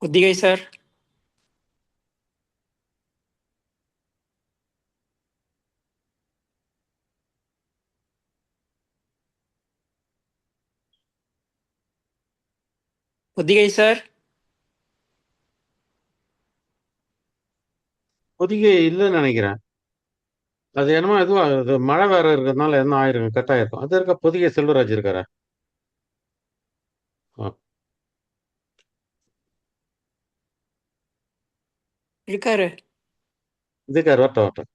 ஒத்திகை சார். ஒத்திகை சார். ஒத்திகை இல்லைன்னு நினைக்கிறேன். அது என்னமோ எதுவும் அது மழை வேற இருக்கிறதுனால என்ன ஆயிருக்கும், கட் ஆயிருக்கும். அது இருக்க பொதிகை செல்வராஜ் இருக்காரா? இருக்காரு. இதுக்காரு வரட்டும் வரட்டும்.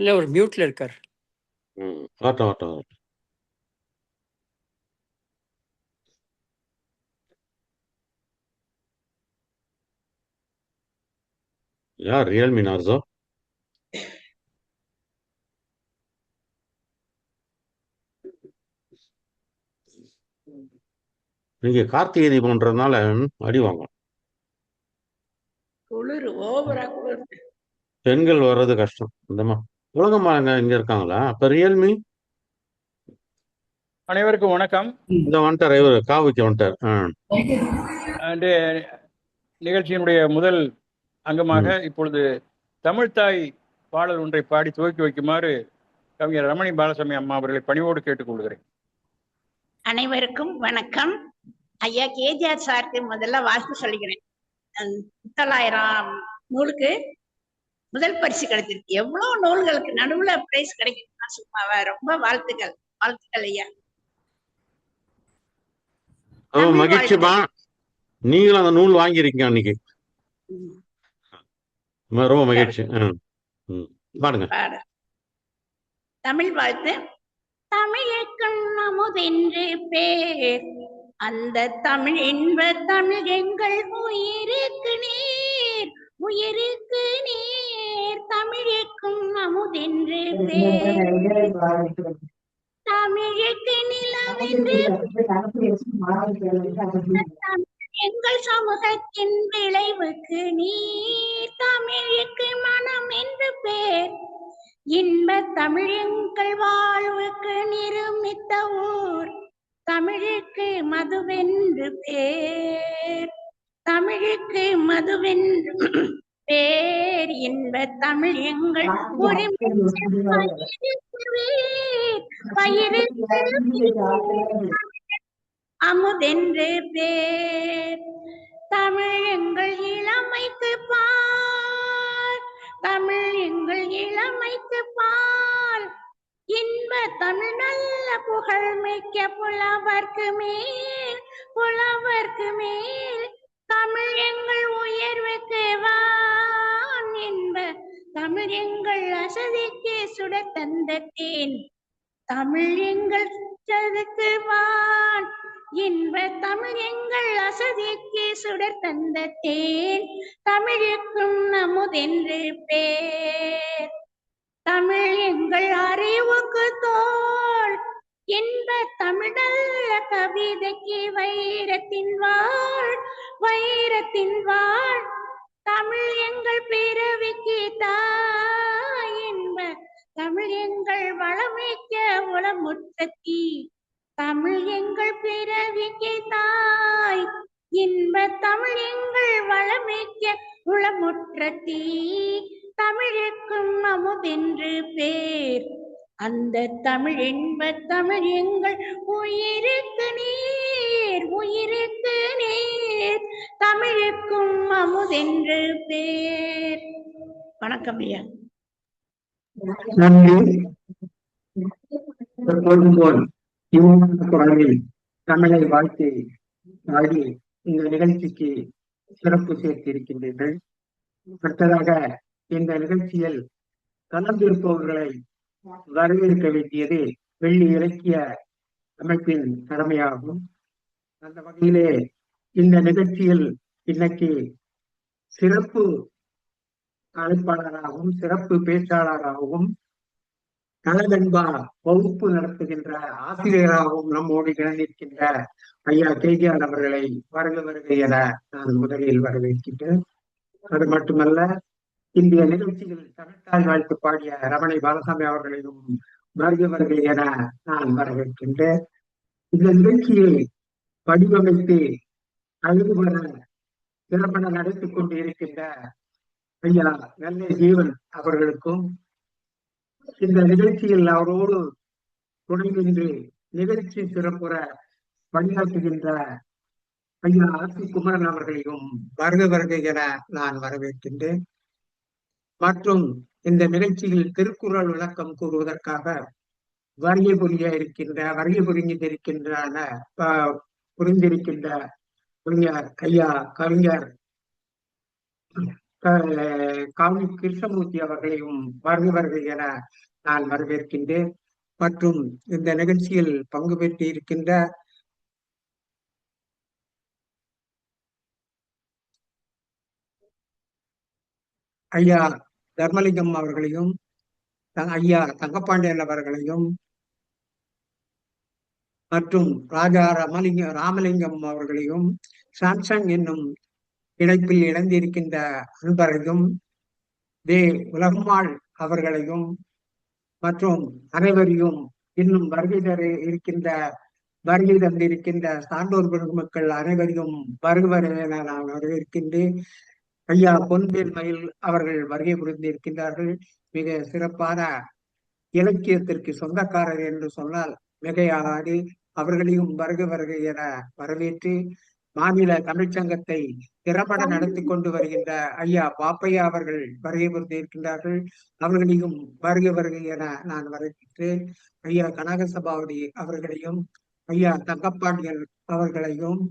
இல்ல, ஒரு மியூட்ல இருக்காரு. வரட்டும் வரட்டும் வரட்டும். யார் ரியல்மி நார்சோ? நீங்க கார்த்திகை தீபம்ன்றதுனால அடி வாங்கும். குளிர் ஓவரா குளிர். பெண்கள் வர்றது கஷ்டம். இந்தமா உலகம்மா இங்க இருக்காங்களா? அப்ப ரியல்மி அனைவருக்கும் வணக்கம். இந்த வந்துட்டார், இவர் காவுக்கு வந்துட்டார். நிகழ்ச்சியினுடைய முதல் அங்கமாக இப்பொழுது தமிழ்தாய் பாடல் ஒன்றை பாடி துவக்கி வைக்குமாறு கவிஞர் ரமணி பாலசாமி அம்மா அவர்களை பணிவோடு கேட்டுக்கொள்கிறேன். அனைவருக்கும் வணக்கம். ஐயா கேஜிஆர் சாருக்கு முதல்ல வாழ்த்து சொல்லிக்கிறேன். 900 நூலுக்கு முதல் பரிசு கிடைச்சிருக்கு. எவ்வளவு நூல்களுக்கு நடுவுல பிரைஸ் கிடைக்கும். சும்மாவா? ரொம்ப வாழ்த்துக்கள் வாழ்த்துக்கள் ஐயா. மகிழ்ச்சிமா. நீங்களும் அந்த நூல் வாங்கியிருக்கீங்க அன்னைக்கு. ரொம்ப மகிழ்ச்சி. பாடுங்க. தமிழ் வாழ்த்து. தமிழுக்கும் அமுதென்று பேர், அந்த தமிழ் என்ப தமிழ் எங்கள் உயிருக்கு நீர், உயிருக்கு நீர். தமிழுக்கும் அமுதென்று பேர், தமிழுக்கு நிலவென்று எங்கள் சமூகத்தின் விளைவுக்கு நீர். தமிழுக்கு மனம் என்று பேர், இன்ப தமிழ் எங்கள் வாழ்வுக்கு நிருமித்த ஊர். தமிழுக்கு மதுவென்று பேர், தமிழுக்கு மதுவென்று பேர். இன்ப தமிழ் எங்கள் அமுதென்று பேர். தமிழ் எங்கள் இளமைக்கு பால், தமிழ் எங்கள் இளமைக்கு பால். இன்ப தமிழ் நல்ல புகழ் மிக்க புலவர்க்கு மேல், புலவர்க்கு மேல். தமிழ் எங்கள் உயர்வுக்கு வான், இன்ப தமிழ் எங்கள் அசதிக்கு சுட தந்த தேன். தமிழ் எங்கள் சதுக்கு வான், இன்ப தமிழ் எங்கள் அசதிக்கு சுடர் தந்த தேன். தமிழுக்கும் அமுதென்று பேர், தமிழ் எங்கள் அறிவுக்கு தோல். இன்ப தமிழ் நல்ல கவிதைக்கு வைரத்தின் வாழ், வைரத்தின் வாழ். தமிழ் எங்கள் பிறவிக்கு தாய், இன்ப தமிழ் எங்கள் வளமிக்க உளமுற்றத்தி. தமிழ் எங்கள் பிறவிக்கு தாய், இன்ப தமிழ் எங்கள் வளமிக்க உளமுற்றத்தி. தமிழுக்கும் அமுதென்று பேர், அந்த தமிழ் என்ப தமிழ் எங்கள் உயிருக்கு நீர், உயிருக்கு நீர். தமிழுக்கும் அமுதென்று பேர். வணக்கம் ஐயா. நன்றி. எப்பொழுதும் போல் குரலில் தமிழை வாழ்த்து பாடி இந்த நிகழ்ச்சிக்கு சிறப்பு சேர்த்திருக்கின்றீர்கள். அடுத்ததாக இந்த நிகழ்ச்சியில் கலந்திருப்பவர்களை வரவேற்க வேண்டியது வெள்ளி இலக்கிய அமைப்பின் கடமையாகும். அந்த வகையிலே இந்த நிகழ்ச்சியில் இன்னைக்கு சிறப்பு அழைப்பாளராகவும் சிறப்பு பேச்சாளராகவும் கலவெண்பா வகுப்பு நடத்துகின்ற ஆசிரியராகவும் நம்மோடு இணைந்திருக்கின்ற ஐயா கேஜிஆர் அவர்களை வருக வருக என நான் முதலில் வரவேற்கின்றேன். அது மட்டுமல்ல, இந்திய நிகழ்ச்சியில் தமிழ்தாய் வாழ்த்து பாடிய ரமணி பாலசாமி அவர்களையும் வருக வருக என நான் வரவேற்கின்றேன். இந்த நிகழ்ச்சியை வடிவமைத்து அழுகுவர திறம்பட நடத்திக் கொண்டு இருக்கின்ற ஐயா நெல்லை ஜீவன் அவர்களுக்கும், இந்த நிகழ்ச்சியில் அவரோடு துணை நின்று நிகழ்ச்சி சிறப்புற பணியாற்றுகின்ற ஐயா ஆர்சி குமரன் அவர்களையும் வருக வருக என நான் வரவேற்கின்றேன். மற்றும் இந்த நிகழ்ச்சியில் திருக்குறள் விளக்கம் கூறுவதற்காக வருகை புரிந்திருக்கின்ற ஐயா கவிஞர் காவி கிருஷ்ணமூர்த்தி அவர்களையும் வருக வருக என நான் வரவேற்கின்றேன். மற்றும் இந்த நிகழ்ச்சியில் பங்கு பெற்று இருக்கின்ற ஐயா தர்மலிங்கம் அவர்களையும், ஐயா தங்கப்பாண்டியன் அவர்களையும், மற்றும் ராஜா ராமலிங்கம் அவர்களையும், சாம்சங் என்னும் இணைப்பில் இணைந்திருக்கின்ற அன்பரையும், உலகம்மாள் அவர்களையும், மற்றும் அனைவரையும் இன்னும் வருகை தந்திருக்கின்ற சான்றோர் பெருமக்கள் அனைவரையும் வருக என நான் வரவேற்கின்றேன். ஐயா பொன்வேல் மயில் அவர்கள் வருகை புரிந்திருக்கின்றார்கள். மிக சிறப்பான இலக்கியத்திற்கு சொந்தக்காரர் என்று சொன்னால் மிகையாகாது. அவர்களையும் வருக என வரவேற்று, மாநில தமிழ்ச்சங்கத்தை திறம்பட நடத்தி கொண்டு வருகின்ற ஐயா பாப்பையா அவர்கள் வருகை புரிந்திருக்கின்றார்கள். அவர்களையும் வருக என நான் வரவேற்றேன். ஐயா கனகசபாவதி அவர்களையும், ஐயா தங்கப்பாண்டியன் அவர்களையும்,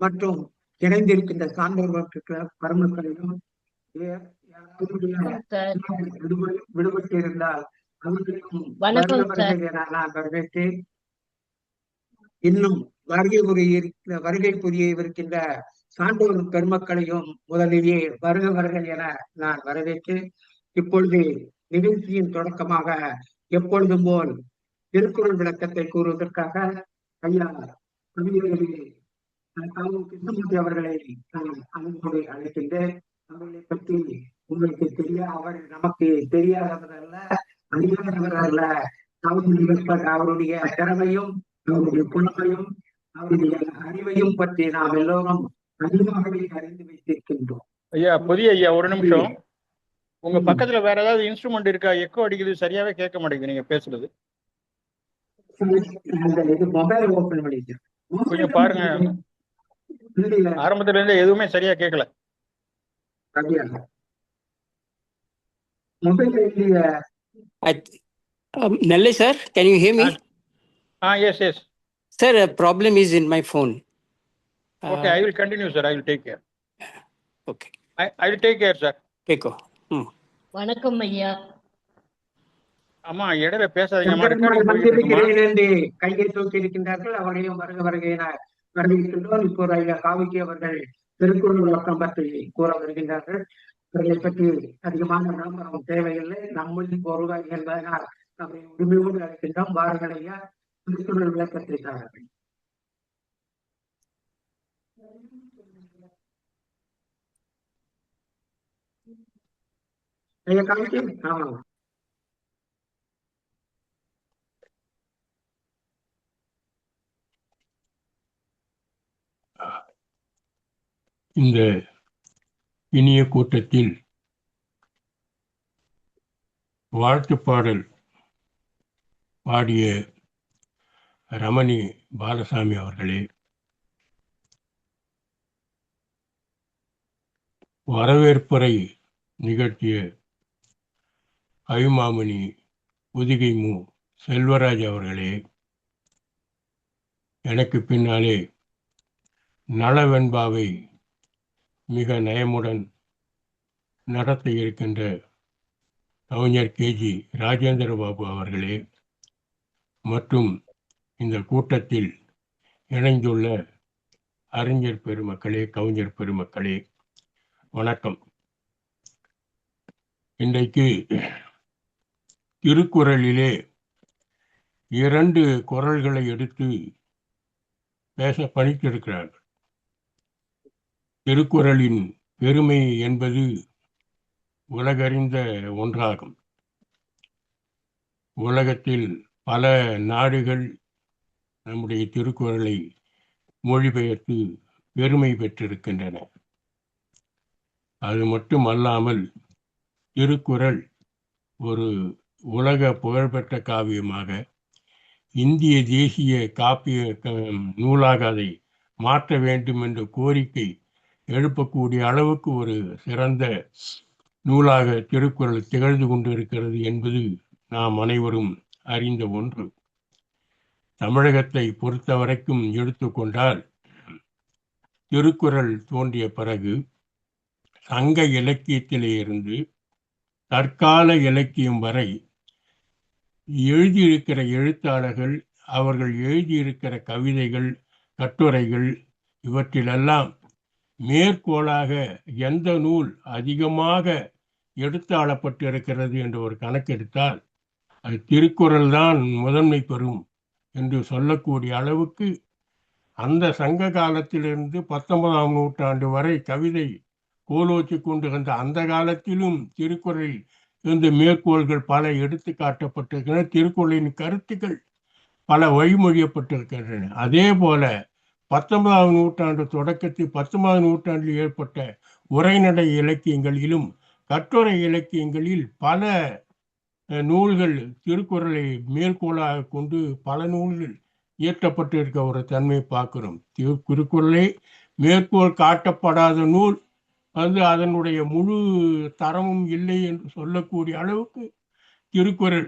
மற்றும் இணைந்திருக்கின்ற சான்றோர் பெருமக்களையும், விடுபட்டு இருந்தால் அவர்களுக்கும் நான் வரவேற்றேன். இன்னும் வருகை புரியவிருக்கின்ற சான்றோர் பெருமக்களையும் முதலிலேயே வருக என நான் வரவேற்றேன். இப்பொழுது நிகழ்ச்சியின் தொடக்கமாக எப்பொழுதும் போல் திருக்குறள் விளக்கத்தை கூறுவதற்காக ஐயா கிருஷ்ணமூர்த்தி அவர்களை நான் அன்போடு அழைக்கின்றேன். அவர்களை பற்றி உங்களுக்கு அவர் நமக்கு தெரியாதவரல்ல, அறியாதவர் அல்ல. அவருடைய திறமையும், அவருடைய புலமையும், அவருடைய அறிவையும் பற்றி நாம் எல்லோரும் அதிகமாகவே அறிந்து வைத்திருக்கின்றோம். ஐயா புதிய ஐயா, ஒரு நிமிஷம். உங்க பக்கத்துல வேற ஏதாவது இன்ஸ்ட்ருமெண்ட் இருக்கா? எக்கோ அடிக்குது, சரியாவே கேட்க மாட்டேங்குது நீங்க பேசுறது. மொபைல் ஓபன் பண்ணிட்டு கொஞ்சம் பாருங்க. ஆரம்பத்துல இருந்து எதுவுமே சரியா கேட்கல. Nellai sir, can you hear me? Yes. Sir, a problem is in my phone. Okay, I will continue, sir. I will take care. Okay. I will take care, sir. Take care. வணக்கம் ஐயா. ஆமா, இடையில பேசாதீங்க. கையை தூக்கி இருக்கின்றார்கள். அவரையும் வருக என வரவேற்கின்றோம். இப்போது ஐயா காவிக்கு அவர்கள் திருக்குறள் விளக்கம் பற்றி கூற வருகின்றார்கள். அவர்களை பற்றி அதிகமான விளம்பரம் தேவையில்லை. நம்முடைய ஒருவர் என்பதனால் அவரை உரிமையோடு அழைக்கின்றோம். வாருங்கள் ஐயா, திருக்குறள் விளக்கத்தை தாருங்கள். ஐயா காவிக்கு. இந்த இனிய கூட்டத்தில் வாழ்த்து பாடல் பாடிய ரமணி பாலசாமி அவர்களே, வரவேற்புரை நிகழ்த்திய அபிமாமணி புதிகை மு செல்வராஜ் அவர்களே, எனக்கு பின்னாலே நலவெண்பாவை மிக நயமுடன் நடத்த இருக்கின்ற கவிஞர் கேஜி ராஜேந்திர பாபு அவர்களே, மற்றும் இந்த கூட்டத்தில் இணைந்துள்ள அறிஞர் பெருமக்களே, கவிஞர் பெருமக்களே, வணக்கம். இன்றைக்கு திருக்குறளிலே 2 குறள்களை எடுத்து பேச பணித்திருக்கிறார்கள். திருக்குறளின் பெருமை என்பது உலகறிந்த ஒன்றாகும். உலகத்தில் பல நாடுகள் நம்முடைய திருக்குறளை மொழிபெயர்த்து பெருமை பெற்றிருக்கின்றன. அது மட்டுமல்லாமல் திருக்குறள் ஒரு உலக புகழ்பெற்ற காவியமாக இந்திய தேசிய காப்பிய நூலாக அதை மாற்ற வேண்டும் என்ற கோரிக்கை எழுப்பக்கூடிய அளவுக்கு ஒரு சிறந்த நூலாக திருக்குறள் திகழ்ந்து கொண்டிருக்கிறது என்பது நாம் அனைவரும் அறிந்த ஒன்று. தமிழகத்தை பொறுத்த வரைக்கும் எடுத்துக்கொண்டால் திருக்குறள் தோன்றிய பிறகு சங்க இலக்கியத்திலே இருந்து தற்கால இலக்கியம் வரை எழுதியிருக்கிற எழுத்தாளர்கள், அவர்கள் எழுதியிருக்கிற கவிதைகள், கட்டுரைகள், இவற்றிலெல்லாம் மேற்கோளாக எந்த நூல் அதிகமாக எடுத்தாளப்பட்டிருக்கிறது என்று ஒரு கணக்கெடுத்தால் அது திருக்குறள் தான் முதன்மை பெறும் என்று சொல்லக்கூடிய அளவுக்கு அந்த சங்க காலத்திலிருந்து 19ஆம் நூற்றாண்டு வரை கவிதை கோலோச்சி கொண்டு வந்த அந்த காலத்திலும் திருக்குறளில் இருந்து மேற்கோள்கள் பல எடுத்து காட்டப்பட்டிருக்கின்றன. திருக்குறளின் கருத்துக்கள் பல வழிமொழியப்பட்டிருக்கின்றன. அதே போல 19ஆம் நூற்றாண்டு தொடக்கத்தில் 19ஆம் நூற்றாண்டில் ஏற்பட்ட உரைநடை இலக்கியங்களிலும் கட்டுரை இலக்கியங்களில் பல நூல்கள் திருக்குறளை மேற்கோளாக கொண்டு பல நூல்கள் இயற்றப்பட்டிருக்க ஒரு தன்மையை பார்க்கிறோம். திருக்குறளை மேற்கோள் காட்டப்படாத நூல் அதனுடைய முழு தரமும் இல்லை என்று சொல்லக்கூடிய அளவுக்கு திருக்குறள்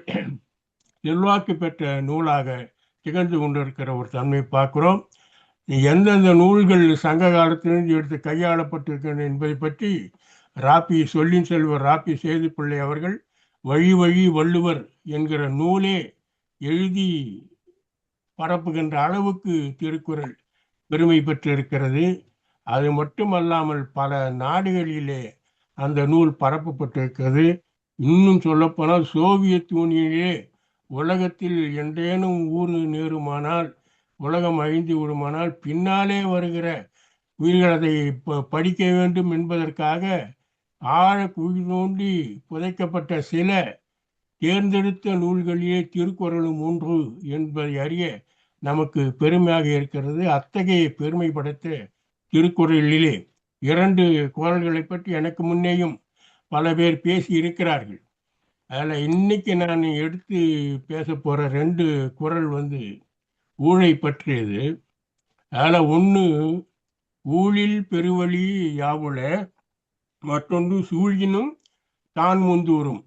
செல்வாக்கு பெற்ற நூலாக திகழ்ந்து கொண்டிருக்கிற ஒரு தன்மையை பார்க்கிறோம். எந்தெந்த நூல்கள் சங்க காலத்திலிருந்து எடுத்து கையாளப்பட்டிருக்கின்றன என்பதை பற்றி சொல்லின் செல்வர் ராபி சேதுப்பிள்ளை அவர்கள் வழி வழி வள்ளுவர் என்கிற நூலே எழுதி பரப்புகின்ற அளவுக்கு திருக்குறள் பெருமை பெற்றிருக்கிறது. அது மட்டுமல்லாமல் பல நாடுகளிலே அந்த நூல் பரப்பப்பட்டிருக்கிறது. இன்னும் சொல்லப்போனால் சோவியத் யூனியனிலே உலகத்தில் என்றேனும் ஊறு நேருமானால், உலகம் அழிந்து விடுமானால் பின்னாலே வருகிற உயிர்கள் அதை படிக்க வேண்டும் என்பதற்காக ஆழ குழி தோண்டி புதைக்கப்பட்ட சில தேர்ந்தெடுத்த நூல்களிலே திருக்குறளும் ஒன்று என்பதை அறிய நமக்கு பெருமையாக இருக்கிறது. அத்தகைய பெருமை படைத்த திருக்குறளிலே 2 குறள்களை பற்றி எனக்கு முன்னேயும் பல பேர் பேசி இருக்கிறார்கள். அதில் இன்னைக்கு நான் எடுத்து பேச போகிற 2 குறள் ஊழை பற்றியது. அதில் ஒன்று ஊழில் பெருவழி யாவுல, மற்றொன்று சூழினும் தான் முந்தூரும்.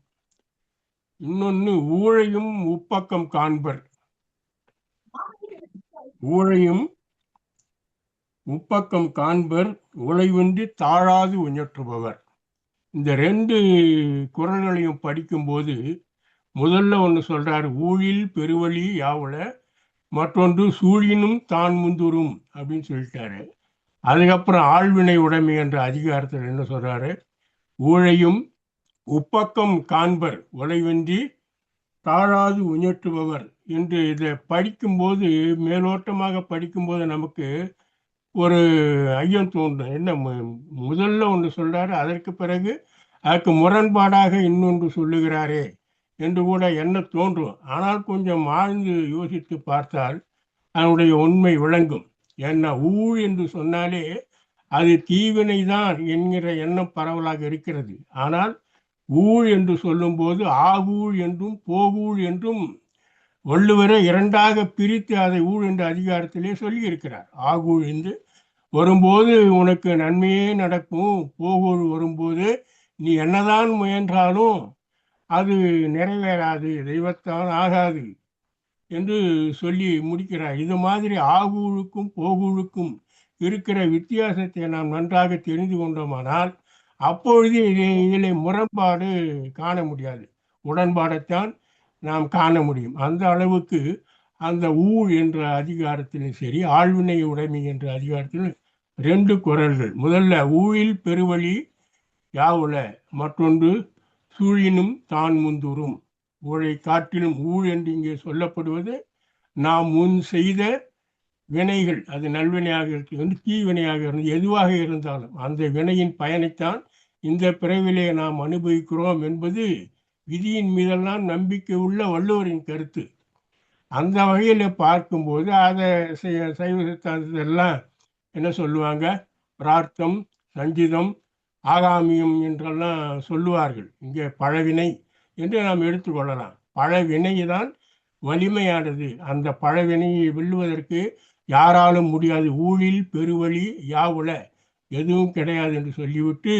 இன்னொன்று ஊழையும் உப்பக்கம் காண்பர். ஊழையும் உப்பக்கம் காண்பர் உழைவின்றி தாழாது உயற்றுபவர். இந்த 2 குறள்களையும் படிக்கும்போது முதல்ல ஒன்று சொல்றாரு, ஊழில் பெருவழி யாவுல, மற்றொன்று சூழினும் தான் முந்துரும் அப்படின்னு சொல்லிட்டாரு. அதுக்கப்புறம் ஆழ்வினை உடைமை என்ற அதிகாரத்தில் என்ன சொல்றாரு, ஊழையும் உப்பக்கம் காண்பர் உழைவின்றி தாழாது உயற்றுபவர் என்று இதை படிக்கும்போது, மேலோட்டமாக படிக்கும்போது நமக்கு ஒரு ஐயம் தோன்றும். என்ன முதல்ல ஒன்று சொல்றாரு, அதற்கு பிறகு அதுக்கு முரண்பாடாக இன்னொன்று சொல்லுகிறாரே என்று கூட என்ன தோன்றும். ஆனால் கொஞ்சம் ஆழ்ந்து யோசித்து பார்த்தால் அதனுடைய உண்மை விளங்கும். ஏன்னா ஊழ் என்று சொன்னாலே அது தீவினை தான் என்கிற எண்ணம் பரவலாக இருக்கிறது. ஆனால் ஊழ் என்று சொல்லும்போது ஆகூழ் என்றும் போகூழ் என்றும் வள்ளுவரை 2ஆக பிரித்து அதை ஊழ் என்ற அதிகாரத்திலே சொல்லி இருக்கிறார். ஆகூழ் என்று வரும்போது உனக்கு நன்மையே நடக்கும், போகூழ் வரும்போது நீ என்னதான் முயன்றாலும் அது நிறைவேறாது, தெய்வத்தான் ஆகாது என்று சொல்லி முடிக்கிறார். இது மாதிரி ஆகூழுக்கும் போகூழுக்கும் இருக்கிற வித்தியாசத்தை நாம் நன்றாக தெரிந்து கொண்டோமானால் அப்பொழுது இதில் முரண்பாடு காண முடியாது, உடன்பாடைத்தான் நாம் காண முடியும். அந்த அளவுக்கு அந்த ஊழ் என்ற அதிகாரத்திலும் சரி, ஆழ்வினை உடைமை என்ற அதிகாரத்திலும் 2 குறள்கள். முதல்ல ஊழில் பெருவழி யாவுல, மற்றொன்று சூழினும் தான் முந்துரும் ஊழை காட்டிலும் ஊழ் என்று இங்கே சொல்லப்படுவது நாம் முன் செய்த வினைகள், அது நல்வினையாக இருக்கிறது, தீவினையாக இருந்து எதுவாக இருந்தாலும் அந்த வினையின் பயனைத்தான் இந்த பிறவிலே நாம் அனுபவிக்கிறோம் என்பது விதியின் மீதெல்லாம் நம்பிக்கை உள்ள வள்ளுவரின் கருத்து. அந்த வகையில் பார்க்கும்போது அதை சைவ சித்தாந்தத்தெல்லாம் என்ன சொல்லுவாங்க, பிரார்த்தம், சஞ்சிதம், ஆகாமியம் என்றெல்லாம் சொல்லுவார்கள். இங்கே பழவினை என்று நாம் எடுத்துக்கொள்ளலாம். பழவினை தான் வலிமையானது. அந்த பழவினையை வெல்லுவதற்கு யாராலும் முடியாது. ஊழில் பெருவழி யாவுல, எதுவும் கிடையாது என்று சொல்லிவிட்டு,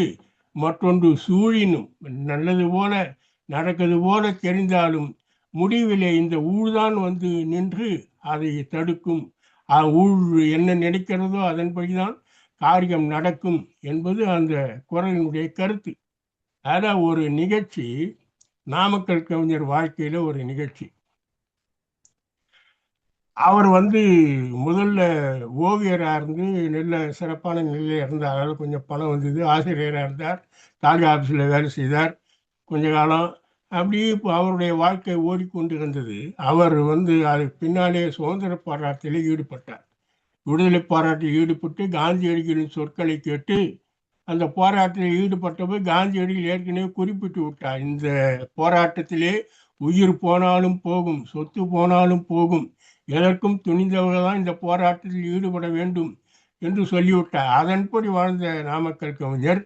மற்றொன்று சூழினும், நல்லது போல நடக்கிறது போல தெரிந்தாலும் முடிவிலே இந்த ஊழ்தான் வந்து நின்று அதை தடுக்கும். ஊழ் என்ன நினைக்கிறதோ அதன்படிதான் காரியம் நடக்கும் என்பது அந்த குறளினுடைய கருத்து. அதான் ஒரு நிகழ்ச்சி, நாமக்கல் கவிஞர் வாழ்க்கையில ஒரு நிகழ்ச்சி. அவர் வந்து முதல்ல ஓவியராக இருந்து நல்ல சிறப்பான நிலையில் இருந்தார். அதாவது கொஞ்சம் பணம் வந்தது, ஆசிரியராக இருந்தார், தாலுகா ஆஃபீஸில் வேலை செய்தார் கொஞ்ச காலம். அப்படி இப்போ அவருடைய வாழ்க்கை ஓடிக்கொண்டு இருந்தது. அவர் வந்து அதுக்கு பின்னாலே சுதந்திர போராட்டத்தில் ஈடுபட்டார். விடுதலை போராட்டத்தில் ஈடுபட்டு காந்தியடிகளின் சொற்களை கேட்டு அந்த போராட்டத்தில் ஈடுபட்டபோது காந்தியடிகள் ஏற்கனவே குறிப்பிட்டு விட்டார், இந்த போராட்டத்திலே உயிர் போனாலும் போகும், சொத்து போனாலும் போகும், எதற்கும் துணிந்தவர்கள் தான் இந்த போராட்டத்தில் ஈடுபட வேண்டும் என்று சொல்லிவிட்டார். அதன்படி வாழ்ந்த நாமக்கல் கவிஞர்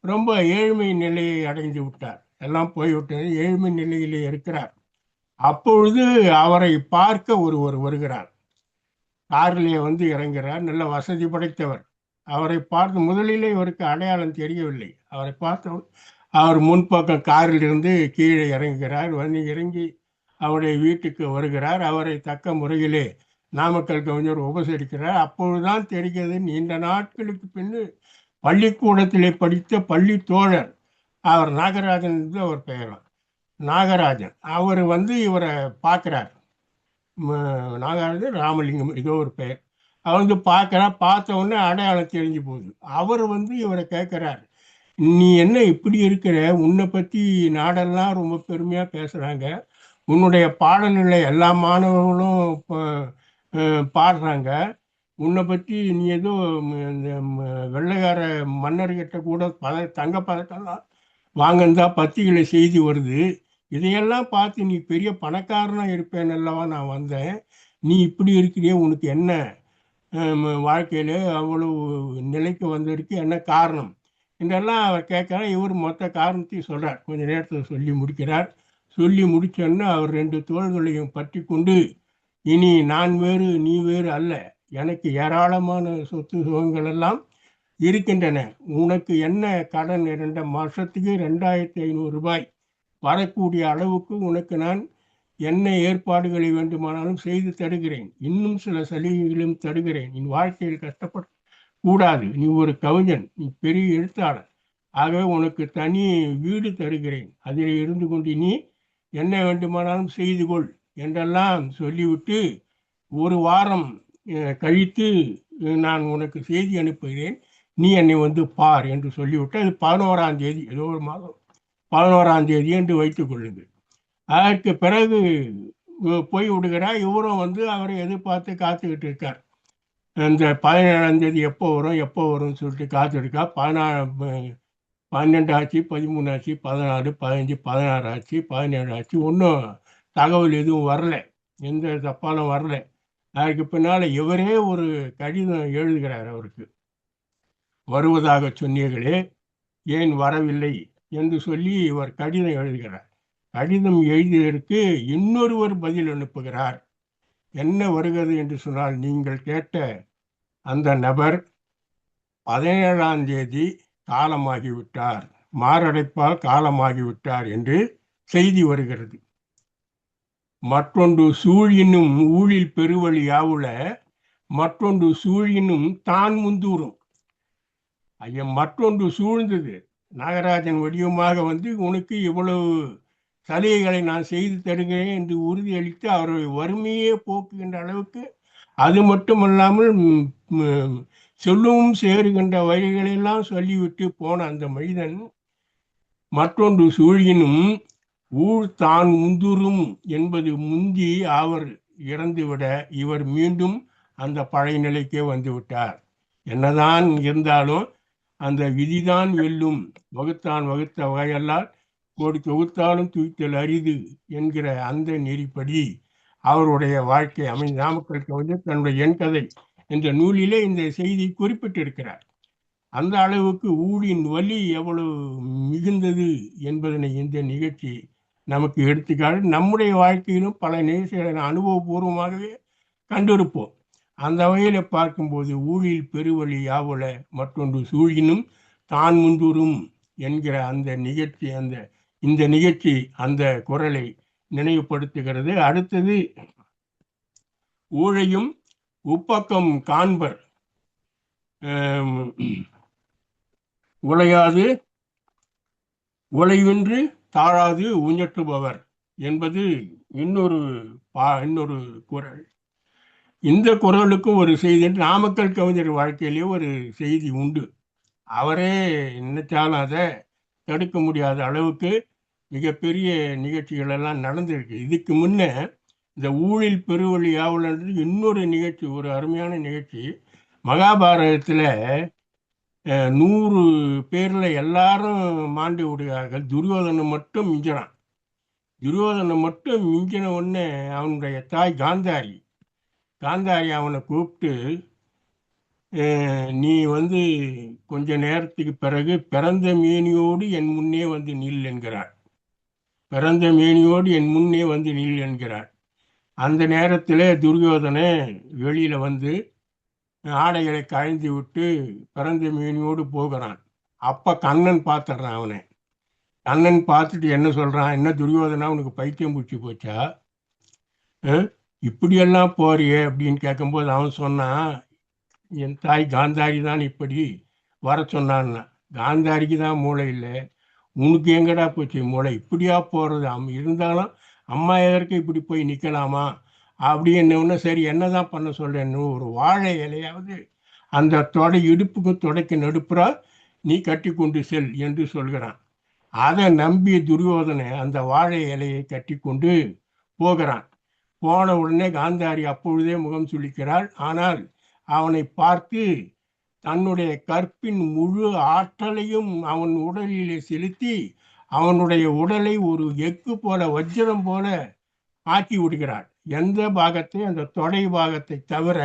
ரொம்ப ஏழ்மை நிலையை அடைந்து விட்டார். எல்லாம் போய்விட்டது, ஏழ்மை நிலையிலே இருக்கிறார். அப்பொழுது அவரை பார்க்க ஒருவர் வருகிறார். காரிலே வந்து இறங்குகிறார். நல்ல வசதி படைத்தவர். அவரை பார்த்து முதலிலே இவருக்கு அடையாளம் தெரியவில்லை. அவரை பார்த்த அவர் முன்பக்கம் காரில் இருந்து கீழே இறங்குகிறார். வந்து இறங்கி அவருடைய வீட்டுக்கு வருகிறார். அவரை தக்க முறையிலே நாமக்கல் கவிஞர் உபசரிக்கிறார். அப்பொழுதுதான் தெரிகிறது, நீண்ட நாட்களுக்கு பின்னு பள்ளிக்கூடத்திலே படித்த பள்ளி தோழர், அவர் நாகராஜன் அவர் பெயராம், நாகராஜன். அவர் வந்து இவரை பார்க்கிறார். நாகராஜன் ராமலிங்கம் ஏதோ ஒரு பெயர். அவர் வந்து பார்க்குறார். பார்த்த உடனே அடையாளம் தெரிஞ்சு போகுது. அவர் வந்து இவரை கேட்குறார், நீ என்ன இப்படி இருக்கிற, உன்னை பற்றி நாடெல்லாம் ரொம்ப பெருமையாக பேசுகிறாங்க, உன்னுடைய பாடல்களை எல்லா மாணவர்களும் பாடுறாங்க, உன்னை பற்றி நீ ஏதோ இந்த வெள்ளைக்கார மன்னர்கிட்ட கூட தங்க பதக்கெல்லாம் வாங்கந்தா பத்திரிகைகளை செய்தி வருது, இதையெல்லாம் பார்த்து நீ பெரிய பணக்காரனாக இருப்பேன் அல்லவா நான் வந்தேன், நீ இப்படி இருக்கிறியே, உனக்கு என்ன வாழ்க்கையில் அவ்வளவு நிலைக்கு வந்ததற்கு என்ன காரணம் என்றெல்லாம் அவர் கேட்குறார். இவர் மொத்த காரணத்தையும் சொல்கிறார். கொஞ்சம் நேரத்தில் சொல்லி முடிக்கிறார். சொல்லி முடிச்சோன்னா அவர் ரெண்டு தோள்களையும் பற்றி கொண்டு, இனி நான் வேறு நீ வேறு அல்ல, எனக்கு ஏராளமான சொத்து சுகங்கள் எல்லாம் இருக்கின்றன, உனக்கு என்ன கடன் 2 வருஷத்துக்கு 2500 ரூபாய் வரக்கூடிய அளவுக்கு உனக்கு நான் என்ன ஏற்பாடுகளை வேண்டுமானாலும் செய்து தருகிறேன், இன்னும் சில சலுகைகளும் தருகிறேன், நீ வாழ்க்கையில் கஷ்டப்பட கூடாது, நீ ஒரு கவிஞன், நீ பெரிய எழுத்தாளர், ஆகவே உனக்கு தனி வீடு தருகிறேன், அதில் இருந்து கொண்டு நீ என்ன வேண்டுமானாலும் செய்து கொள் என்றெல்லாம் சொல்லிவிட்டு, ஒரு வாரம் கழித்து நான் உனக்கு செய்தி அனுப்புகிறேன், நீ என்னை வந்து பார் என்று சொல்லிவிட்டு, அது 11ஆம் தேதி, ஏதோ ஒரு மாதம் 11ஆம் தேதி என்று வைத்துக் கொள்ளுங்கள். அதற்கு பிறகு போய் விடுகிறார். இவரும் வந்து அவரை எதிர்பார்த்து காத்துக்கிட்டு இருக்கார். இந்த 17ஆம் தேதி எப்போ வரும்னு சொல்லிட்டு காத்துருக்கா. 12 ஆச்சு, 13 ஆச்சு, 14, 15, 16 ஆச்சு, 17 ஆச்சு, ஒன்றும் தகவல் எதுவும் வரல, எந்த தப்பாலும் வரல. அதுக்கு பின்னால் இவரே ஒரு கடிதம் எழுதுகிறார். அவருக்கு வருவதாக சொன்னீர்களே, ஏன் வரவில்லை என்று சொல்லி இவர் கடிதம் எழுதுகிறார். கடிதம் எழுதியதற்கு இன்னொருவர் பதில் அனுப்புகிறார். என்ன வருகிறது என்று சொன்னால், நீங்கள் கேட்ட அந்த நபர் 17ஆம் தேதி காலமாகிவிட்டார், மாரடைப்பால் காலமாகிவிட்டார் என்று செய்தி வருகிறது. மற்றொன்று சூழினும் ஊழில் பெருவழி யாவுல, மற்றொன்று சூழினும் தான் முந்தூரும். ஐயா, மற்றொன்று சூழ்ந்தது, நாகராஜன் வடிவமாக வந்து உனக்கு இவ்வளவு சலுகைகளை நான் செய்து தருகிறேன் என்று உறுதியளித்து அவருடைய வறுமையே போக்குகின்ற அளவுக்கு, அது மட்டுமல்லாமல் சொல்லவும் சேருகின்ற வழிகளெல்லாம் சொல்லிவிட்டு போன அந்த மனிதன், மற்றொன்று சூழினும் ஊழ் தான் முந்துரும் என்பது முந்தி அவர் இறந்துவிட இவர் மீண்டும் அந்த பழைய நிலைக்கே வந்து விட்டார். என்னதான் இருந்தாலும் அந்த விதிதான் வெல்லும், வகுத்தான் வகுத்த வகையெல்லாம் கோடி தொகுத்தாலும் தூய்த்தல் அரிது என்கிற அந்த நெறிப்படி அவருடைய வாழ்க்கை நாமக்கல் கவிஞர் தன்னுடைய என் கதை என்ற நூலிலே இந்த செய்தி குறிப்பிட்டிருக்கிறார். அந்த அளவுக்கு ஊழின் வலி எவ்வளவு மிகுந்தது என்பதனை இந்த நிகழ்ச்சி நமக்கு எடுத்துக்காட்டு. நம்முடைய வாழ்க்கையிலும் பல நிகழ்ச்சிகளை அனுபவபூர்வமாகவே கண்டிருப்போம். அந்த வகையில பார்க்கும்போது ஊழில் பெருவழி யாவுல மற்றொன்று சூழினும் தான் முந்துரும் என்கிற அந்த நிகழ்ச்சி இந்த நிகழ்ச்சி அந்த குரலை நினைவுபடுத்துகிறது. அடுத்தது ஊழையும் உப்பக்கம் காண்பர் உழையாது உழைவின்றி தாழாது ஊஞ்சற்றுபவர் என்பது இன்னொரு குரல். இந்த குரலுக்கும் ஒரு செய்தி, நாமக்கல் கவிஞர் வாழ்க்கையிலே ஒரு செய்தி உண்டு. அவரே நினைச்சாலும் அதை தடுக்க முடியாத அளவுக்கு மிகப்பெரிய நிகழ்ச்சிகள் எல்லாம் நடந்திருக்கு. இதுக்கு முன்ன இந்த ஊழில் பெருவழி யாவலன்றது இன்னொரு நிகழ்ச்சி, ஒரு அருமையான நிகழ்ச்சி. மகாபாரதத்தில் 100 பேர்ல எல்லாரும் மாண்டு விடுகிறார்கள். துரியோதனை மட்டும் மிஞ்சினான். துரியோதனை மட்டும் மிஞ்சின உடனே அவனுடைய தாய் காந்தாரி அவனை கூப்பிட்டு, நீ கொஞ்ச நேரத்துக்கு பிறகு பிறந்த மேனியோடு என் முன்னே வந்து நில் என்கிறார். பிறந்த மேனியோடு என் முன்னே வந்து நில் என்கிறார். அந்த நேரத்தில் துரியோதனை வெளியில ஆடைகளை கழிந்து விட்டு பிறந்த மேனியோடு போகிறான். அப்ப கண்ணன் பார்த்துடுறான் அவனை. கண்ணன் பார்த்துட்டு என்ன சொல்றான், என்ன துரியோதனா உனக்கு பைத்தியம் பிடிச்சி போச்சா, இப்படியெல்லாம் போறியே அப்படின்னு கேட்கும்போது அவன் சொன்னான், என் தாய் காந்தாரி தான் இப்படி வர சொன்னான்னா. காந்தாரிக்கு தான் மூளை இல்லை, உனக்கு எங்கடா போச்சு மூளை, இப்படியா போறது, இருந்தாலும் அம்மா எதற்கு இப்படி போய் நிற்கலாமா அப்படின்னு. சரி என்னதான் பண்ண சொல்றேன்னு, ஒரு வாழை இலையாவது அந்த இடுப்புக்கும் தொடைக்கு நடுப்புறா நீ கட்டி கொண்டு செல் என்று சொல்கிறான். அதை நம்பிய துரியோதனை அந்த வாழை இலையை கட்டி கொண்டு போகிறான். போன உடனே காந்தாரி அப்பொழுதே முகம் சுளிக்கிறாள். ஆனால் அவனை பார்த்து தன்னுடைய கற்பின் முழு ஆற்றலையும் அவன் உடலிலே செலுத்தி அவனுடைய உடலை ஒரு எஃகு போல வஜ்ரம் போல ஆக்கி விடுகிறாள். எந்த பாகத்தை, அந்த தொடை பாகத்தை தவிர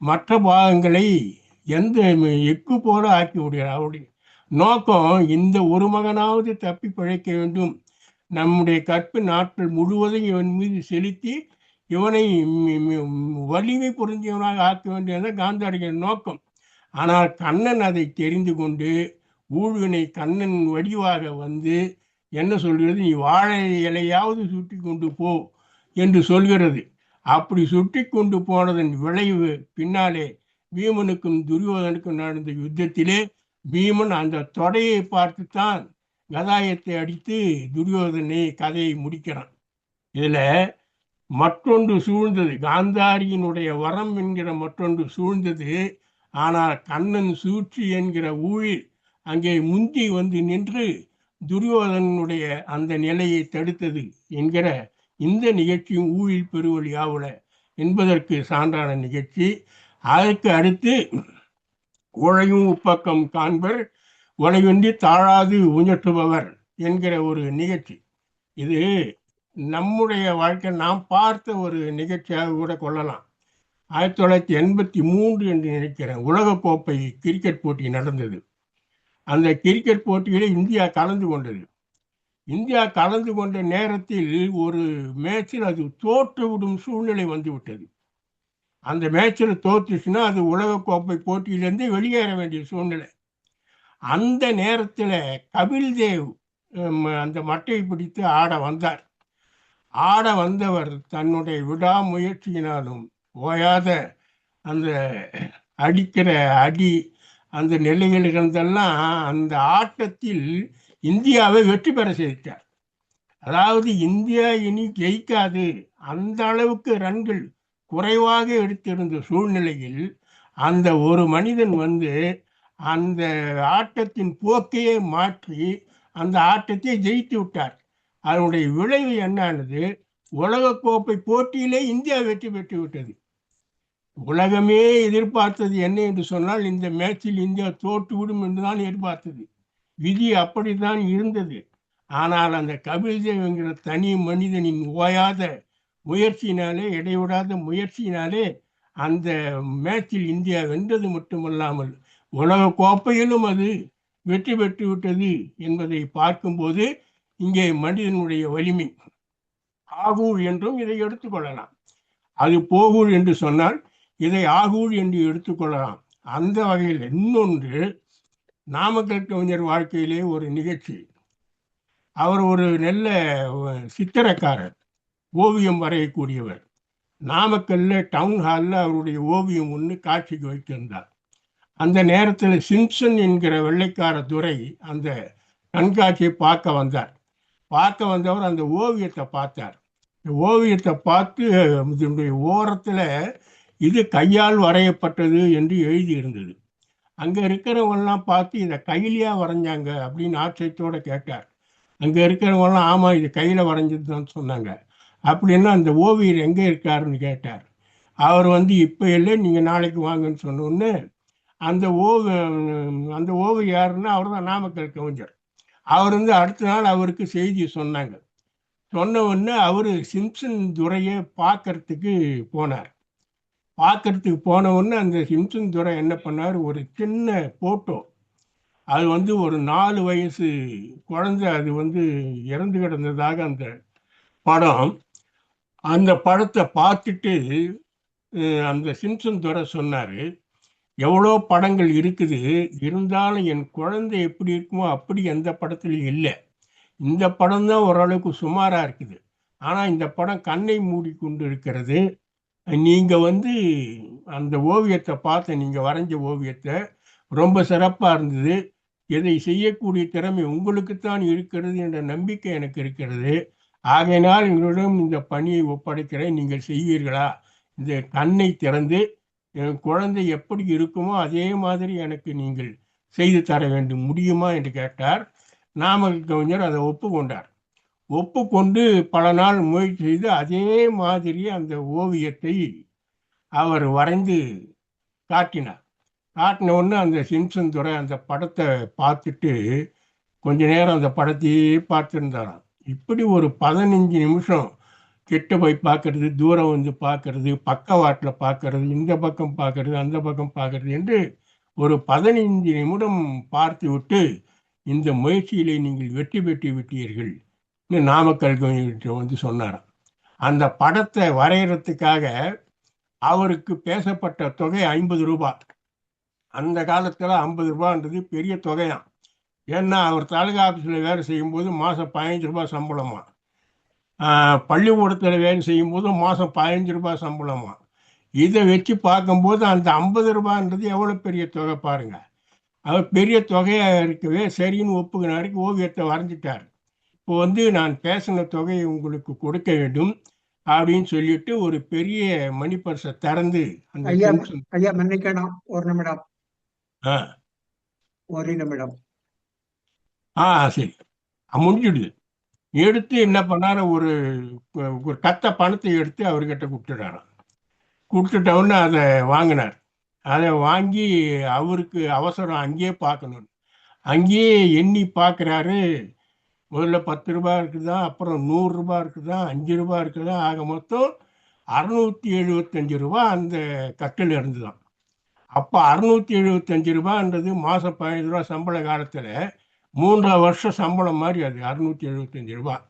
மற்ற பாகங்களை எந்த எஃகு போல ஆக்கி விடுகிறார். அவருடைய நோக்கம் இந்த ஒரு மகனாவது தப்பி பிழைக்க வேண்டும், நம்முடைய கற்பின் ஆற்றல் முழுவதும் இவன் மீது செலுத்தி இவனை வலிமை பொருந்தியவனாக ஆக்க வேண்டியது காந்தாரியின் நோக்கம். ஆனால் கண்ணன் அதை தெரிந்து கொண்டு ஊழ்வினை கண்ணன் வடிவாக என்ன சொல்கிறது, நீ வாழை இலையாவது சுட்டி கொண்டு போ என்று சொல்கிறது. அப்படி சுட்டி கொண்டு போனதன் விளைவு பின்னாலே பீமனுக்கும் துரியோதனுக்கும் நடந்த யுத்தத்திலே பீமன் அந்த தொடையை பார்த்துத்தான் கதாயத்தை அடித்து துரியோதனை கதையை முடிக்கிறான். இதுல மற்றொன்று சூழ்ந்தது, காந்தாரியினுடைய வரம் என்கிற மற்றொன்று சூழ்ந்தது. ஆனால் கண்ணன் சூழ்ச்சி என்கிற ஊழில் அங்கே முந்தி நின்று துரியோதனுடைய அந்த நிலையை தடுத்தது என்கிற இந்த நிகழ்ச்சியும் ஊழில் பெருவழி ஆவல என்பதற்கு சான்றான நிகழ்ச்சி. அதற்கு அடுத்து உழையும் உப்பக்கம் காண்பர் உழைவின்றி தாழாது ஊஞ்சற்றுபவர் என்கிற ஒரு நிகழ்ச்சி. இது நம்முடைய வாழ்க்கை நாம் பார்த்த ஒரு நிகழ்ச்சியாக கூட கொள்ளலாம். 1983 என்று நினைக்கிறேன், உலகக்கோப்பை கிரிக்கெட் போட்டி நடந்தது. அந்த கிரிக்கெட் போட்டியிலே இந்தியா கலந்து கொண்டது. இந்தியா கலந்து கொண்ட நேரத்தில் ஒரு மேட்சில் அது தோற்று விடும் சூழ்நிலை வந்துவிட்டது. அந்த மேட்சில் தோற்றுச்சுன்னா அது உலகக்கோப்பை போட்டியிலிருந்து வெளியேற வேண்டிய சூழ்நிலை. அந்த நேரத்தில் கபில் தேவ் அந்த மட்டையை பிடித்து ஆட வந்தவர் தன்னுடைய விடாமுயற்சியினாலும் ஓயாத அந்த அடிக்கிற அடி அந்த நிலைகளிலிருந்தெல்லாம் அந்த ஆட்டத்தில் இந்தியாவை வெற்றி பெற செய்தார். அதாவது இந்தியா இனி ஜெயிக்காது, அந்த அளவுக்கு ரன்கள் குறைவாக எடுத்திருந்த சூழ்நிலையில் அந்த ஒரு மனிதன் அந்த ஆட்டத்தின் போக்கையே மாற்றி அந்த ஆட்டத்தை ஜெயித்து விட்டார். அதனுடைய விளைவு என்னானது, உலகக்கோப்பை போட்டியிலே இந்தியா வெற்றி பெற்று விட்டது. உலகமே எதிர்பார்த்தது என்ன என்று சொன்னால், இந்த மேட்சில் இந்தியா தோற்றுவிடும் என்றுதான் எதிர்பார்த்தது. விதி அப்படித்தான் இருந்தது. ஆனால் அந்த கபில் தேவ் என்கிற தனி மனிதனின் ஓயாத முயற்சியினாலே, இடைவிடாத முயற்சியினாலே அந்த மேட்சில் இந்தியா வென்றது மட்டுமல்லாமல் உலக கோப்பையிலும் அது வெற்றி பெற்று விட்டது என்பதை பார்க்கும்போது இங்கே மனிதனுடைய வலிமை ஆகூர் என்றும் இதை எடுத்துக்கொள்ளலாம். அது போகூர் என்று சொன்னால் இதை ஆகூர் என்று எடுத்துக்கொள்ளலாம். அந்த வகையில் இன்னொன்று, நாமக்கல் கவிஞர் வாழ்க்கையிலே ஒரு நிகழ்ச்சி. அவர் ஒரு நல்ல சித்திரக்காரர், ஓவியம் வரையக்கூடியவர். நாமக்கல்ல டவுன் ஹாலில் அவருடைய ஓவியம் ஒன்று காட்சிக்கு வைத்திருந்தார். அந்த நேரத்தில் சிம்சன் என்கிற வெள்ளைக்கார துரை அந்த கண்காட்சியை பார்க்க வந்தார். பார்க்க வந்தவர் அந்த ஓவியத்தை பார்த்தார். ஓவியத்தை பார்த்து இதனுடைய ஓரத்தில் இது கையால் வரையப்பட்டது என்று எழுதி இருந்தது. அங்கே இருக்கிறவங்கெல்லாம் பார்த்து இதை கையிலையா வரைஞ்சாங்க அப்படின்னு ஆச்சரியத்தோடு கேட்டார். அங்கே இருக்கிறவங்கெல்லாம் ஆமாம் இது கையில் வரைஞ்சதுன்னு சொன்னாங்க. அப்படின்னா அந்த ஓவியர் எங்கே இருக்காருன்னு கேட்டார். அவர் இப்போ இல்லை, நீங்கள் நாளைக்கு வாங்கன்னு சொன்னோன்னு அந்த ஓவியர் யாருன்னா அவர் தான் நாமக்கல் கவிஞர். அவர் அடுத்த நாள் அவருக்கு செய்தி சொன்னாங்க. சொன்ன உடனே அவர் சிம்சன் துரையை பார்க்கறதுக்கு போனார். பார்க்கறதுக்கு போன உடனே அந்த சிம்சன் துரை என்ன பண்ணார், ஒரு சின்ன போட்டோ, அது ஒரு 4 வயசு குழந்தை, அது இறந்து கிடந்ததாக அந்த படம். அந்த படத்தை பார்த்துட்டு அந்த சிம்சன் துரை சொன்னார், எவ்வளோ படங்கள் இருக்குது, இருந்தாலும் என் குழந்தை எப்படி இருக்குமோ அப்படி எந்த படத்துலையும் இல்லை. இந்த படம் தான் ஓரளவுக்கு சுமாராக இருக்குது. ஆனால் இந்த படம் கண்ணை மூடி கொண்டு இருக்கிறது. நீங்கள் அந்த ஓவியத்தை பார்த்து, நீங்கள் வரைஞ்ச ஓவியத்தை ரொம்ப சிறப்பாக இருந்தது. இதை செய்யக்கூடிய திறமை உங்களுக்குத்தான் இருக்கிறது என்ற நம்பிக்கை எனக்கு இருக்கிறது. ஆகையினால் எங்களிடம் இந்த பணியை ஒப்படைக்கிறேன், நீங்கள் செய்வீர்களா? இந்த கண்ணை திறந்து என் குழந்தை எப்படி இருக்குமோ அதே மாதிரி எனக்கு நீங்கள் செய்து தர வேண்டும், முடியுமா என்று கேட்டார். நாமக்கல் கவிஞர் அதை ஒப்புக்கொண்டார். ஒப்புக்கொண்டு பல நாள் முயற்சி செய்து அதே மாதிரி அந்த ஓவியத்தை அவர் வரைந்து காட்டினார். காட்டின உடனே அந்த சிம்சன் துரை அந்த படத்தை பார்த்துட்டு கொஞ்ச நேரம் அந்த படத்தையே பார்த்துருந்தாராம். இப்படி ஒரு 15 நிமிஷம் கிட்ட போய் பார்க்கறது, தூரம் பார்க்கறது, பக்கவாட்டில் பார்க்கறது, இந்த பக்கம் பார்க்கறது, அந்த பக்கம் பார்க்கறது என்று ஒரு 15 நிமிடம் பார்த்து விட்டு, இந்த முயற்சியிலே நீங்கள் வெற்றி பெற்று விட்டீர்கள் நாமக்கல் கவிஞர்கிட்ட சொன்னாராம். அந்த படத்தை வரைகிறதுக்காக அவருக்கு பேசப்பட்ட தொகை 50 ரூபாய். அந்த காலத்தில் 50 ரூபான்றது பெரிய தொகையாம். ஏன்னா அவர் தாலுகா ஆஃபீஸில் வேலை செய்யும்போது மாதம் 15 ரூபாய் சம்பளமா, பள்ளிக்கூடத்தில் வேலை செய்யும்போது மாதம் 15 ரூபாய் சம்பளமா. இதை வச்சு பார்க்கும்போது அந்த 50 ரூபான்றது எவ்வளோ பெரிய தொகை பாருங்க. அவர் பெரிய தொகையாக இருக்கவே சரின்னு ஒப்புக்கினாரு, ஓவியத்தை வரைஞ்சிட்டார். இப்போ நான் பேசின தொகையை உங்களுக்கு கொடுக்க வேண்டும் அப்படின்னு சொல்லிட்டு ஒரு பெரிய மணி பர்ஸை திறந்து அந்த ஐயா மன்னிக்கணும், ஒரு நிமிடம். ஒரு நிமிடம். சரி, முடிஞ்சிடுது. எடுத்து என்ன பண்ணாரு, ஒரு கத்த பணத்தை எடுத்து அவர்கிட்ட கொடுத்துட்டாராம். கொடுத்துட்டவுடனே அதை வாங்கினார். அதை வாங்கி அவருக்கு அவசரம் அங்கேயே பார்க்கணும். அங்கேயே எண்ணி பார்க்குறாரு. முதல்ல 10 ரூபாய் இருக்குதா, அப்புறம் 100 ரூபாய் இருக்குதா, 5 ரூபாய் இருக்குதா, ஆக மொத்தம் 675 ரூபாய் அந்த கட்டில் இருந்துதான். அப்போ 675 ரூபான்றது மாதம் 15 ரூபா சம்பள காலத்தில் 3 வருஷம் சம்பளம் மாதிரி. அது 675 ரூபாய்.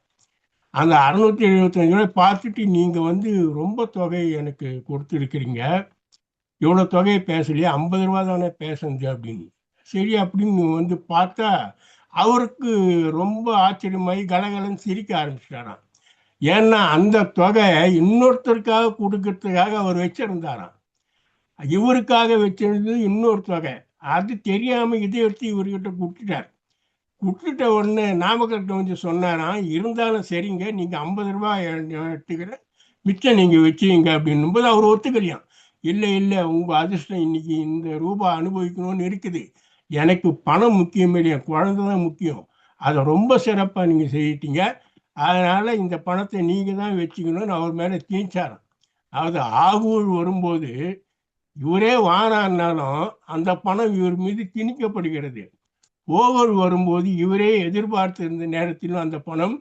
அந்த 675 ரூபாய் பார்த்துட்டு நீங்கள் ரொம்ப தொகை எனக்கு கொடுத்துருக்கிறீங்க, இவ்வளோ தொகையை பேசலையே, 50 ரூபா தானே பேசுங்க அப்படின்னு. சரி அப்படின்னு பார்த்தா அவருக்கு ரொம்ப ஆச்சரியமாகி கலகலன்னு சிரிக்க ஆரம்பிச்சிட்டாராம். ஏன்னா அந்த தொகை இன்னொருத்தருக்காக கொடுக்கறதுக்காக அவர் வச்சிருந்தாராம். இவருக்காக வச்சிருந்தது இன்னொரு தொகை. அது தெரியாமல் இதை எடுத்து இவர்கிட்ட கொடுத்துட்டார். கொடுத்துட்ட உடனே நாமக்கல் சொன்னாராம், இருந்தாலும் சரிங்க, நீங்கள் 50 ரூபாய் எடுத்துக்கிற, மிச்சம் நீங்கள் வச்சுங்க அப்படின்னும்போது அவர் ஒத்துக்கலையாம். இல்லை இல்லை, உங்கள் அதிர்ஷ்டம் இன்னைக்கு இந்த ரூபாய் அனுபவிக்கணும்னு இருக்குது, எனக்கு பணம் முக்கியம் இல்லை, என் குழந்தை தான் முக்கியம், அதை ரொம்ப சிறப்பாக நீங்கள் செய்யிட்டீங்க, அதனால இந்த பணத்தை நீங்க தான் வச்சுக்கணும்னு அவர் மேல திணிச்சாராம். அதாவது ஆகூர் வரும்போது இவரே வானான்னாலும் அந்த பணம் இவர் மீது திணிக்கப்படுகிறது. ஓவர் வரும்போது இவரே எதிர்பார்த்திருந்த நேரத்திலும் அந்த பணம்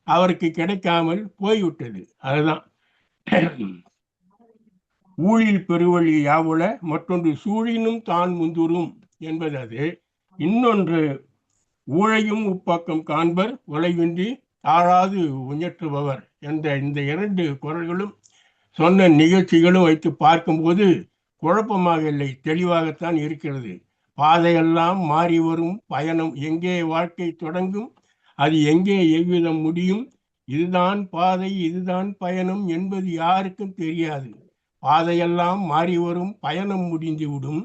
அவருக்கு கிடைக்காமல் போய்விட்டது. அதுதான் ஊழில் பெருவழி யாவுல, மற்றொன்று சூழினும் தான் முந்துரும் என்பது அது. இன்னொன்று ஊழையும் உப்பக்கம் காண்பர் உழைவின்றி தாழாது உயற்றுபவர் என்ற இந்த 2 குறள்களும் சொன்ன நிகழ்ச்சிகளும் வைத்து பார்க்கும்போது குழப்பமாக இல்லை, தெளிவாகத்தான் இருக்கிறது. பாதையெல்லாம் மாறி வரும் பயணம், எங்கே வாழ்க்கை தொடங்கும், அது எங்கே எவ்விதம் முடியும், இதுதான் பாதை இதுதான் பயணம் என்பது யாருக்கும் தெரியாது. பாதையெல்லாம் மாறி வரும் பயணம் முடிந்துவிடும்,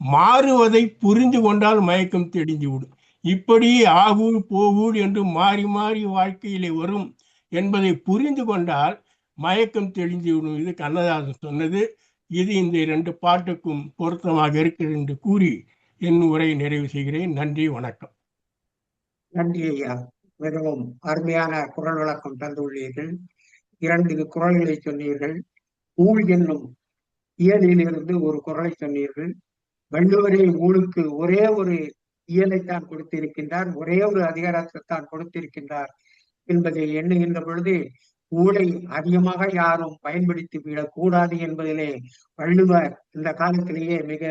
மாறுவதை புரிந்து கொண்டால் மயக்கம் தெளிந்துவிடும். இப்படி ஆகூர் போகூர் என்று மாறி மாறி வாழ்க்கையிலே வரும் என்பதை புரிந்து கொண்டால் மயக்கம் தெளிந்துவிடும். இது கண்ணதாசன் சொன்னது. இது இந்த 2 பாட்டுக்கும் பொருத்தமாக இருக்கிறது என்று கூறி என் உரையை நிறைவு செய்கிறேன். நன்றி, வணக்கம். நன்றி ஐயா. மிகவும் அருமையான குரல் விளக்கம் தந்துள்ளீர்கள். 2 குறள்களை சொன்னீர்கள். ஊழ் என்னும் இயலிலிருந்து ஒரு குறளை சொன்னீர்கள். வள்ளுவரே ஊழுக்கு ஒரே ஒரு இயலைத்தான் கொடுத்திருக்கின்றார், ஒரே ஒரு அதிகாரத்தைத்தான் கொடுத்திருக்கின்றார் என்பதை எண்ணுகின்ற பொழுது ஊழை அதிகமாக யாரும் பயன்படுத்தி விடக்கூடாது என்பதிலே வள்ளுவர் இந்த காலத்திலேயே மிக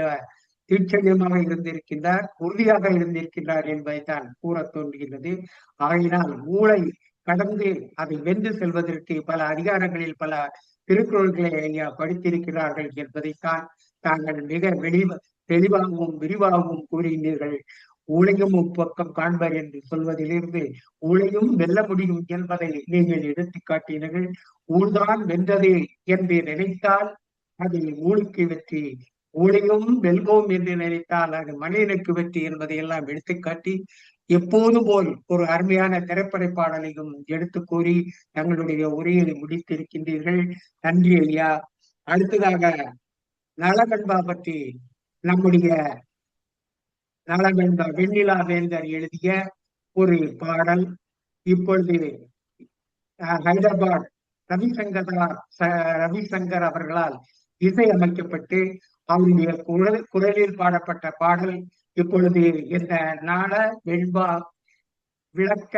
தீட்சண்யமாக இருந்திருக்கின்றார், உறுதியாக இருந்திருக்கின்றார் என்பதைத்தான் கூற தோன்றுகின்றது. ஆகையினால் ஊழை கடந்து அதை வென்று செல்வதற்கு பல அதிகாரங்களில் பல திருக்குறள்களை ஐயா படித்திருக்கிறார்கள் என்பதைத்தான் தாங்கள் மிக தெளிவாகவும் விரிவாகவும் கூறுகின்றீர்கள். ஊழையும் உப்பக்கம் காண்பர் என்று சொல்வதிலிருந்து ஊழையும் வெல்ல முடியும் என்பதை நீங்கள் எடுத்து காட்டினீர்கள். ஊழ்தான் வென்றது என்று நினைத்தால் அது ஊழுக்கு வெற்றி, ஊழையும் வெல்வோம் என்று நினைத்தால் அது மனிதனுக்கு வெற்றி என்பதை எல்லாம் எடுத்துக்காட்டி எப்போது போல் ஒரு அருமையான திரைப்பட பாடலையும் எடுத்து கூறி தங்களுடைய உரையை முடித்திருக்கின்றீர்கள். நன்றி ஐயா. அடுத்ததாக நலவெண்பா பற்றி நம்முடைய நலவெண்பா வெண்ணிலா வேந்தர் எழுதிய ஒரு பாடல் இப்பொழுது ஹைதராபாத் ரவிசங்கர் அவர்களால் இசையமைக்கப்பட்டு அவருடைய குரலில் பாடப்பட்ட பாடல் இப்பொழுது இந்த நாள வெண்பா விளக்க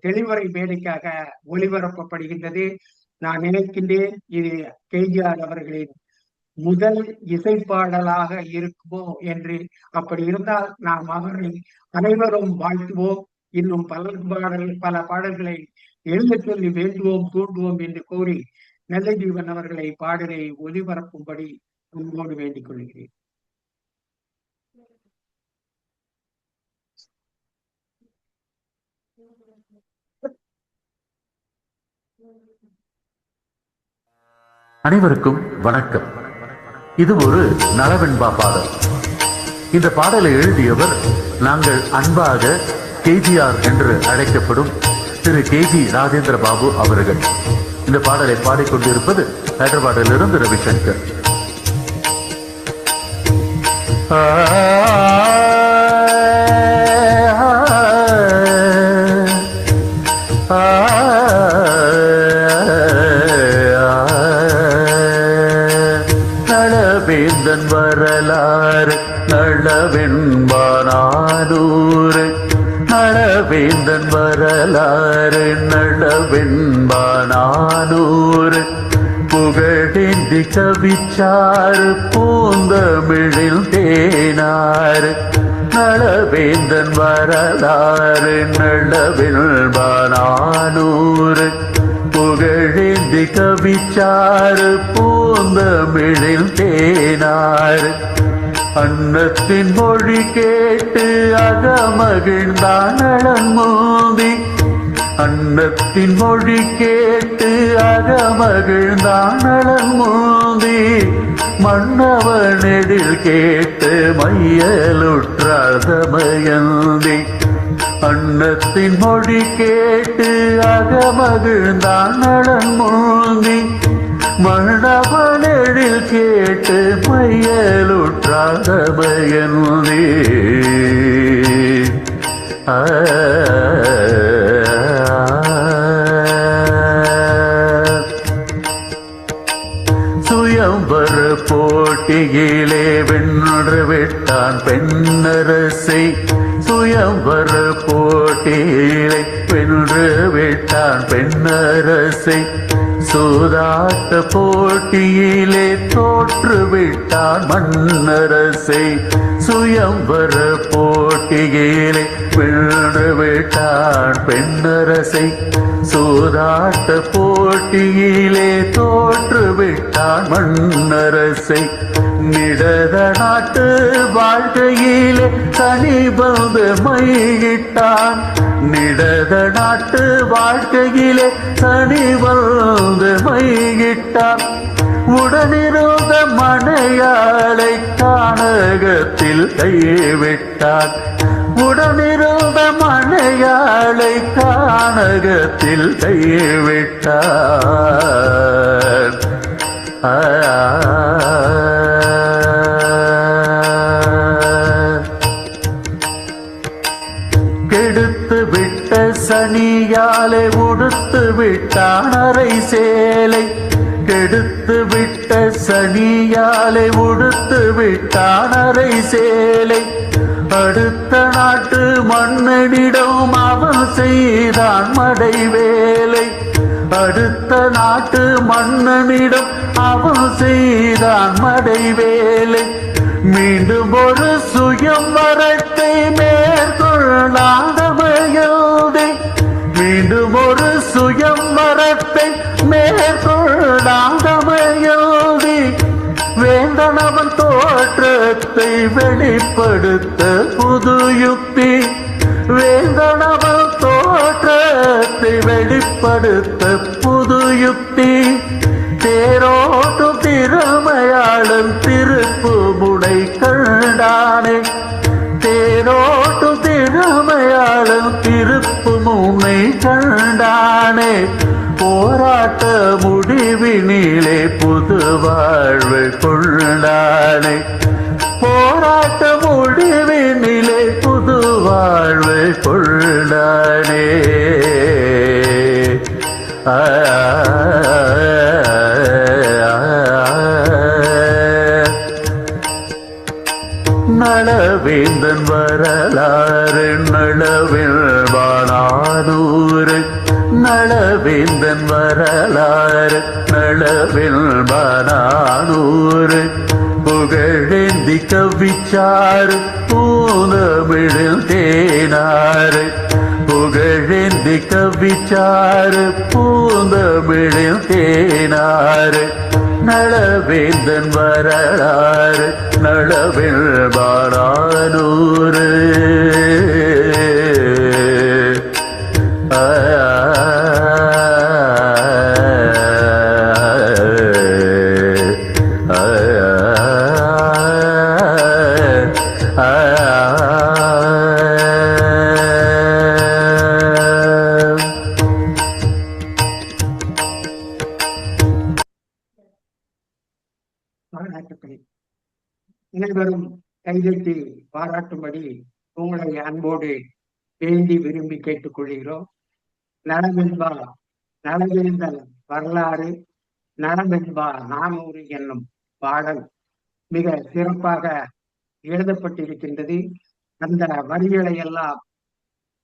தெளிவுரை மேடைக்காக ஒளிபரப்பப்படுகின்றது. நான் நினைக்கின்றேன் இது கேஜிஆர் அவர்களின் முதல் இசைப்பாடலாக இருக்குமோ என்று. அப்படி இருந்தால் நாம் அவர்களை அனைவரும் வாழ்த்துவோம். இன்னும் பல பாடல்களை எழுத சொல்லி வேண்டுவோம், தூண்டுவோம் என்று கூறி நெல்லை தீபன் அவர்களை பாடலை ஒளிபரப்பும்படி அன்போடு வேண்டிக் கொள்கிறேன். அனைவருக்கும் வணக்கம். இது ஒரு நலவெண்பா பாடல். இந்த பாடலை எழுதியவர் நாங்கள் அன்பாக கேஜிஆர் என்று அழைக்கப்படும் திரு கேஜி ராஜேந்திர பாபு அவர்கள். இந்த பாடலை பாடிக்கொண்டிருப்பது ஹைதராபாத்திலிருந்து ரவிசங்கர். நளவேந்தன் வரலாறு நளவெண்பானூறு, நளவேந்தன் வரலாறு நளவெண்பானூறு, புகழேந்தி கவிச்சாறு பூந்தமிழில் தேனாறு, நளவேந்தன் வரலாறு நளவெண்பானூறு, புகழேந்தி கவிச்சாறு பூந்தமிழில் தேனாறு, அன்னத்தின் மொழி கேட்டு அகமகிழ்ந்தான் நலன்மூந்தி, அன்னத்தின் மொழி கேட்டு அகமகிழ்ந்தான் நலன்மூந்தி, மன்னவனெழில் கேட்டு மையலுற்றார் தமயந்தி, அன்னத்தின் மொழி கேட்டு அகமகிழ்ந்தான் நலன்மூந்தி, மன்னவனெழில் கேட்டு மையலுற்றார் தமயந்தி. ஆ போட்டியிலே வென்று விட்டான் பெண்ணரசை. சுயம்வர போட்டியிலே வென்று விட்டான் பெண்ணரசை. சூதாட்ட போட்டியிலே தோற்றுவிட்டான் மன்னரசை. சுயம்வர போட்டியிலே வென்று விட்டான் பெண்ணரசை. சூதாட்ட போட்டியிலே தோற்றுவிட்டான் மன்னரசை. நிடத நாட்டு வாழ்க்கையிலே தனிபந்து மையிட்டான். நிடத நாட்டு வாழ்க்கையிலே தனிபந்து மையிட்டான். உடனிருந்த மனையாளை கானகத்தில் கைவிட்டான். உடனிருந்த மனையாளை கானகத்தில் கைவிட்டான். கெடுத்து விட்ட சனியாலே உடுத்து விட்டான் அரை சேலை. கெடுத்து விட்ட சனியாலே உடுத்து விட்டான் அரை சேலை. அடுத்த நாட்டு மன்னனிடம் அவன் செய்தான் மடை வேலை. அடுத்த நாட்டு மன்னனிடம் அவன் செய்தான் மடை வேலை. மீண்டும் ஒரு சுயம்வரத்தை மேற்கொள்ளாதமையோதை. மீண்டும் ஒரு சுயம்வரத்தை மேற்கொள்ளாதமையோதை. வேந்தனவன் தோற்றத்தை வெளிப்படுத்த புது யுக்தி. வேந்தனவன் தோற்றத்தை வெளிப்படுத்த புது யுக்தி. தேரோட்டும் திறமையாளன் திருப்பு முனை கண்டானே. தேரோட்டும் திறமையாளன் திருப்பு முனை கண்டானே. போராட்ட முடிவினிலே புது வாழ்வு கொண்டானே. போராட்ட முடிவினிலே புது வாழ்வு கொண்டானே. நளவேந்தன் வரலாறு நளவில் வானானூறு. நளவேந்தன் வரலாறு நளவில் வானானூறு. புகழேந்தி கவிச்சாறு பூந்தமிழில் தேனாறு. புகழேந்தி கவிச்சாறு பூந்தமிழில் தேனாறு. நளவேந்தன் வரலாறு நளவில் வானானூறு. பாராட்டுக்கள் அனைவரும் கைதட்டி பாராட்டும்படி உங்களை அன்போடு வேண்டி விரும்பி கேட்டுக்கொள்கிறோம். நலமென்பா நலவேந்தன் வரலாறு நலமென்பா நானூறு என்னும் பாடல் மிக சிறப்பாக எழுதப்பட்டிருக்கின்றது. அந்த வரிகளை எல்லாம்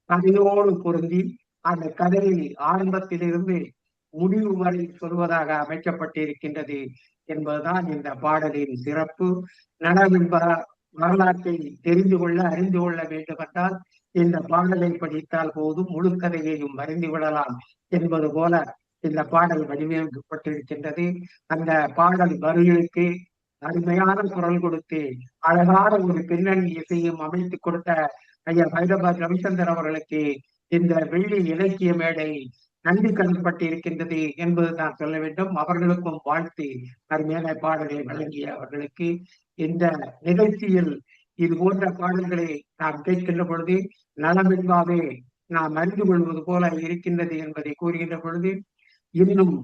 கதையோடு பொருந்தி அந்த கதையை ஆரம்பத்திலிருந்து முடிவு வரை சொல்வதாக அமைக்கப்பட்டிருக்கின்றது என்பதுதான் இந்த பாடலின் சிறப்பு. நனவென்ப வரலாற்றை தெரிந்து கொள்ள அறிந்து கொள்ள வேண்டுமென்றால் இந்த பாடலை படித்தால் போதும் முழு கதையையும் அறிந்து விடலாம் என்பது போல இந்த பாடல் வடிவமைக்கப்பட்டிருக்கின்றது. அந்த பாடல் வரிகளுக்கு அருமையான குரல் கொடுத்து அழகான ஒரு பின்னணி இசையும் அமைத்து கொடுத்த ஐயா ஹைதராபாத் ரவிச்சந்தர் அவர்களுக்கு இந்த வெள்ளி இலக்கிய மேடை நன்றி கடன்பட்டிருக்கின்றது என்பது நான் சொல்ல வேண்டும். அவர்களுக்கும் வாழ்த்து. அருமையான பாடலை வழங்கிய அவர்களுக்கு இந்த நிகழ்ச்சியில் இது போன்ற பாடல்களை நாம் கேட்கின்ற பொழுது நலமென்பாவே நாம் அறிந்து கொள்வது போல இருக்கின்றது என்பதை கூறுகின்ற பொழுது இன்னும்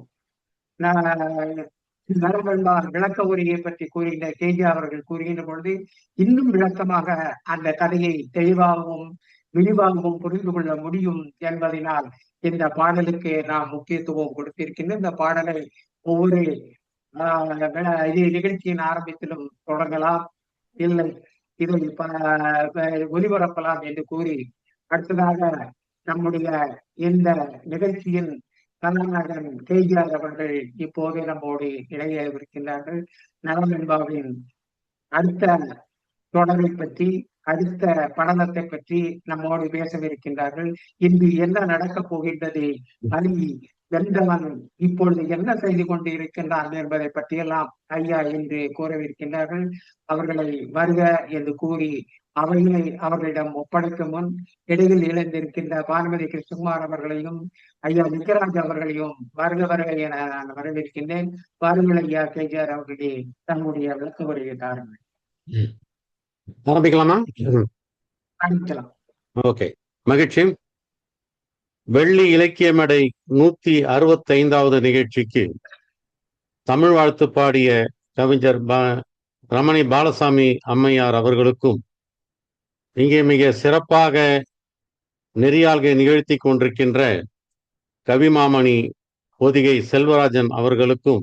நலமென்பா விளக்க உரையை பற்றி கூறுகின்ற கேஜி அவர்கள் கூறுகின்ற பொழுது இன்னும் விளக்கமாக அந்த கதையை தெளிவாகவும் விரிவாகவும் புரிந்து கொள்ள முடியும் என்பதனால் இந்த பாடலுக்கு நாம் முக்கியத்துவம் கொடுத்திருக்கின்ற இந்த பாடலை ஒவ்வொரு இது நிகழ்ச்சியின் ஆரம்பத்திலும் தொடங்கலாம், இல்லை இதை ஒலிபரப்பலாம் என்று கூறி அடுத்ததாக நம்முடைய இந்த நிகழ்ச்சியின் கதாநாயகன் கேஜிஆர் அவர்கள் இப்போது நம்மோடு இணையவிருக்கின்றார்கள். நலமென்பாவின் அடுத்த தொடரை பற்றி, அடுத்த படலத்தை பற்றி நம்மோடு பேசவிருக்கின்றார்கள். இன்று என்ன நடக்கப் போகின்றது, அலி வென்றவன் இப்பொழுது என்ன செய்து கொண்டு இருக்கின்றான் என்பதை பற்றியெல்லாம் ஐயா என்று கூறவிருக்கின்றார்கள். அவர்களை வருக என்று கூறி அவையை அவர்களிடம் ஒப்படைக்கும் முன் இடையில் இழந்திருக்கின்ற பானுமதி கிருஷ்ணகுமார் அவர்களையும் ஐயா நிக்கராஜ் அவர்களையும் வருக வருக என நான் வரவேற்கின்றேன். வாருங்கள் ஐயா கேஜிஆர் அவர்களே, தன்னுடைய விளக்க வருகிறார்கள். ஆரம்பிக்கலாமா? ஆரம்பிக்கலாம். ஓகே, மகிழ்ச்சி. வெள்ளி இலக்கிய மேடை 165வது நிகழ்ச்சிக்கு தமிழ் வாழ்த்து பாடிய கவிஞர் ரமணி பாலசாமி அம்மையார் அவர்களுக்கும், இங்கே மிக சிறப்பாக நெறியாள்கை நிகழ்த்தி கொண்டிருக்கின்ற கவிமாமணி பொதிகை செல்வராஜன் அவர்களுக்கும்,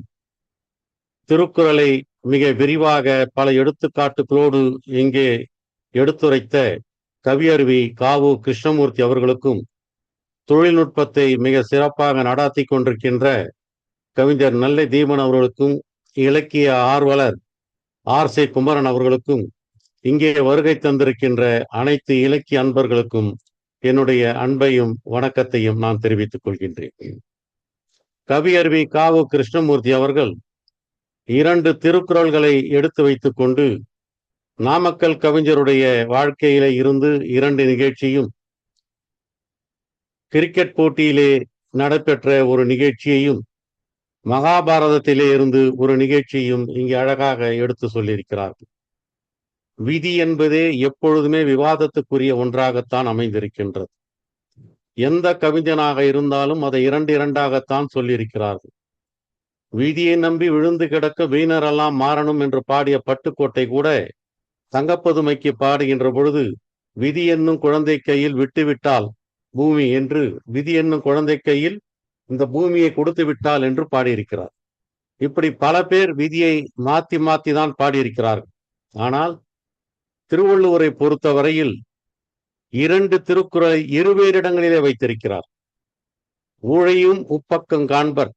திருக்குறளை மிக விரிவாக பல எடுத்துக்காட்டுகளோடு இங்கே எடுத்துரைத்த கவியருவி காவு கிருஷ்ணமூர்த்தி அவர்களுக்கும், தொழில்நுட்பத்தை மிக சிறப்பாக நடாத்தி கொண்டிருக்கின்ற கவிஞர் நெல்லை தீபன் அவர்களுக்கும், இலக்கிய ஆர்வலர் ஆர்.சி. குமரன் அவர்களுக்கும், இங்கே வருகை தந்திருக்கின்ற அனைத்து இலக்கிய அன்பர்களுக்கும் என்னுடைய அன்பையும் வணக்கத்தையும் நான் தெரிவித்துக் கொள்கின்றேன். கவியருவி காவு கிருஷ்ணமூர்த்தி அவர்கள் 2 திருக்குறள்களை எடுத்து வைத்துக் கொண்டு நாமக்கல் கவிஞருடைய வாழ்க்கையில இருந்து 2 நிகழ்ச்சியும், கிரிக்கெட் போட்டியிலே நடைபெற்ற ஒரு நிகழ்ச்சியையும், மகாபாரதத்திலே இருந்து ஒரு நிகழ்ச்சியும் இங்கே அழகாக எடுத்து சொல்லியிருக்கிறார்கள். விதி என்பதே எப்பொழுதுமே விவாதத்துக்குரிய ஒன்றாகத்தான் அமைந்திருக்கின்றது. எந்த கவிஞனாக இருந்தாலும் அதை 2 சொல்லியிருக்கிறார்கள். விதியை நம்பி விழுந்து கிடக்க வீணரெல்லாம் மாறணும் என்று பாடிய பட்டுக்கோட்டை கூட தங்கப்பதுமைக்கு பாடுகின்ற பொழுது, விதி என்னும் குழந்தை கையில் விட்டுவிட்டால் பூமி என்று, விதி என்னும் குழந்தை கையில் இந்த பூமியை கொடுத்து விட்டால் என்று பாடியிருக்கிறார். இப்படி பல பேர் விதியை மாத்தி மாத்தி தான் பாடியிருக்கிறார்கள். ஆனால் திருவள்ளுவரை பொறுத்த வரையில் 2 திருக்குறளை 2 வேறு இடங்களிலே வைத்திருக்கிறார். ஊழையும் உப்பக்கம் காண்பர்,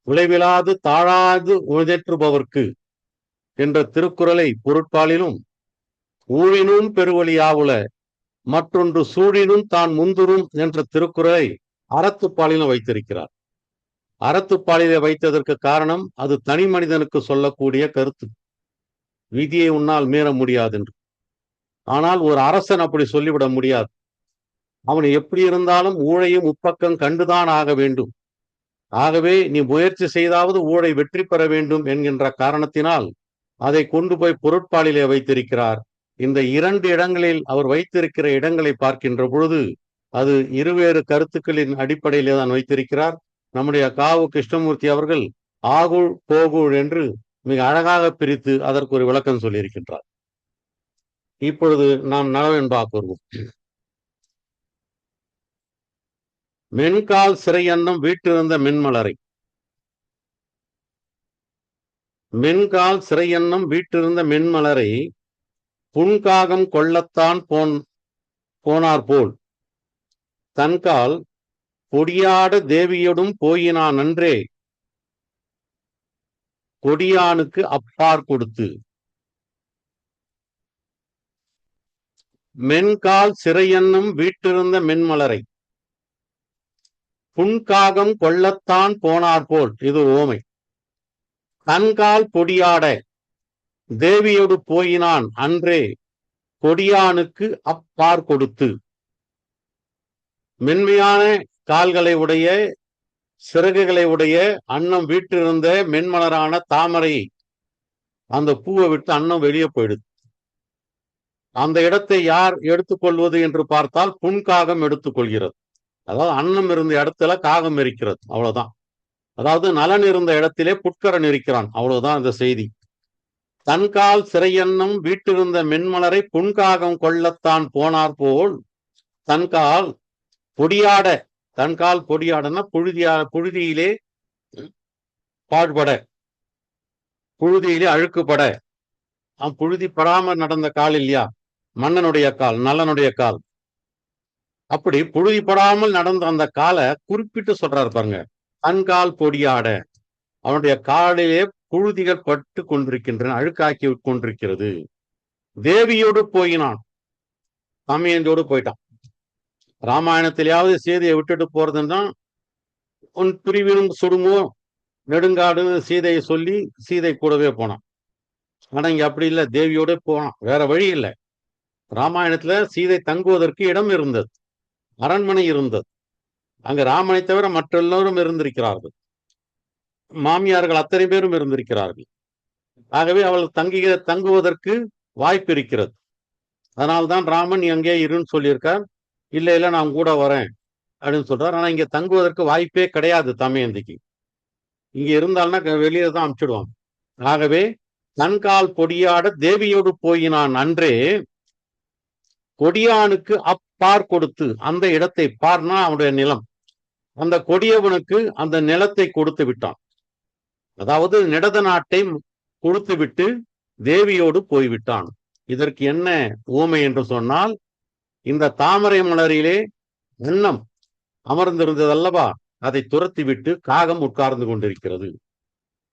உழைவிலாது தாழாது உழைற்றுபவர்க்கு என்ற திருக்குறளை பொருட்பாலிலும், ஊழினும் பெருவழியாவுல மற்றொன்று சூழினும் தான் முந்துரும் என்ற திருக்குறளை அறத்துப்பாலிலும் வைத்திருக்கிறார். அறத்துப்பாலிலே வைத்ததற்கு காரணம், அது தனி மனிதனுக்கு சொல்லக்கூடிய கருத்து. விதியை உன்னால் மீற முடியாது என்று. ஆனால் ஒரு அரசன் அப்படி சொல்லிவிட முடியாது. அவன் எப்படி இருந்தாலும் ஊழையும் உப்பக்கம் கண்டுதான் ஆக வேண்டும். ஆகவே நீ முயற்சி செய்தாவது ஊழை வெற்றி பெற வேண்டும் என்கின்ற காரணத்தினால் அதை கொண்டு போய் பொருட்பாலிலே வைத்திருக்கிறார். இந்த 2 இடங்களில் அவர் வைத்திருக்கிற இடங்களை பார்க்கின்ற பொழுது அது 2 வேறு கருத்துக்களின் அடிப்படையிலே தான் வைத்திருக்கிறார். நம்முடைய காவு கிருஷ்ணமூர்த்தி அவர்கள் ஆகுள் போகுள் என்று மிக அழகாக பிரித்து அதற்கு ஒரு விளக்கம் சொல்லியிருக்கின்றார். இப்பொழுது நாம் நலவென்பா கூறுவோம். மென்கால் சிறையன்னம் வீட்டிருந்த மென்மலரை, மென்கால் சிறையன்னம் வீட்டிருந்த மென்மலரை புன்காகம் கொள்ளத்தான் போனார் போல் தன்கால் கொடியாட தேவியோடும் போயினான் அன்றே கொடியானுக்கு அப்பார் கொடுத்து. மென்கால் சிறையன்னும் வீட்டிருந்த மென்மலரை புன்காகம் கொள்ளத்தான் போனார் போல், இது ஓமை. தன்கால் கொடியாட தேவியோடு போயினான் அன்றே கொடியானுக்கு அப்பார் கொடுத்து. மென்மையான கால்களை உடைய, சிறகுகளை உடைய அன்னம் வீட்டிருந்த மென்மலரான தாமரை, அந்த பூவை விட்டு அன்னம் வெளியே போயிடுது. அந்த இடத்தை யார் எடுத்துக்கொள்வது என்று பார்த்தால் புன்காகம் எடுத்துக்கொள்கிறது. அதாவது அன்னம் இருந்த இடத்துல காகம் இருக்கிறது, அவ்வளவுதான். அதாவது நலன் இருந்த இடத்திலே புட்கரன் இருக்கிறான், அவ்வளவுதான் இந்த செய்தி. தன்கால் சிறையன்னம் வீட்டிருந்த மென்மலரை புன்காகம் கொள்ளத்தான் போனார் போல் தன்கால் பொடியாட, தன்கால் பொடியாடனா புழுதியிலே பாழ்பட, புழுதியிலே அழுக்குப்பட. புழுதி படாம நடந்த கால் இல்லையா மன்னனுடைய கால், நல்லனுடைய கால். அப்படி புழுதிப்படாமல் நடந்த அந்த காலை குறிப்பிட்டு சொல்றாரு பாருங்க. தன்கால் பொடியாட, அவனுடைய காலிலே புழுதிகள் பட்டு கொண்டிருக்கின்றன, அழுக்காக்கி கொண்டிருக்கிறது. தேவியோடு போயினான், தமையந்தோடு போயிட்டான். ராமாயணத்திலேயாவது சீதையை விட்டுட்டு போறதுன்னா உன் பிரிவினும் சுடுமோ நெடுங்காடு சீதையை சொல்லி சீதை கூடவே போனான். ஆனா இங்க அப்படி இல்லை, தேவியோட போனான், வேற வழி இல்லை. ராமாயணத்துல சீதை தங்குவதற்கு இடம் இருந்தது, அரண்மனை இருந்தது. அங்க ராமனை தவிர மற்ற எல்லோரும் இருந்திருக்கிறார்கள், மாமியார்கள் அத்தனை பேரும் இருந்திருக்கிறார்கள். ஆகவே அவள் தங்குவதற்கு வாய்ப்பு இருக்கிறது. அதனால்தான் ராமன் அங்கே இருன்னு சொல்லியிருக்கார். இல்ல நான் கூட வரேன் அப்படின்னு சொல்றார். ஆனா இங்க தங்குவதற்கு வாய்ப்பே கிடையாது தமயந்திக்கு. இங்க இருந்தால்னா வெளியே தான் அனுப்பிச்சிடுவாங்க. ஆகவே தன்கால் பொடியாட தேவியோடு போயினான் அன்றே கொடியானுக்கு அப்பார் கொடுத்து, அந்த இடத்தை பார்னா அவனுடைய நிலம், அந்த கொடியவனுக்கு அந்த நிலத்தை கொடுத்து விட்டான். அதாவது நிடத நாட்டை கொடுத்து விட்டு தேவியோடு போய்விட்டான். இதற்கு என்ன ஊமை என்று சொன்னால், இந்த தாமரை மலரிலே அன்னம் அமர்ந்திருந்தது அல்லவா, அதை துரத்தி விட்டு காகம் உட்கார்ந்து கொண்டிருக்கிறது.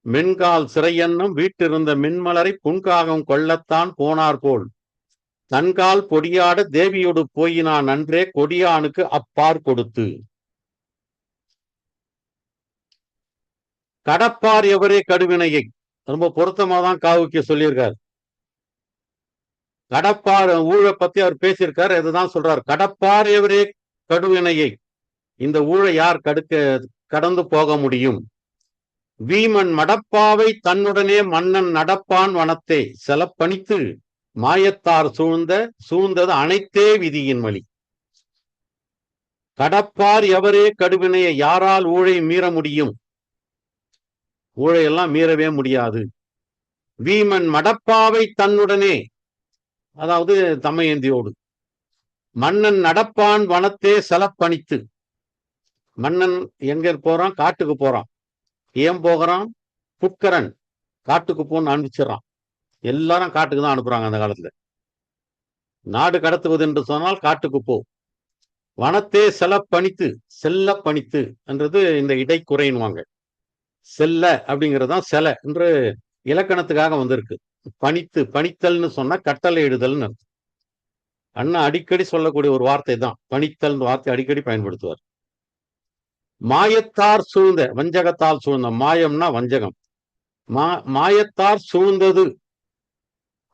மென்கால் சிறையன்னம் வீட்டிருந்த மென்மலரை புன்காகம் கொள்ளத்தான் போனார் போல் தன்கால் பொடியாட தேவியோடு போயினான் அன்றே கொடியானுக்கு அப்பார் கொடுத்து. கடப்பார் எவரே கடுவினையை, ரொம்ப பொருத்தமா தான் காவுக்கு சொல்லியிருக்கார். கடப்பார் ஊழை பத்தி அவர் பேசியிருக்காரு, இதுதான் சொல்றார். கடப்பார் எவரே கடுவினையை, இந்த ஊழை யார் கடந்து போக முடியும்? வீமன் மடப்பாவை தன்னுடனே மன்னன் நடப்பான் வனத்தை செலப்பணித்து மாயத்தார் சூழ்ந்தது அனைத்தே விதியின் வழி. கடப்பார் எவரே கடுவினையை, யாரால் ஊழை மீற முடியும்? ஊழையெல்லாம் மீறவே முடியாது. வீமன் மடப்பாவை தன்னுடனே, அதாவது தமயந்தியோடு, மன்னன் நடப்பான் வனத்தே செலப்பணித்து. மன்னன் எங்க போறான்? காட்டுக்கு போறான். ஏன் போகிறான்? புட்கரன் காட்டுக்கு போன்னு அனுப்பிச்சிடறான். எல்லாரும் காட்டுக்கு தான் அனுப்புறாங்க அந்த காலத்துல. நாடு கடத்துவது என்று சொன்னால் காட்டுக்கு போ. வனத்தே செலப்பணித்து, செல்ல பணித்து என்றது இந்த இடைக்குறைன்னுவாங்க. செல்ல அப்படிங்கிறதுதான் செல என்று இலக்கணத்துக்காக வந்திருக்கு. பணித்து, பணித்தல்னு சொன்னா கட்டளை இடுதல்னு. அண்ணா அடிக்கடி சொல்லக்கூடிய ஒரு வார்த்தை தான் பணித்தல் வார்த்தை, அடிக்கடி பயன்படுத்துவார். மாயத்தார் சூழ்ந்த, வஞ்சகத்தால் சூழ்ந்த, மாயம்னா வஞ்சகம், மாயத்தார் சூழ்ந்தது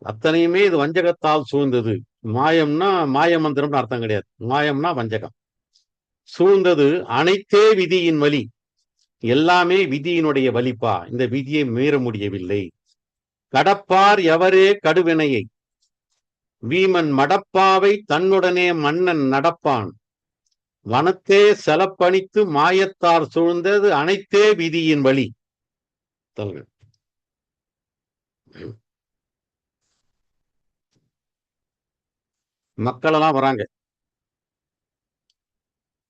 அத்தனையுமே இது வஞ்சகத்தால் சூழ்ந்தது. மாயம்னா மாயமந்திரம்னு அர்த்தம் கிடையாது, மாயம்னா வஞ்சகம். சூழ்ந்தது அனைத்தே விதியின் வழி, எல்லாமே விதியினுடைய வலிப்பா, இந்த விதியை மீற முடியவில்லை. கடப்பார் எவரே கடுவினையை, வீமன் மடப்பாவை தன்னுடனே மன்னன் நடப்பான் வனத்தே செலப்பணித்து மாயத்தார் சூழ்ந்தது அனைத்தே விதியின் வழி. மக்கள் எல்லாம் வராங்க,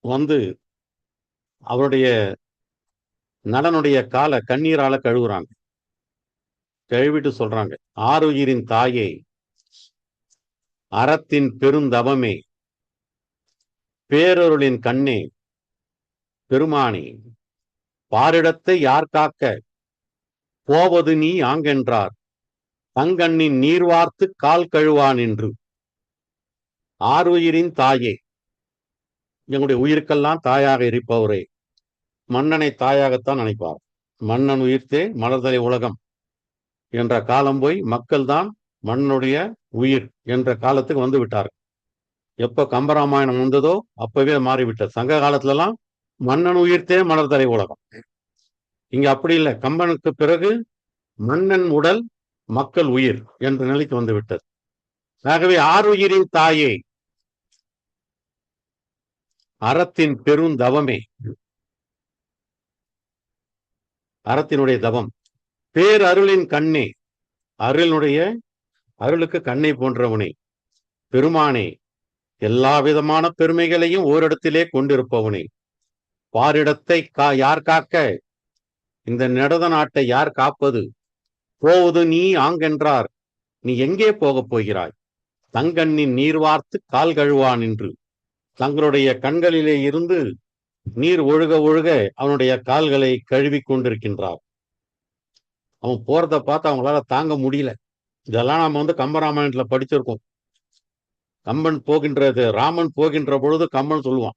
வந்து அவருடைய நலனுடைய காலை கண்ணீரால கழுவுறாங்க. கழுவிட்டு சொல்றாங்க, ஆருயிரின் தாயே, அறத்தின் பெருந்தவமே, பேரருளின் கண்ணே, பெருமானே, பாரிடத்தை யார் காக்க போவது நீ ஆங்கென்றார் தங்கண்ணின் நீர் வார்த்து கால் கழுவான் என்று. ஆருயிரின் தாயே, எங்களுடைய உயிருக்கெல்லாம் தாயாக இருப்பவரே. மன்னனை தாயாகத்தான் நினைப்பார். மன்னன் உயிர்த்தே மலர்தலை உலகம் என்ற காலம் போய் மக்கள் தான் மன்னனுடைய உயிர் என்ற காலத்துக்கு வந்து விட்டார். எப்ப கம்பராமாயணம் வந்ததோ அப்பவே மாறிவிட்டது. சங்க காலத்துல எல்லாம் மன்னன் உயிர்த்தே மலர்தலை உலகம். இங்க அப்படி இல்லை, கம்பனுக்கு பிறகு மன்னன் உடல் மக்கள் உயிர் என்ற நிலைக்கு வந்து விட்டது. ஆகவே ஆருயிரின் தாயே, அறத்தின் பெருந்தவமே, அறத்தினுடைய தவம், பேரருளின் கண்ணே, அருளுக்கு கண்ணை போன்றவனே, பெருமானே, எல்லா விதமான பெருமைகளையும் ஓரிடத்திலே கொண்டிருப்பவனே, பாரிடத்தை யார் காக்க இந்த நெடத நாட்டை யார் காப்பது? போவது நீ ஆங்கென்றார், நீ எங்கே போகப் போகிறாய்? தங்கண்ணின் நீர் வார்த்து கால் கழுவான் என்று தங்களுடைய கண்களிலே இருந்து நீர் ஒழுக ஒழுக அவனுடைய கால்களை கழுவி கொண்டிருக்கின்றார். அவன் போறதை பார்த்து அவங்களால தாங்க முடியல. இதெல்லாம் நம்ம கம்பராமாயணத்துல படிச்சிருக்கோம். கம்பன் போகின்றது, ராமன் போகின்ற பொழுது கம்பன் சொல்லுவான்,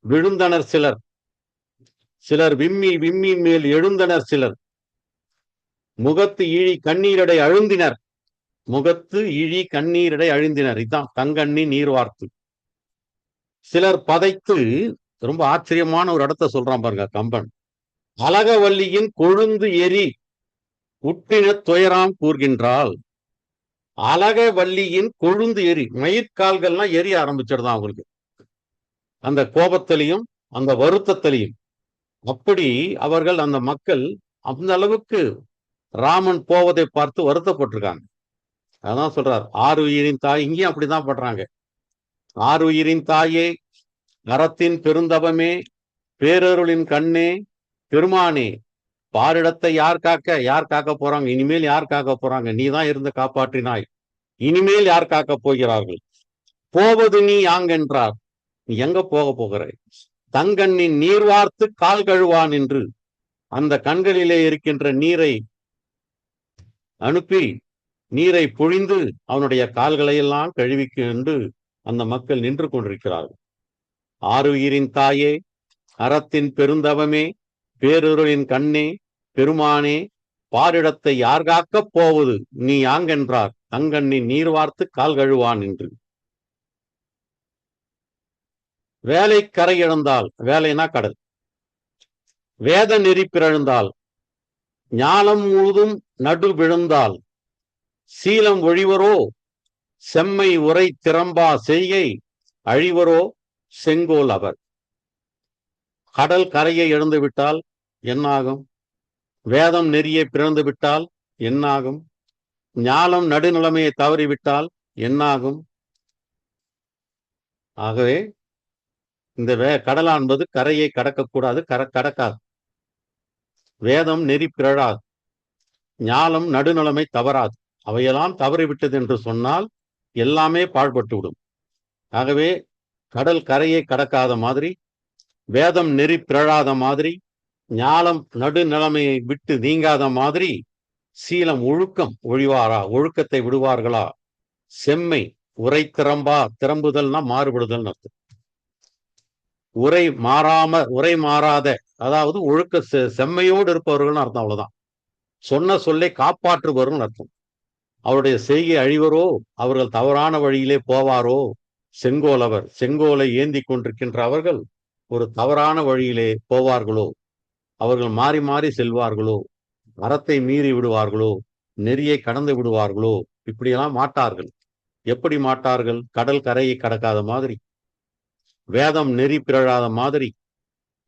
விழுந்தனர் சிலர், சிலர் விம்மி விம்மி மேல் எழுந்தனர், சிலர் முகத்து இழி கண்ணீரடை அழுந்தினர், முகத்து இழி கண்ணீரடை அழுந்தினர். இதுதான் தங்கண்ணி நீர் வார்த்து. சிலர் பதைத்து, ரொம்ப ஆச்சரியமான ஒரு இடத்த சொல்றான் பாருங்க கம்பன். அழகவல்லியின் கொழுந்து எரி உற்றின துயராம் கூறுகின்றாள். அழகவல்லியின் கொழுந்து எரி, மயிர்கால்கள்லாம் எரிய ஆரம்பிச்சிடுதான் அவங்களுக்கு, அந்த கோபத்திலையும் அந்த வருத்தத்திலையும். அப்படி அவர்கள், அந்த மக்கள் அந்த அளவுக்கு ராமன் போவதை பார்த்து வருத்தப்பட்டிருக்காங்க. அதான் சொல்றார், ஆறுயிரின் தாய். இங்கேயும் அப்படிதான் பண்றாங்க. ஆறுயிரின் தாயே, அறத்தின் பெருந்தவமே, பேரருளின் கண்ணே, பெருமானே, பாரிடத்தை யார் காக்க போறாங்க? இனிமேல் யார் காக்க போறாங்க? நீ தான் இருந்து காப்பாற்றினாய், இனிமேல் யார் காக்க போகிறார்கள்? போவது நீ யாங்கென்றார், நீ எங்க போக போகிறாய்? தங்கண்ணின் நீர் வார்த்து கால் கழுவான் என்று அந்த கண்களிலே இருக்கின்ற நீரை அனுப்பி, நீரை பொழிந்து அவனுடைய கால்களை எல்லாம் கழுவிக்கு என்று அந்த மக்கள் நின்று கொண்டிருக்கிறார்கள். ஆறுயிரின் தாயே, அறத்தின் பெருந்தவமே, பேரருளின் கண்ணே, பெருமானே, பாரிடத்தை யார் காக்கப் போவது நீ யாங்கென்றார், தங்கண்ணின் நீர் வார்த்து கால் கழுவான் என்று. வேலை கரை இழந்தால், வேலைனா கடல், வேத நெறி பிறழ்ந்தால், ஞானம் முழுதும் நடு விழுந்தால், சீலம் ஒழிவரோ செம்மை உரை திறம்பா செய்கை அழிவரோ செங்கோல் அவர். கடல் கரையை இழந்து விட்டால் என்னாகும்? வேதம் நெறியை பிறந்து விட்டால் என்னாகும்? ஞானம் நடுநிலைமையை தவறிவிட்டால் என்னாகும்? ஆகவே இந்த கடலான்பது கரையை கடக்கக்கூடாது, கடக்காது. வேதம் நெறி பிறழாது, ஞானம் நடுநிலைமை தவறாது. அவையெல்லாம் தவறிவிட்டது என்று சொன்னால் எல்லாமே பாழ்பட்டு விடும். ஆகவே கடல் கரையை கடக்காத மாதிரி, வேதம் நெறி பிறழாத மாதிரி, ஞானம் நடுநிலைமையை விட்டு நீங்காத மாதிரி, சீலம் ஒழுக்கம் ஒழிவாரா, ஒழுக்கத்தை விடுவார்களா? செம்மை உரை திறம்பா, திறம்புதல்னா மாறுபடுதல் அர்த்தம். உரை மாறாத, அதாவது ஒழுக்க செம்மையோடு இருப்பவர்கள் அர்த்தம். அவ்வளவுதான். சொன்ன சொல்லை காப்பாற்றுபவர்கள் அர்த்தம். அவருடைய செய்கை அழிவரோ, அவர்கள் தவறான வழியிலே போவாரோ செங்கோலவர். செங்கோலை ஏந்தி கொண்டிருக்கின்ற அவர்கள் ஒரு தவறான வழியிலே போவார்களோ, அவர்கள் மாறி மாறி செல்வார்களோ, அறத்தை மீறி விடுவார்களோ, நெறியை கடந்து விடுவார்களோ, இப்படியெல்லாம் மாட்டார்கள். எப்படி மாட்டார்கள்? கடல் கரையை கடக்காத மாதிரி, வேதம் நெறி பிறழாத மாதிரி,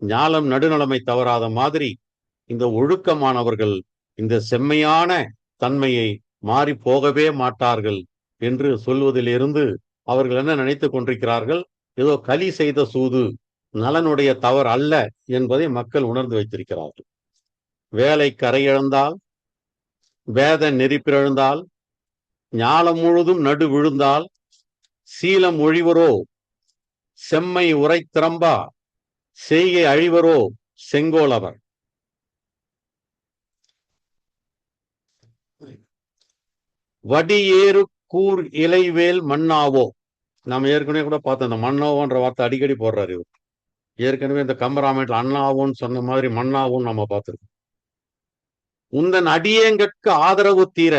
ஞானம் நடுநிலைமை தவறாத மாதிரி, இந்த ஒழுக்கமானவர்கள் இந்த செம்மையான தன்மையை மாறி போகவே மாட்டார்கள் என்று சொல்வதிலிருந்து அவர்கள் என்ன நினைத்துக் கொண்டிருக்கிறார்கள்? ஏதோ களி செய்த சூது, நலனுடைய தவறு அல்ல என்பதை மக்கள் உணர்ந்து வைத்திருக்கிறார்கள். வேலை கரையிழந்தால், வேத நெறி பிறழ்ந்தால், ஞானம் முழுதும் நடு விழுந்தால், சீலம் ஒழிவரோ செம்மை உரை திறம்பா செய்கை அழிவரோ செங்கோலவர். வடியேறு கூர் இலைவேல் மன்னாவோ. நம்ம ஏற்கனவே கூட பார்த்தோம், இந்த மன்னாவோன்ற வார்த்தை அடிக்கடி போடுறாரு இவர். ஏற்கனவே இந்த கம்பராமாயணத்துல அண்ணாவோன்னு சொன்ன மாதிரி மன்னாவோன்னு நம்ம பார்த்திருக்கோம். உந்தன் அடியேங்கட்கு ஆதரவு தீர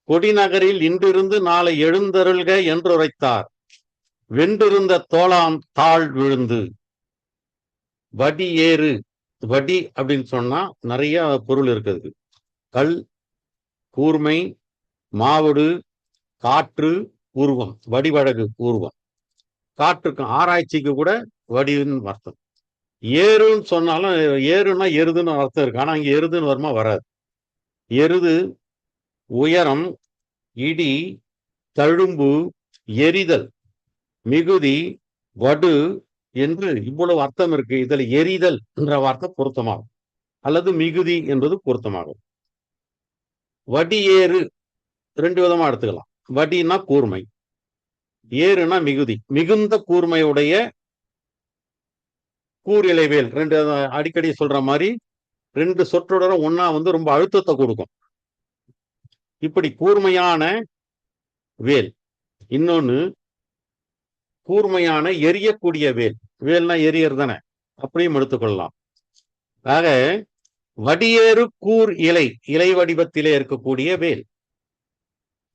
கொடிநகரில் இன்றிருந்து நாளை எழுந்தருள்க என்றுரைத்தார், வென்றிருந்த தோளாம் தாழ் விழுந்து. வடி ஏறு, வடி அப்படின்னு சொன்னா நிறைய பொருள் இருக்குது. கல், கூர்மை, மாவடு, காற்று, உருவம். வடிவழகு உருவம். காற்றுக்கு ஆராய்ச்சிக்கு கூட வடின்னு அர்த்தம். ஏறுன்னு சொன்னாலும், ஏறுனா எருதுன்னு அர்த்தம் இருக்கு. ஆனா இங்க எருதுன்னு வருமா? வராது. எருது, உயரம், இடி, தழும்பு, எரிதல், மிகுதி, வடு என்று இவ்வளவு அர்த்தம் இருக்கு. இதுல எரிதல் என்ற வார்த்தை பொருத்தமாகும். அல்லது மிகுதி என்பது பொருத்தமாகும். வடி ஏறு 2 விதமா எடுத்துக்கலாம். வடினா கூர்மை, ஏறுனா மிகுதி. மிகுந்த கூர்மையுடைய கூர் இலைவேல், 2 அடிக்கடி சொல்ற மாதிரி 2 சொற்றொடரும் ஒன்னா ரொம்ப அழுத்தத்தை கொடுக்கும். இப்படி கூர்மையான வேல். இன்னொன்னு கூர்மையான எரியக்கூடிய வேல். வேல்னா எரியர் தானே, அப்படியும் எடுத்துக்கொள்ளலாம். ஆக வடியேறு கூர் இலை, இலை வடிவத்திலே இருக்கக்கூடிய வேல்.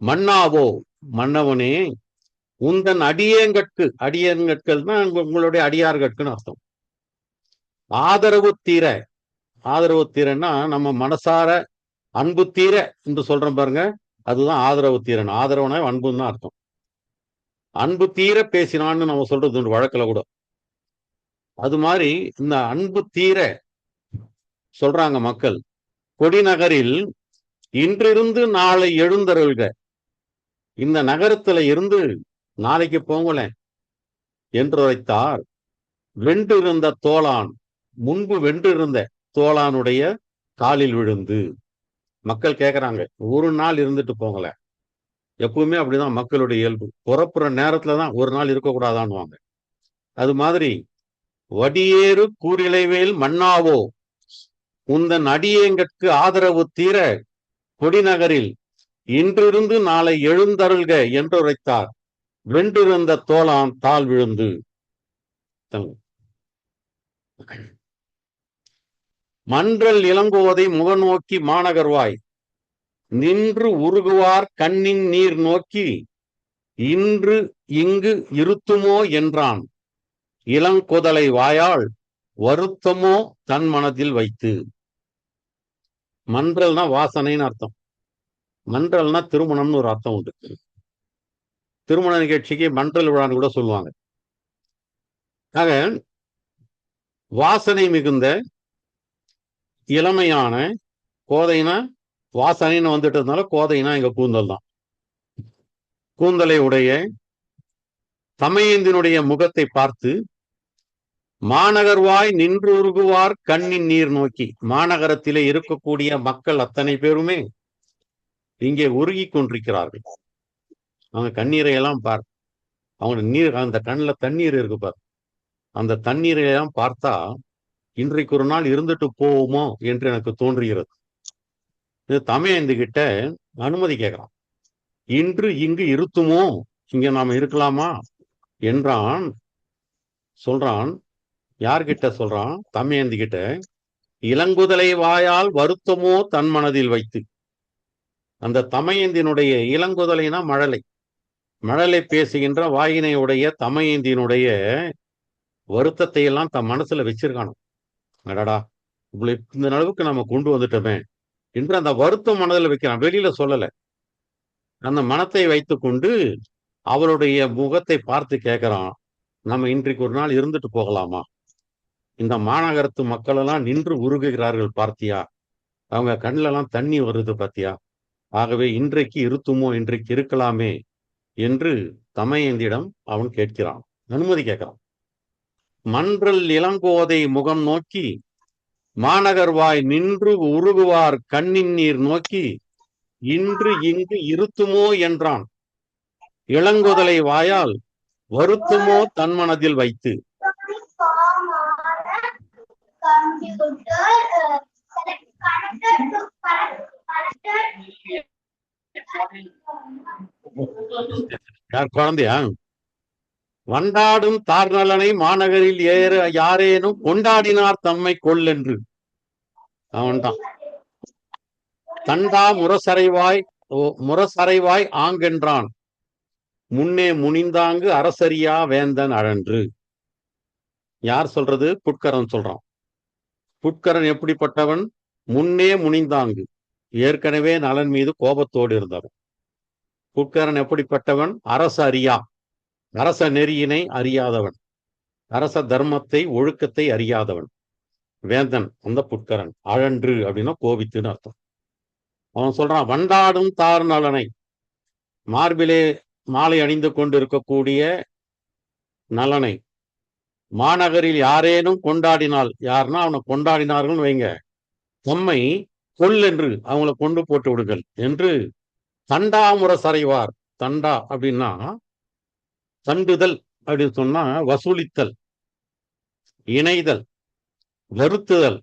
மன்னாவோ, மன்னவனே, உந்தன் அடியேங்கட்கு, அடியேங்கட்கள்னா உங்களுடைய அடியார்கட்குன்னு அர்த்தம். ஆதரவு தீர, ஆதரவு தீரன்னா நம்ம மனசார அன்பு தீர என்று சொல்றோம் பாருங்க, அதுதான் ஆதரவு தீரன். ஆதரவுனா அன்புன்னு தான் அர்த்தம். அன்பு தீர பேசினான்னு நம்ம சொல்றது உண்டு வழக்கில் கூட. அது மாதிரி இந்த அன்பு தீர சொல்றாங்க மக்கள். கொடிநகரில் இன்றிருந்து நாளை எழுந்தருள்க, இந்த நகரத்துல இருந்து நாளைக்கு போங்களேன் என்று உரைத்தார். வென்றிருந்த தோளான், முன்பு வென்றிருந்த தோளானுடைய காலில் விழுந்து. மக்கள் கேட்கறாங்க, ஒரு நாள் இருந்துட்டு போங்களேன். எப்பவுமே அப்படிதான் மக்களுடைய இயல்பு. புறப்புற நேரத்துலதான் ஒரு நாள் இருக்கக்கூடாதான்வாங்க. அது மாதிரி வடியேறு கூரிளைவேல் மன்னாவோ, உந்தன் அடியேங்கட்கு ஆதரவு தீர கொடிநகரில் இன்றிருந்து நாளை எழுந்தருள்க என்று உரைத்தார். வென்றிருந்த தோளான் தாழ் விழுந்து. மன்றல் இளங்கோதை முகநோக்கி மாநகர்வாய், நின்று உருகுவார் கண்ணின் நீர் நோக்கி, இன்று இங்கு இருத்துமோ என்றான். இளங்கொதலை வாயால் வருத்தமோ தன் மனதில் வைத்து. மன்றல்னா வாசனைன்னு அர்த்தம். மன்றல்னா திருமணம்னு ஒரு அர்த்தம் உண்டு. திருமண நிகழ்ச்சிக்கு மன்றல் விழான்னு கூட சொல்லுவாங்க. ஆக வாசனை மிகுந்த இளமையான, கோதைனா வாசனைன்னு வந்துட்டதுனால கோதைனா இங்க கூந்தல் தான். கூந்தலை உடைய தமையந்தினுடைய முகத்தை பார்த்து, மாநகர்வாய் நின்று உருகுவார் கண்ணின் நீர் நோக்கி. மாநகரத்திலே இருக்கக்கூடிய மக்கள் அத்தனை பேருமே இங்கே உருகி கொண்டிருக்கிறார்கள். அவங்க கண்ணீரை எல்லாம் பார், அவங்க நீர், அந்த கண்ணில் தண்ணீர் இருக்கு பார், அந்த தண்ணீரை எல்லாம் பார்த்தா இன்றைக்கு ஒரு நாள் இருந்துட்டு போவோமோ என்று எனக்கு தோன்றுகிறது. இது தமையந்து கிட்ட அனுமதி கேட்கிறான். இன்று இங்கு இருத்துமோ, இங்க நாம இருக்கலாமா என்றான். சொல்றான். யார்கிட்ட சொல்றான்? தமையந்தி கிட்ட. இளங்குதலை வாயால் வருத்தமோ தன் மனதில் வைத்து. அந்த தமையந்தினுடைய, இளங்குதலைனா மழலை, மழலை பேசுகின்ற வாயினையுடைய தமையந்தினுடைய வருத்தத்தை எல்லாம் தன் மனசுல வச்சிருக்கானோ. அடடா, இவ்வளவு இந்த அளவுக்கு நம்ம கொண்டு வந்துட்டோமே என்று அந்த வருத்தம் மனதில் வைக்கிறான். வெளியில சொல்லல. அந்த மனத்தை வைத்து கொண்டு அவளுடைய முகத்தை பார்த்து கேட்கிறான், நம்ம இன்றைக்கு ஒரு நாள் இருந்துட்டு போகலாமா? இந்த மாநகரத்து மக்கள் எல்லாம் நின்று உருகுகிறார்கள் பார்த்தியா? அவங்க கண்ணிலெல்லாம் தண்ணி வருது பார்த்தியா? ஆகவே இன்றைக்கு இருத்துமோ, இன்றைக்கு இருக்கலாமே என்று தமையந்தியிடம் அவன் கேட்கிறான், அனுமதி கேட்கிறான். மன்றல் இளங்கோதை முகம் நோக்கி மாநகர்வாய் நின்று உருகுவார் கண்ணின் நீர் நோக்கி, இன்று இங்கு இருத்துமோ என்றான். இளங்குதலை வாயால் வருத்துமோ தன் மனதில் வைத்து. யார் குழந்தையா? வண்டாடும் தார்நலனை மாநகரில் யாரேனும் கொண்டாடினார் தம்மை கொள்ளென்று. அவன்தான். தண்டா முரசறைவாய் ஆங்கென்றான். முன்னே முனிந்தாங்கு அரசரியா வேந்தன் அழன்று. யார் சொல்றது? புட்கரன் சொல்றான். புட்கரன் எப்படிப்பட்டவன்? முன்னே முனிந்தாங்கு, ஏற்கனவே நலன் மீது கோபத்தோடு இருந்தவன். புட்கரன் எப்படிப்பட்டவன்? அரச அறியா, அரச நெறியினை அறியாதவன், அரச தர்மத்தை ஒழுக்கத்தை அறியாதவன் வேந்தன் அந்த புட்கரன். அழன்று அப்படின்னா கோபித்துன்னு அர்த்தம். அவன் சொல்றான், வண்டாடும் தார் நலனை, மார்பிலே மாலை அணிந்து கொண்டு இருக்கக்கூடிய நலனை மாநகரில் யாரேனும் கொண்டாடினால், யாருன்னா அவனை கொண்டாடினார்கள் வைங்க, தம்மை கொல் என்று அவங்கள கொண்டு போட்டு விடுங்கள் என்று தண்டாமுரசறைவார். தண்டா அப்படின்னா தண்டுதல் அப்படின்னு சொன்னா வசூலித்தல், இணைதல், வருத்துதல்,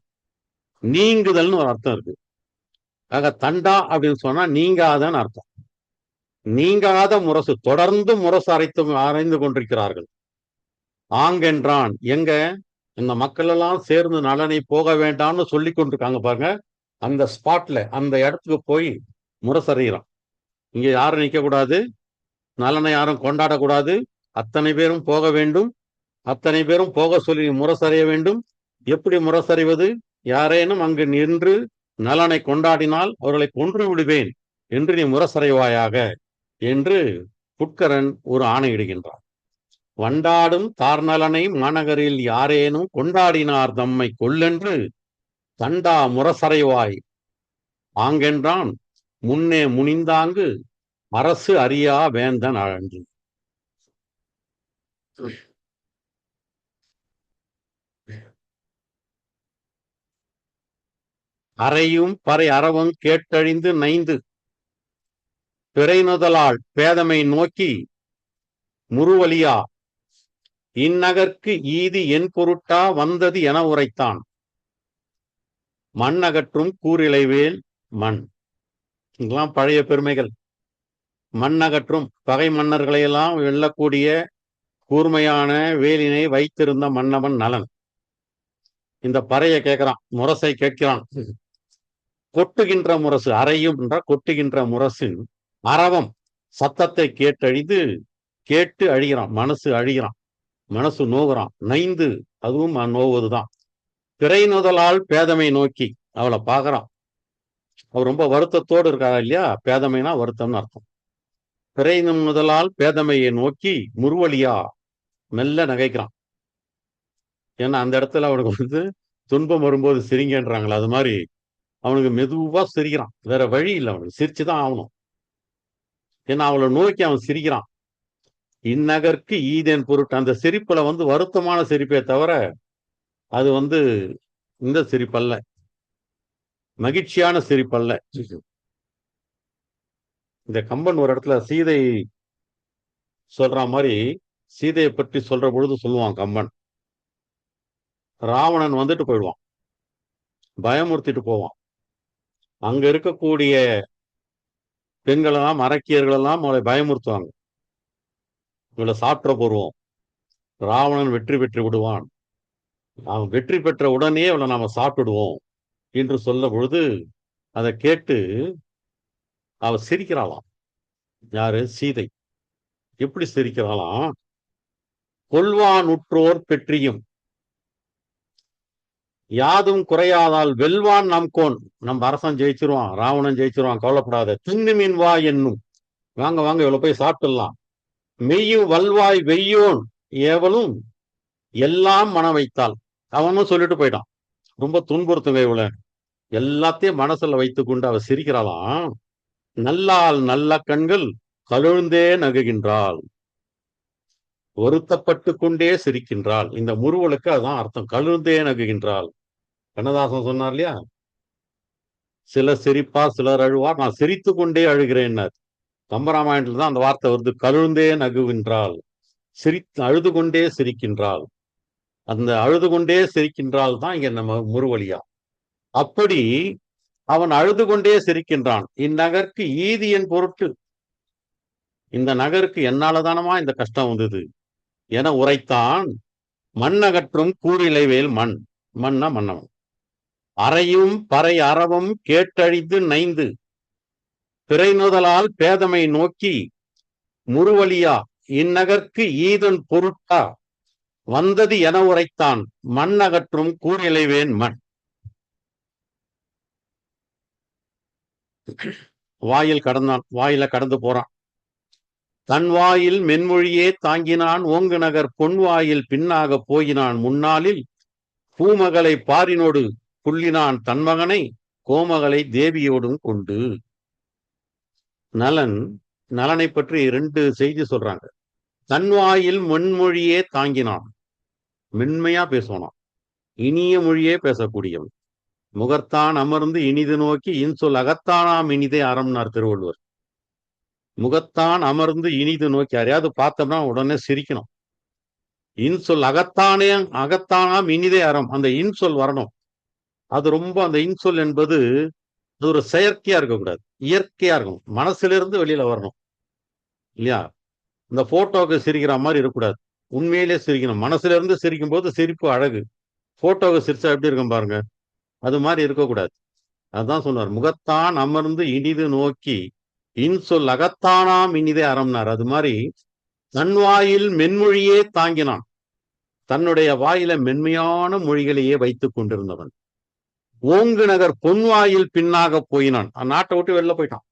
நீங்குதல்னு ஒரு அர்த்தம் இருக்கு. ஆக தண்டா அப்படின்னு சொன்னா நீங்காதன்னு அர்த்தம். நீங்காத முரசு, தொடர்ந்து முரசு அரைந்து கொண்டிருக்கிறார்கள். ஆங்கென்றான், எங்க இந்த மக்கள் எல்லாம் சேர்ந்து நலனை போக வேண்டாம்னு சொல்லி கொண்டிருக்காங்க பாருங்க, அந்த ஸ்பாட்ல அந்த இடத்துக்கு போய் முரசறைகிறான். இங்க யாரும் நிக்க கூடாது, நலனை யாரும் கொண்டாடக்கூடாது, அத்தனை பேரும் போக வேண்டும், அத்தனை பேரும் போக சொல்லி முரசறைய வேண்டும். எப்படி முரசறைவது? யாரேனும் அங்கு நின்று நலனை கொண்டாடினால் அவர்களை கொன்று விடுவேன் என்று நீ முரசறைவாயாக என்று புட்கரன் ஒரு ஆணையிடுகின்றார். வண்டாடும் தார்நலனை மாநகரில் யாரேனும் கொண்டாடினார் தம்மை கொல்லென்று தண்டா முரசறைவாய் ஆங்கென்றான் முன்னே முனிந்தாங்கு அரசு அறியா வேந்தன் அழன்று. அறையும் பறை அறவும் கேட்டழிந்து நைந்து பிறைநுதலாள் பேதமை நோக்கி முருவலியா இந்நகர்க்கு ஈதி என் பொருட்டா வந்தது என உரைத்தான். மண்ணகற்றும் கூரிளைவேல் மண். இதெல்லாம் பழைய பெருமைகள். மண்ணகற்றும் பகை மன்னர்களையெல்லாம் வெல்லக்கூடிய கூர்மையான வேலினை வைத்திருந்த மன்னவன் நலன். இந்த பறையை கேட்கிறான், முரசை கேட்கிறான். கொட்டுகின்ற முரசு, அறையும் என்ற கொட்டுகின்ற முரசின் அரவம் சத்தத்தை கேட்டு அழிகிறான். மனசு அழிகிறான், மனசு நோகுறான். நைந்து, அதுவும் நோவுவதுதான். பிறை நுதலால் பேதமை நோக்கி அவளை பார்க்கறான். அவர் ரொம்ப வருத்தத்தோடு இருக்காரா இல்லையா? பேதமைனா வருத்தம்னு அர்த்தம். பிறை முதலால் பேதமையை நோக்கி முருவலியா மெல்ல நகைக்கிறான். ஏன்னா அந்த இடத்துல அவனுக்கு துன்பம் வரும்போது சிரிங்கன்றாங்களா, அது மாதிரி அவனுக்கு மெதுவா சிரிக்கிறான். வேற வழி இல்லை, அவனுக்கு சிரிச்சுதான் ஆகணும். ஏன்னா அவளை நோக்கி அவன் சிரிக்கிறான். இந்நகர்க்கு ஈதேன் பொருட்டு. அந்த சிரிப்புல வருத்தமான சிரிப்பே தவிர அது இந்த சிரிப்பல்ல, மகிழ்ச்சியான சிரிப்பல்ல. இந்த கம்பன் ஒரு இடத்துல சீதை சொல்ற மாதிரி, சீதையை பற்றி சொல்ற பொழுது சொல்லுவான் கம்பன், ராவணன் வந்துட்டு போயிடுவான், பயமுறுத்திட்டு போவான். அங்க இருக்கக்கூடிய பெண்கள் எல்லாம், அரக்கியர்கள் எல்லாம் அவளை பயமுறுத்துவாங்க. இவளை சாப்பிட போடுவோம், ராவணன் வெற்றி பெற்று விடுவான், அவன் வெற்றி பெற்ற உடனே அவளை நாம சாப்பிடுவோம் என்று சொல்ல பொழுது அதை கேட்டு அவ சிரிக்கிறாளாம். யாரு? சீதை. எப்படி சிரிக்கிறாளாம்? கொல்வான் உற்றோர் பெற்றியும் யாதும் குறையாதால் வெல்வான் நம் கோன். நம்ம அரசன் ஜெயிச்சிருவான், ராவணன் ஜெயிச்சிருவான், கவலைப்படாத. தின்னு மீன் வா என்னும், வாங்க வாங்க இவ்வளவு போய் சாப்பிட்டுடலாம். மெய்யும் வல்வாய் வெய்யோன் ஏவலும் எல்லாம் மன வைத்தால். அவனும் சொல்லிட்டு போயிட்டான், ரொம்ப துன்புறுத்துங்க இவ்வளவு, எல்லாத்தையும் மனசுல வைத்துக் கொண்டு அவ சிரிக்கிறாளாம். நல்லால் நல்ல கண்கள் கழுழ்ந்தே நகுகின்றாள், வருத்தப்பட்டு கொண்டே சிரிக்கின்றாள். இந்த முருவலுக்கு அதான் அர்த்தம், கழுழ்ந்தே நகுகின்றாள். கண்ணதாசன் சொன்னார் இல்லையா, சிலர் சிரிப்பார் சிலர் அழுவார், நான் சிரித்து கொண்டே அழுகிறேன். கம்பராமாயணத்துல தான் அந்த வார்த்தை வருது, கழுழ்ந்தே நகுகின்றாள், அழுது கொண்டே சிரிக்கின்றாள். அந்த அழுது கொண்டே சிரிக்கின்றாள் தான் இங்க நம்ம முருவலியா. அப்படி அவன் அழுது கொண்டே சிரிக்கின்றான். இந்நகருக்கு ஈதியின் பொருட்டு, இந்த நகருக்கு என்னாலதானமா இந்த கஷ்டம் வந்தது என உரைத்தான். மண்ணகற்றும் கூரிளைவேல் மண். மண்ணா மன்னவன். அறையும் பறை அறவும் கேட்டழிந்து நைந்து பிறைநுதலால் பேதமை நோக்கி முருவலியா இந்நகர்க்கு ஈதன் பொருட்டா வந்தது என உரைத்தான். மண்ணகற்றும் கூரிளைவேன் மண். வாயில் கடந்தான், வாயில கடந்து போறான். தன் வாயில் மென்மொழியே தாங்கினான், ஓங்கு நகர் பொன்வாயில் பின்னாக போயினான். முன்னாளில் பூமகளை பாரினோடு புள்ளினான், தன்மகனை கோமகளை தேவியோடும் கொண்டு. நலனை பற்றி 2 செய்தி சொல்றாங்க. தன் வாயில் மென்மொழியே தாங்கினான், மென்மையா பேசுவானான், இனிய மொழியே பேசக்கூடியவன். முகத்தான் அமர்ந்து இனிது நோக்கி இன்சொல் அகத்தானாம் இனிதே அறம்னார் திருவள்ளுவர். முகத்தான் அமர்ந்து இனிது நோக்கி, யாரையாவது பார்த்தோம்னா உடனே சிரிக்கணும். இன்சொல் அகத்தானாம் இனிதே அறம், அந்த இன்சொல் வரணும். அது ரொம்ப, அந்த இன்சொல் என்பது அது ஒரு செயற்கையா இருக்கக்கூடாது, இயற்கையா இருக்கணும், மனசிலிருந்து வெளியில வரணும் இல்லையா? இந்த போட்டோக்கு சிரிக்கிற மாதிரி இருக்கக்கூடாது, உண்மையிலே சிரிக்கணும். மனசுல இருந்து சிரிக்கும் போது சிரிப்பு அழகு. போட்டோவுக்கு சிரிச்சா எப்படி இருக்கும் பாருங்க, அது மாதிரி இருக்கக்கூடாது. அதுதான் சொன்னார், முகத்தான் அமர்ந்து இனிது நோக்கி இன்சொல் அகத்தானாம் இனிதே அறம்னார். அது மாதிரி தன் வாயில் மென்மொழியே தாங்கினான், தன்னுடைய வாயில மென்மையான மொழிகளையே வைத்துக் கொண்டிருந்தவன். ஓங்கு நகர் பொன்வாயில் பின்னாக போயினான், நாட்டை விட்டு வெளில போயிட்டான்.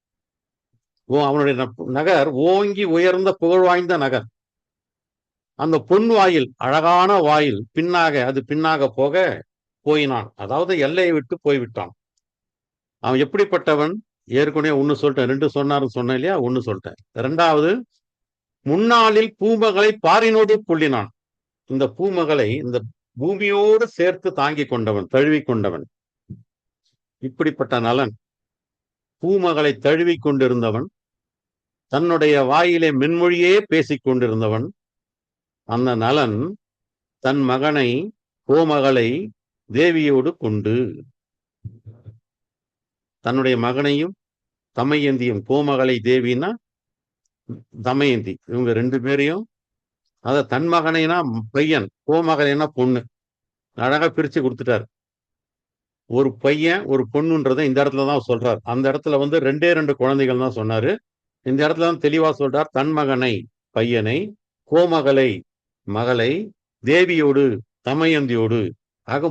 அவனுடைய நகர் ஓங்கி உயர்ந்த புகழ் வாய்ந்த நகர். அந்த பொன் வாயில், அழகான வாயில், பின்னாக போக போயினான், அதாவது எல்லையை விட்டு போய்விட்டான். அவன் எப்படிப்பட்டவன்? ஏற்கனவே ஒண்ணு சொல்லிட்டேன், 2 சொன்னாருன்னு சொன்னேன் இல்லையா? ஒண்ணு சொல்லிட்டேன். 2வது, முன்னாளில் பூமகளை பாரினோடு புள்ளினான். இந்த பூமகளை இந்த பூமியோடு சேர்த்து தாங்கி கொண்டவன், தழுவி கொண்டவன். இப்படிப்பட்ட நலன், பூமகளை தழுவி கொண்டிருந்தவன், தன்னுடைய வாயிலே மென்மொழியே பேசிக் கொண்டிருந்தவன். அந்த நலன் தன் மகனை கோமகளை தேவியோடு கொண்டு, தன்னுடைய மகனையும் தமயந்தியும், கோமகளை தேவினா தமயந்தி, இவங்க 2 பேரையும், அத தன் மகனைனா பையன், கோமகளைனா பொண்ணு, அழகா பிரிச்சு கொடுத்துட்டார். ஒரு பையன் ஒரு பொண்ணுன்றதை இந்த இடத்துலதான் சொல்றார். அந்த இடத்துல 2 குழந்தைகள் தான் சொன்னாரு. இந்த இடத்துல தான் தெளிவா சொல்றார், தன் மகனை பையனை, கோமகளை மகளை, தேவியோடு தமயந்தியோடு, ஆக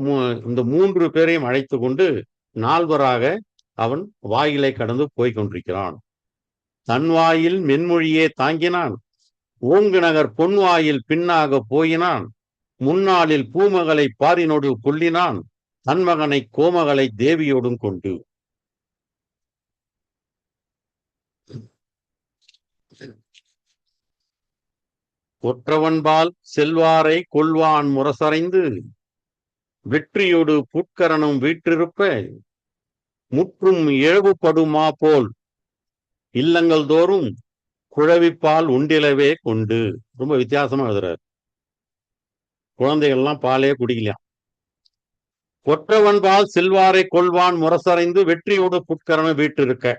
இந்த 3 பேரையும் அழைத்து கொண்டு 4வராக அவன் வாயிலை கடந்து போய் கொண்டிருக்கிறான். தன் வாயில் மென்மொழியே தாங்கினான், ஓங்கு நகர் பொன் வாயில் பின்னாக போயினான், முன்னாளில் பூமகளை பாரினோடு புள்ளினான், தன் மகனை கோமகளை தேவியோடும் கொண்டு. ஒற்றவன்பால் செல்வாரை கொள்வான் முரசறைந்து, வெற்றியோடு புட்கரனும் வீற்றிருப்ப, முற்றும் இழவுபடுமா போல் இல்லங்கள் தோறும் குழவிப்பால் உண்டிலவே கொண்டு. ரொம்ப வித்தியாசமா எழுதுறாரு. குழந்தைகள்லாம் பாலே குடிக்கலையாம். ஒற்றவன்பால் செல்வாரை கொள்வான் முரசறைந்து, வெற்றியோடு புட்கரனும் வீற்றிருக்க.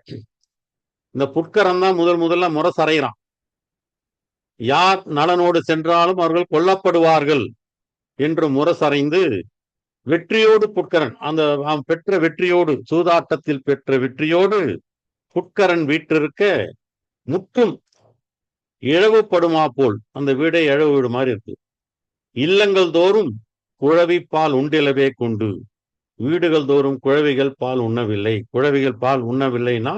இந்த புட்கரன் தான் முதல்ல முரசறைகிறான். யார் நலனோடு சென்றாலும் அவர்கள் கொல்லப்படுவார்கள் என்று முரசறைந்து, வெற்றியோடு புட்கரன், அந்த அவன் பெற்ற வெற்றியோடு, சூதாட்டத்தில் பெற்ற வெற்றியோடு புட்கரன் வீற்றிருக்க, முற்றும் இழவுபடுமா போல், அந்த வீடை இழவு வீடு மாதிரி இருக்கு. இல்லங்கள் தோறும் குழவி பால் உண்டிலவே கொண்டு, வீடுகள் தோறும் குழவிகள் பால் உண்ணவில்லை. குழவிகள் பால் உண்ணவில்லைன்னா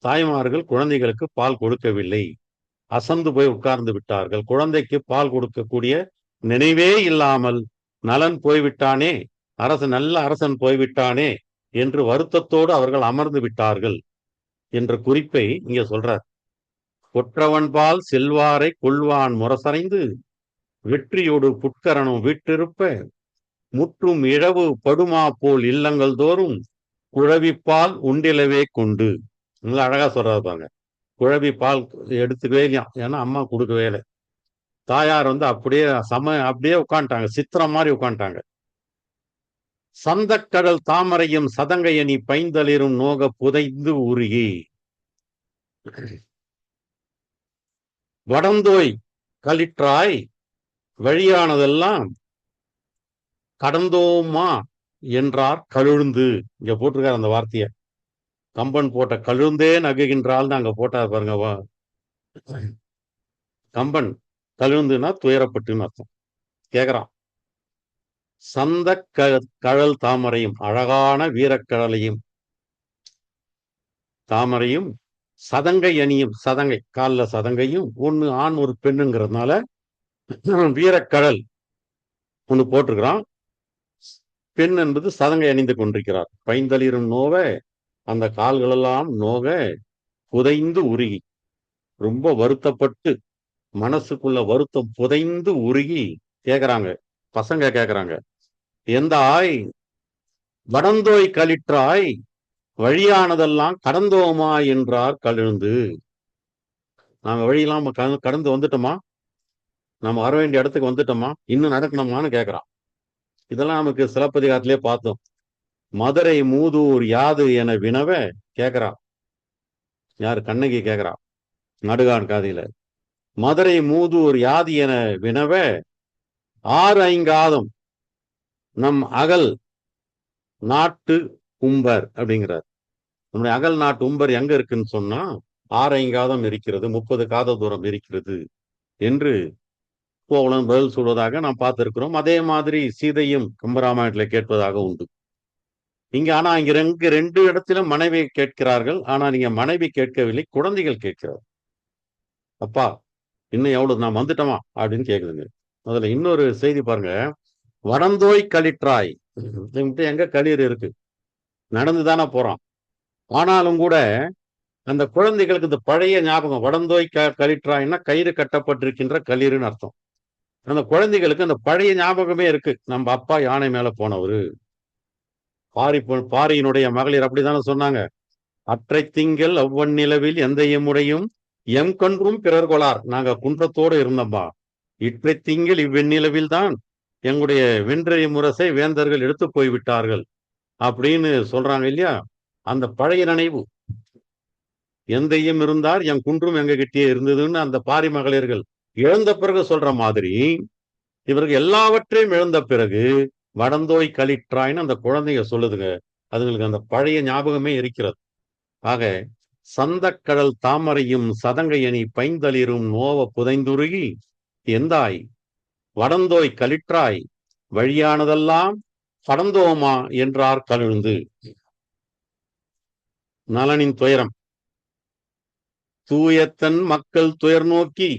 தாய்மார்கள் குழந்தைகளுக்கு பால் கொடுக்கவில்லை, அசந்து போய் உட்கார்ந்து விட்டார்கள். குழந்தைக்கு பால் கொடுக்கக்கூடிய நினைவே இல்லாமல் நலன் போய்விட்டானே, நல்ல அரசன் போய்விட்டானே என்று வருத்தத்தோடு அவர்கள் அமர்ந்து விட்டார்கள் என்ற குறிப்பை இங்க சொல்றார். ஒற்றவன்பால் செல்வாரை கொள்வான் முரசறைந்து, வெற்றியோடு புட்கரனும் வீற்றிருப்ப, முற்றும் இழவு படுமா போல் இல்லங்கள் தோறும் குழவிப்பால் உண்டிலவே கொண்டு. நல்லா அழகா சொல்றாரு பாருங்க. குழவி பால் எடுத்துக்கவே இல்லையா, ஏன்னா அம்மா கொடுக்கவே இல்லை. தாயார் அப்படியே உட்காந்துட்டாங்க, சித்திரம் மாதிரி உட்காந்துட்டாங்க. சந்தக்கடல் தாமரையும் சதங்கையணி பைந்தளிரும் நோக புதைந்து உருகி, வடந்தோய் களிற்றாய் வழியானதெல்லாம் கடந்தோமா என்றார் கழுந்து. இங்க போட்டிருக்காரு அந்த வார்த்தைய. கம்பன் போட்ட கழுந்தே நகுகின்றால் அங்க போட்டார் பாருங்க. கம்பன் கழுந்துனா துயரப்பட்டுன்னு அர்த்தம். கேக்குறான், சந்த கழல் தாமரையும், அழகான வீரக்கடலையும் தாமரையும், சதங்கை அணியும், சதங்கை கால்ல சதங்கையும், ஒண்ணு ஆண் ஒரு பெண்ணுங்கிறதுனால வீரக்கடல் ஒண்ணு போட்டிருக்கிறான். பெண் என்பது சதங்கை அணிந்து கொண்டிருக்கிறார். பைந்தளிரும் நோவ, அந்த கால்களெல்லாம் நோக புதைந்து உருகி, ரொம்ப வருத்தப்பட்டு, மனசுக்குள்ள வருத்தம் புதைந்து உருகி கேக்குறாங்க, பசங்க கேக்குறாங்க, எந்த ஆய் வடந்தோய் களிற்றாய் வழியானதெல்லாம் கடந்தோமா என்றார் கழுந்து. நாம வழியெல்லாம் கடந்து வந்துட்டோமா? நம்ம வர வேண்டிய இடத்துக்கு வந்துட்டோமா? இன்னும் நடக்கணுமான்னு கேட்கிறான். இதெல்லாம் நமக்கு சிலப்பதிகாரத்திலே பார்த்தோம். மதுரை மூதூர் யாது என வினவ கேட்கிறான். யாரு? கண்ணகி கேட்கிறா நடுகான் காதியில. மதுரை மூதூர் யாது என வினவ 6 நம் அகல் நாட்டு உம்பர் அப்படிங்கிறார். நம்முடைய அகல் நாட்டு உம்பர் எங்க இருக்குன்னு சொன்னா 6 இருக்கிறது, 30 காத தூரம் இருக்கிறது என்று கோவலன் பதில் சொல்வதாக நாம் பார்த்திருக்கிறோம். அதே மாதிரி சீதையும் கம்பராமாயணத்துல கேட்பதாக உண்டு. ஆனா இங்க ரெண்டு இடத்திலும் மனைவி கேட்கிறார்கள். ஆனா நீங்க மனைவி கேட்கவில்லை, குழந்தைகள் கேட்கிறார். அப்பா இன்னும் எவ்வளவு நான் வந்துட்டோமா அப்படின்னு கேக்குதுங்க. அதுல இன்னொரு செய்தி பாருங்க. வடந்தோய் களிற்றாய், எங்க களிர் இருக்கு, நடந்துதானே போறான். ஆனாலும் கூட அந்த குழந்தைகளுக்கு இந்த பழைய ஞாபகம். வடந்தோய் களிற்றாய்னா கயிறு கட்டப்பட்டிருக்கின்ற களிறுன்னு அர்த்தம். அந்த குழந்தைகளுக்கு அந்த பழைய ஞாபகமே இருக்கு. நம்ம அப்பா யானை மேல போனவரு, பாரியினுடைய மகளிர் அப்படித்தானே சொன்னாங்க. அற்றை திங்கள் அவ்வநிலவில் எந்த எம்முடையும் எம் கன்றும் பிறர் கொளார். நாங்க குன்றத்தோடு இருந்தோம்பா, இற்றை திங்கள் இவ்வெண்ணிலவில் தான் எங்களுடைய வென்றைய முரசை வேந்தர்கள் எடுத்து போய்விட்டார்கள் அப்படின்னு சொல்றாங்க இல்லையா? அந்த பழைய நினைவு. எந்தையும் இருந்தார் என் குன்றும் எங்க கிட்டே இருந்ததுன்னு அந்த பாரி மகளிர்கள் இழந்த பிறகு சொல்ற மாதிரி இவர்கள் எல்லாவற்றையும் இழந்த பிறகு வடந்தோய் களிற்றாய்ன்னு அந்த குழந்தைங்க சொல்லுதுங்க. அதுங்களுக்கு அந்த பழைய ஞாபகமே இருக்கிறது. ஆக சந்தக்கடல் தாமரையும் சதங்கையணி பைந்தளிரும் நோவ புதைந்துருகி எந்தாய் வடந்தோய் களிற்றாய் வழியானதெல்லாம் கடந்தோமா என்றார் கழுந்து. நலனின் துயரம். தூயத்தன் மக்கள் துயர் நோக்கி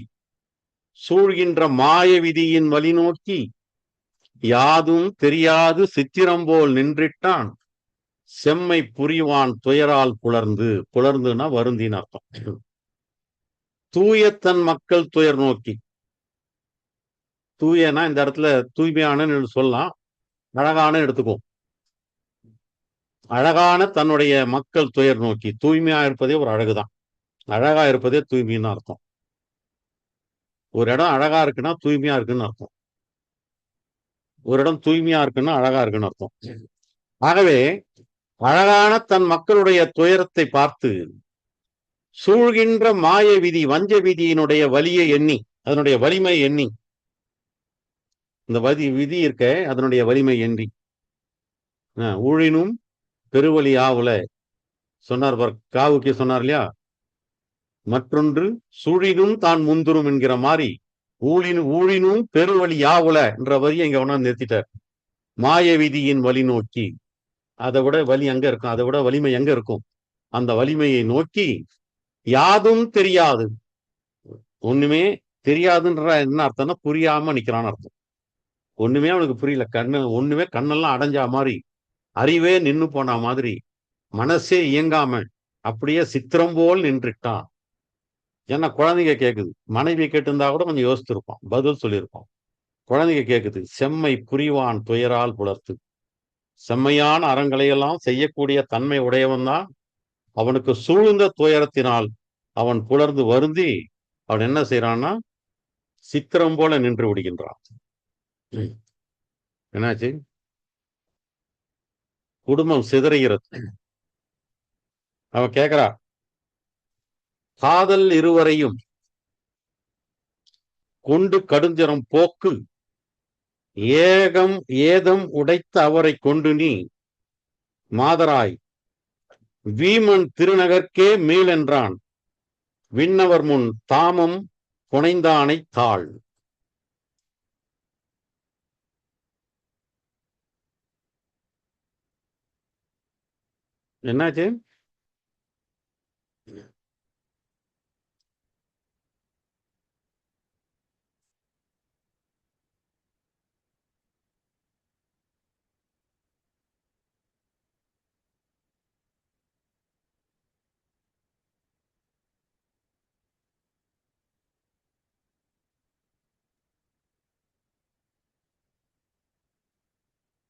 சூழ்கின்ற மாய விதியின் வழி நோக்கி யாதும் தெரியாது சித்திரம்போல் நின்றிட்டான் செம்மை புரிவான் துயரால் புலர்ந்து. புலர்ந்துன்னா வருந்தின்னு அர்த்தம். தூயத்தன் மக்கள் துயர் நோக்கி, தூயனா இந்த இடத்துல தூய்மையான சொல்லலாம், அழகான எடுத்துக்கும். அழகான தன்னுடைய மக்கள் துயர் நோக்கி. தூய்மையா இருப்பதே ஒரு அழகுதான். அழகா இருப்பதே தூய்மைன்னு அர்த்தம். ஒரு இடம் அழகா இருக்குன்னா தூய்மையா இருக்குன்னு அர்த்தம். ஒரு இடம் தூய்மையா இருக்குன்னா அழகா இருக்குன்னு அர்த்தம். ஆகவே அழகான தன் மக்களுடைய துயரத்தை பார்த்து சூழ்கின்ற மாய விதி, வஞ்ச விதியினுடைய வலியை எண்ணி, அதனுடைய வலிமை எண்ணி, இந்த விதி இருக்க அதனுடைய வலிமை எண்ணி ஊழினும் பெருவழி ஆவுல சொன்னார். காவுக்கு சொன்னார் இல்லையா? மற்றொன்று சூழினும் தான் முந்துரும் என்கிற மாதிரி ஊழினும் பெருவழி யாவுல என்ற வரியை இங்க ஒன்னா நிறுத்திட்டார். மாய விதியின் வழி நோக்கி, அதை விட வலி எங்க இருக்கும், அதை விட வலிமை எங்க இருக்கும்? அந்த வலிமையை நோக்கி யாதும் தெரியாது. ஒண்ணுமே தெரியாதுன்ற என்ன அர்த்தம்னா புரியாம நிக்கிறான்னு அர்த்தம். ஒண்ணுமே அவனுக்கு புரியல. ஒண்ணுமே கண்ணெல்லாம் அடைஞ்சா மாதிரி, அறிவே நின்னு போன மாதிரி, மனசே இயங்காம அப்படியே சித்திரம் போல் நின்றுட்டான். ஏன்னா குழந்தைங்க கேக்குது. மனைவி கேட்டிருந்தா கூட கொஞ்சம் யோசித்திருப்பான், பதில் சொல்லியிருப்பான். குழந்தைங்க கேக்குது. செம்மை புரிவான் துயரால் புலர்த்து. செம்மையான அறங்களையெல்லாம் செய்யக்கூடிய தன்மை உடையவன் தான் அவனுக்கு சூழ்ந்த துயரத்தினால் அவன் புலர்ந்து வருந்தி அவன் என்ன செய்யறான்னா சித்திரம் போல நின்று விடுகின்றான். என்னாச்சு? குடும்பம் சிதறுகிறது. அவன் கேட்கிறா, காதல் இருவரையும் கொண்டு கடுஞ்சரம் போக்கு ஏதம் உடைத்த அவரை கொண்டு நீ மாதராய் வீமன் திருநகர்க்கே மீளென்றான் விண்ணவர் முன் தாமம் புனைந்தானை தாள். என்னாச்சு?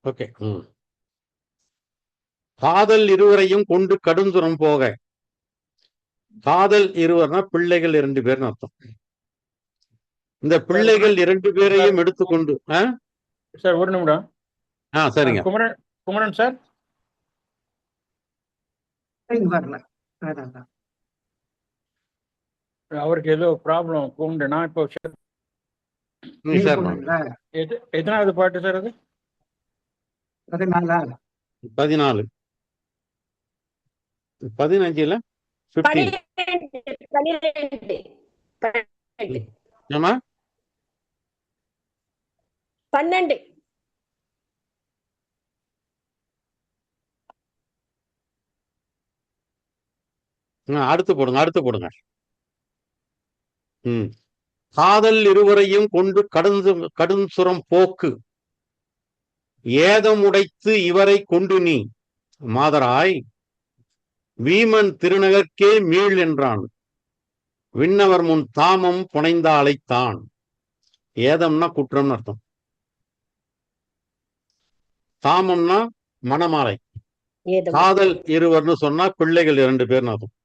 ஓகே. காதல் இருவரையும் கொண்டு கடுந்துரம் போக. காதல் இருவர்னா பிள்ளைகள் 2 பேர்னு அர்த்தம். இந்த பிள்ளைகள் 2 பேரையும் எடுத்துக்கொண்டு சார் ஒரு நிமிடம். சரிங்க. குமரன் சார் வரல. அதான். அவருக்கு ஏதோ ப்ராப்ளம் கூண்டு. நான் இப்போ எத்தனாவது பாட்டு சார் அது? 14. 14. 15 ஏமா 12. அடுத்து போடுங்க. காதல் இருவரையும் கொண்டு கடுஞ்சுரம் போக்கு. ஏதம் உடைத்து இவரை கொண்டு நீ மாதராய் வீமன் திருநகர்க்கே மீள் என்றான். விண்ணவர் முன் தாமம் புனைந்த அழைத்தான். ஏதம்னா குற்றம்னு அர்த்தம். தாமம்னா மணமாலை. காதல் இருவர்னு சொன்னா பிள்ளைகள் 2 பேர்னு அர்த்தம்.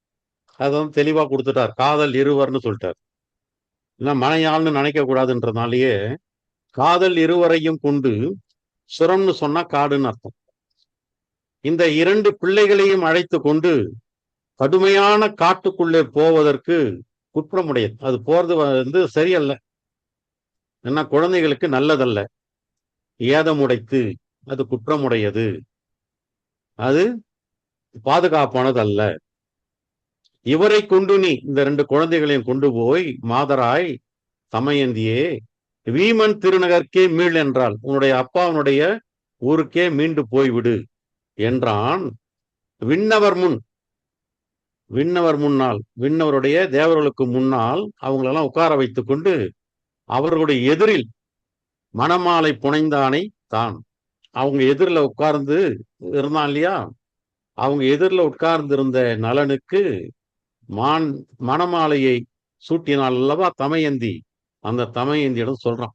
அதை வந்து தெளிவா கொடுத்துட்டார். காதல் இருவர்னு சொல்லிட்டார். இல்ல மனையாள்னு நினைக்க கூடாதுன்றதுனாலயே காதல் இருவரையும் கொண்டு சுரம்னு சொன்னா காடுன்னு அர்த்தம். இந்த 2 பிள்ளைகளையும் அழைத்து கொண்டு கடுமையான காட்டுக்குள்ளே போவதற்கு குற்றமுடையது. அது போறது வந்து சரியல்ல, ஏன்னா குழந்தைகளுக்கு நல்லதல்ல. ஏதமுடைத்து அது குற்றமுடையது, அது பாதுகாப்பானது அல்ல. இவரை கொண்டு நீ இந்த 2 குழந்தைகளையும் கொண்டு போய் மாதராய் தமயந்தியே வீமன் திருநகர்க்கே மீள் என்றால், உன்னுடைய அப்பாவுடைய ஊருக்கே மீண்டு போய்விடு என்றான். விண்ணவர் முன்னால், விண்ணவருடைய தேவர்களுக்கு முன்னால் அவங்களெல்லாம் உட்கார வைத்துக் கொண்டு அவர்களுடைய எதிரில் மணமாலை புனைந்தானை தான். அவங்க எதிரில் உட்கார்ந்து இருந்தான் இல்லையா, அவங்க எதிரில் உட்கார்ந்து இருந்த நலனுக்கு மணமாலையை சூட்டினால் அல்லவா தமயந்தி. அந்த தமயந்தியிடம் சொல்றான்.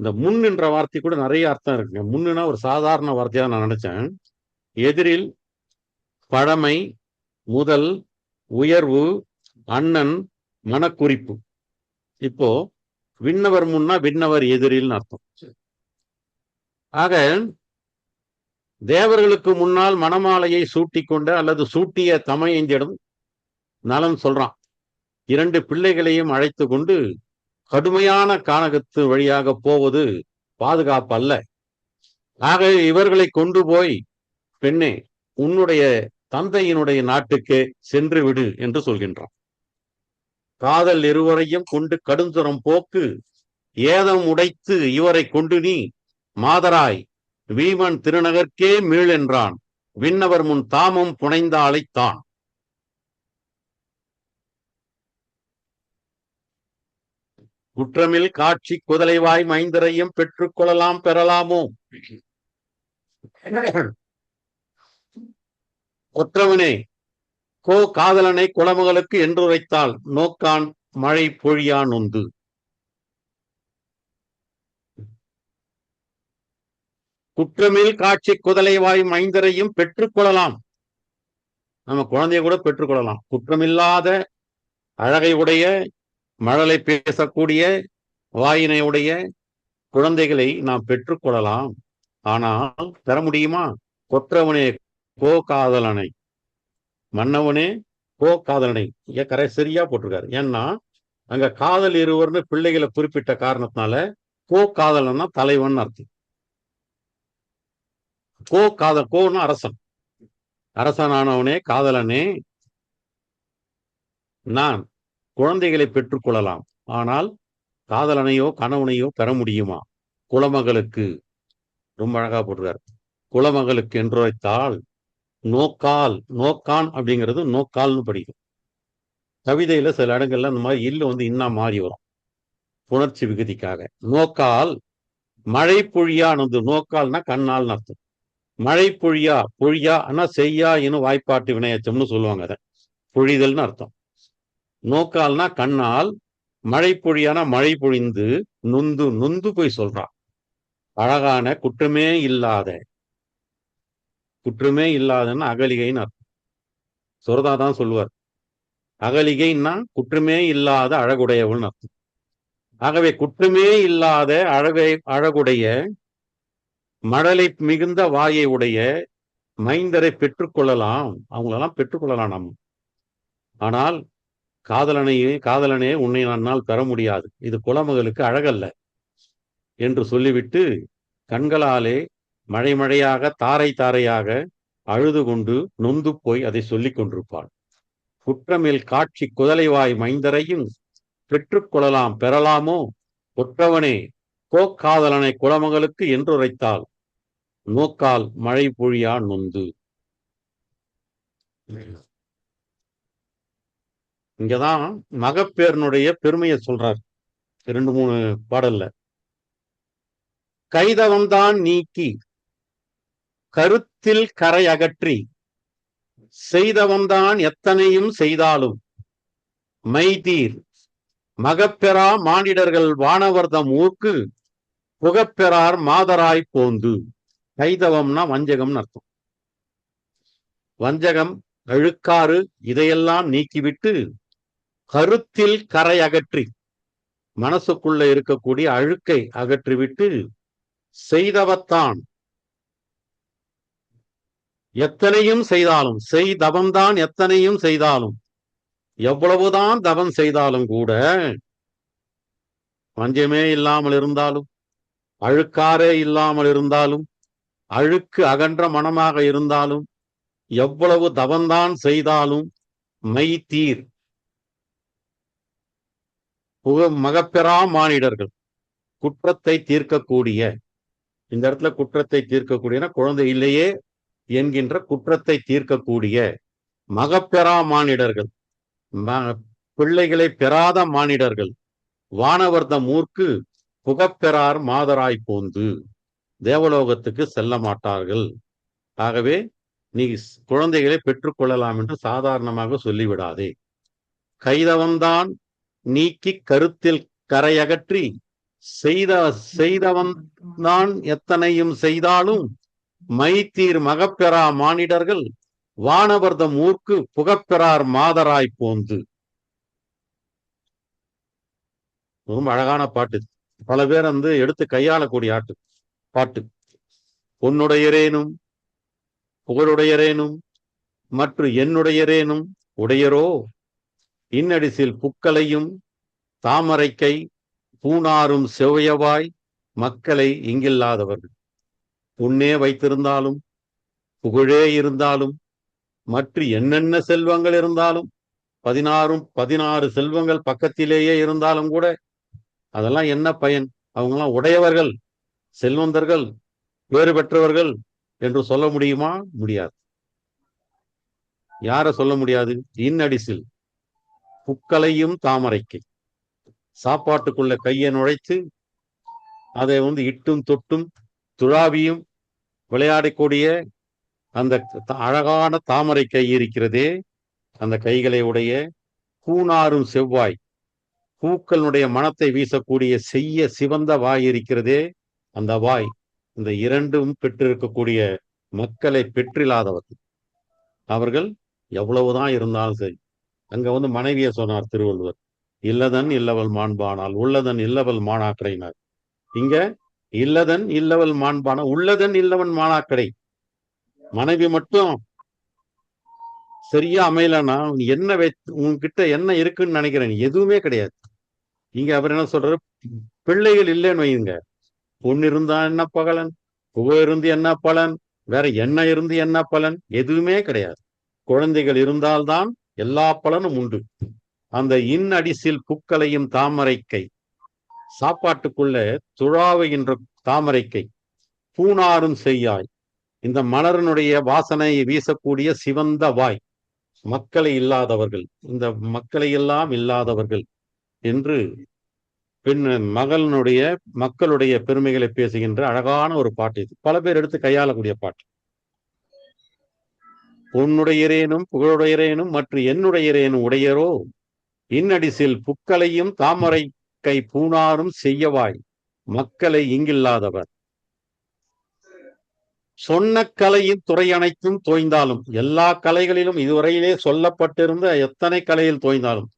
இந்த முன் என்ற வார்த்தை கூட நிறைய அர்த்தம் இருக்குங்க. முன்னுனா ஒரு சாதாரண வார்த்தையா நான் நினைச்சேன். எதிரில், பழமை, முதல், உயர்வு, அண்ணன், மனக்குறிப்பு. இப்போ விண்ணவர் முன்னா விண்ணவர் எதிரில் அர்த்தம். ஆக தேவர்களுக்கு முன்னால் மணமாலையை சூட்டிக்கொண்ட அல்லது சூட்டிய தமயந்தியிடம் நலன் சொல்றான். 2 பிள்ளைகளையும் அழைத்து கொண்டு கடுமையான கானகத்து வழியாக போவது பாதுகாப்பு அல்ல. ஆக இவர்களை கொண்டு போய் பெண்ணே உன்னுடைய தந்தையினுடைய நாட்டுக்கு சென்று விடு என்று சொல்கின்றான். காதல் இருவரையும் கொண்டு கடுஞ்சுரம் போக்கு. ஏதம் உடைத்து இவரை கொண்டு நீ மாதராய் வீமன் திருநகர்க்கே மீள் என்றான். விண்ணவர் முன் தாமம் புனைந்த அழைத்தான். குற்றமில் காட்சி குதலைவாய் மைந்தரையும் பெற்றுக்கொள்ளலாம் பெறலாமோ. கொற்றவனே கோ காதலனை குளமகளுக்கு என்றுரைத்தால் நோக்கான் மழை பொழியான் உந்து. குற்றமில் காட்சி குதலைவாய் மைந்தரையும் பெற்றுக்கொள்ளலாம். நம்ம குழந்தைய கூட பெற்றுக்கொள்ளலாம். குற்றமில்லாத அழகை உடைய, மழலை பேசக்கூடிய, வாயினை உடைய குழந்தைகளை நாம் பெற்றுக்கொள்ளலாம். ஆனால் பெற முடியுமா? கொற்றவனே கோ காதலனை, மன்னவனே கோ காதலனை. கரை சரியா போட்டிருக்காரு. ஏன்னா அங்க காதல் இருவர்னு பிள்ளைகளை குறிப்பிட்ட காரணத்தினால கோ காதலன்னா தலைவன் அர்த்தம். கோன்னு அரசன். அரசனானவனே காதலனே, நான் குழந்தைகளை பெற்றுக்கொள்ளலாம், ஆனால் காதலனையோ கணவனையோ பெற முடியுமா? குலமகளுக்கு, ரொம்ப அழகா போட்டுருக்காரு, குலமகளுக்கு என்றுரைத்தால் நோக்கால். நோக்கான் அப்படிங்கிறது நோக்கால்னு படிக்கும். கவிதையில சில இடங்கள்ல அந்த மாதிரி இல்லு வந்து இன்னா மாறி வரும் புணர்ச்சி விகுதிக்காக. நோக்கால் மழை பொழியானது. நோக்கால்னா கண்ணால்னு அர்த்தம். மழை பொழியா, பொழியா ஆனா செய்யா இன்னும் வாய்ப்பாட்டு வினையச்சம்னு சொல்லுவாங்க. அதை பொழிதல்னு அர்த்தம். நோக்கால்னா கண்ணால், மழை பொழியானா மழை பொழிந்து நொந்து நொந்து போய் சொல்றான். அழகான குற்றமே இல்லாத குற்றமே இல்லாதன்னு அகலிகைன்னு அர்த்தம். சுரதா தான் சொல்லுவார். அகலிகைன்னா குற்றமே இல்லாத அழகுடையவள்னு அர்த்தம். ஆகவே குற்றமே இல்லாத அழகுடைய மழலை மிகுந்த வாயை உடைய மைந்தரை பெற்றுக்கொள்ளலாம். அவங்களெல்லாம் பெற்றுக்கொள்ளலாம் நம்ம. ஆனால் காதலனே உன்னை நன்னால் பெற முடியாது, இது குலமகளுக்கு அழகல்ல என்று சொல்லிவிட்டு கண்களாலே மழை மழையாக தாரை தாரையாக அழுது கொண்டு நொந்து போய் அதை சொல்லிக் கொண்டிருப்பாள். குற்றமில் காட்சி குதலைவாய் மைந்தரையும் பெற்றுக்கொள்ளலாம் பெறலாமோ ஒற்றவனே கோக்காதலனை குலமகளுக்கு என்றுரைத்தாள் நோக்கால் மழை பொழியா நொந்து. இங்கதான் மகப்பேரனுடைய பெருமையை சொல்றார் 2-3 பாடல்ல. கைதவம்தான் நீக்கி கருத்தில் கரை அகற்றி செய்தவன்தான் எத்தனையும் செய்தாலும் மைதீர் மகப்பெறா மானிடர்கள் வானவர்தம் ஊர்க்கு புகப்பெறார் மாதராய் போந்து. கைதவம்னா வஞ்சகம்னு அர்த்தம். வஞ்சகம், அழுக்காறு இதையெல்லாம் நீக்கிவிட்டு கருத்தில் கரை அகற்றி, மனசுக்குள்ள இருக்கக்கூடிய அழுக்கை அகற்றிவிட்டு செய்தவத்தான் எத்தனையும் செய்தாலும், செய்தவம்தான் எத்தனையும் செய்தாலும், எவ்வளவுதான் தவம் செய்தாலும் கூட, வஞ்சமே இல்லாமல் இருந்தாலும், அழுக்காரே இல்லாமல் இருந்தாலும், அழுக்கு அகன்ற மனமாக இருந்தாலும், எவ்வளவு தவம்தான் செய்தாலும் மைதீர் மகப்பெறா மானிடர்கள், குற்றத்தை தீர்க்கக்கூடிய, இந்த இடத்துல குற்றத்தை தீர்க்கக்கூடிய குழந்தை இல்லையே என்கின்ற குற்றத்தை தீர்க்கக்கூடிய மகப்பெறா மானிடர்கள், பிள்ளைகளை பெறாத மானிடர்கள் வானவர்தம் ஊர்க்கு புகப்பெறார் மாதராய் போந்து, தேவலோகத்துக்கு செல்ல மாட்டார்கள். ஆகவே நீ குழந்தைகளை பெற்றுக்கொள்ளலாம் என்று சாதாரணமாக சொல்லிவிடாதே. கைதவன்தான் நீக்கி கருத்தில் கரையகற்றி செய்தவன் தான் எத்தனையும் செய்தாலும் மைத்தீர் மகப்பெறா மானிடர்கள் வானவர்தம் ஊர்க்கு புகப்பெறார் மாதராய் போந்து. ரொம்ப அழகான பாட்டு. பல பேர் எடுத்து கையாளக்கூடிய பாட்டு. பொன்னுடையரேனும் புகழுடையரேனும் மற்றும் என்னுடையரேனும் உடையரோ இன்னடிசில் புக்களையும் தாமரைக்கை பூனாரும் செவ்வையவாய் மக்களை இங்கில்லாதவர்கள். பொன்னே வைத்திருந்தாலும் புகழே இருந்தாலும் மற்ற என்னென்ன செல்வங்கள் இருந்தாலும் 16 செல்வங்கள் பக்கத்திலேயே இருந்தாலும் கூட அதெல்லாம் என்ன பயன்? அவங்கெல்லாம் உடையவர்கள், செல்வந்தர்கள், வேறு பெற்றவர்கள் என்று சொல்ல முடியுமா? முடியாது. யார சொல்ல முடியாது? இன்னடிசில் புக்களையும் தாமரைக்கை, சாப்பாட்டுக்குள்ள கையை நுழைத்து அதை இட்டும் தொட்டும் துழாவியும் விளையாடக்கூடிய அந்த அழகான தாமரை கை இருக்கிறதே, அந்த கைகளை உடைய பூனாரும் செவ்வாய், பூக்களுடைய மனத்தை வீசக்கூடிய செய்ய சிவந்த வாய் இருக்கிறதே, அந்த வாய், இந்த இரண்டும் பெற்றிருக்கக்கூடிய மக்களை பெற்றில்லாதவர்கள். அவர்கள் எவ்வளவுதான் இருந்தாலும் சரி. அங்க மனைவியை சொன்னார் திருவள்ளுவர், இல்லதன் இல்லவள் மாண்பானால் உள்ளதன் இல்லவள் மாணாக்கடைனார். இங்க இல்லதன் இல்லவள் மாண்பான உள்ளதன் இல்லவன் மாணாக்கடை. மனைவி மட்டும் சரியா அமையலன்னா என்ன உன்கிட்ட என்ன இருக்குன்னு நினைக்கிறேன்? எதுவுமே கிடையாது. இங்க அவர் என்ன சொல்றாரு? பிள்ளைகள் இல்லைன்னு வைங்க, பொண்ணு இருந்தா என்ன பகலன், புகழ் இருந்து என்ன பலன், வேற என்ன இருந்து என்ன பலன்? எதுவுமே கிடையாது. குழந்தைகள் இருந்தால்தான் எல்லா பலனும் உண்டு. அந்த இன்னடிசில் புக்களையும் தாமரைக்கை, சாப்பாட்டுக்குள்ள துழாவுகின்ற தாமரைக்கை, பூனாரும் செய்யாய், இந்த மலரனுடைய வாசனையை வீசக்கூடிய சிவந்த வாய், மக்களை இல்லாதவர்கள், இந்த மக்களை எல்லாம் இல்லாதவர்கள் என்று மக்களுடைய பெருமைகளை பேசுகின்ற அழகான ஒரு பாட்டு இது. பல பேர் எடுத்து கையாளக்கூடிய பாட்டு. உன்னுடையரேனும் புகழுடையரேனும் மற்றும் என்னுடையரேனும் உடையரோ இன்னடிசில் புக்களையும் தாமரை கை பூனாரும் செய்யவாய் மக்களை இங்கில்லாதவர். சொன்ன கலையின் துறை அனைத்தும் தோய்ந்தாலும், எல்லா கலைகளிலும் இதுவரையிலே சொல்லப்பட்டிருந்த எத்தனை கலையில் தோய்ந்தாலும்,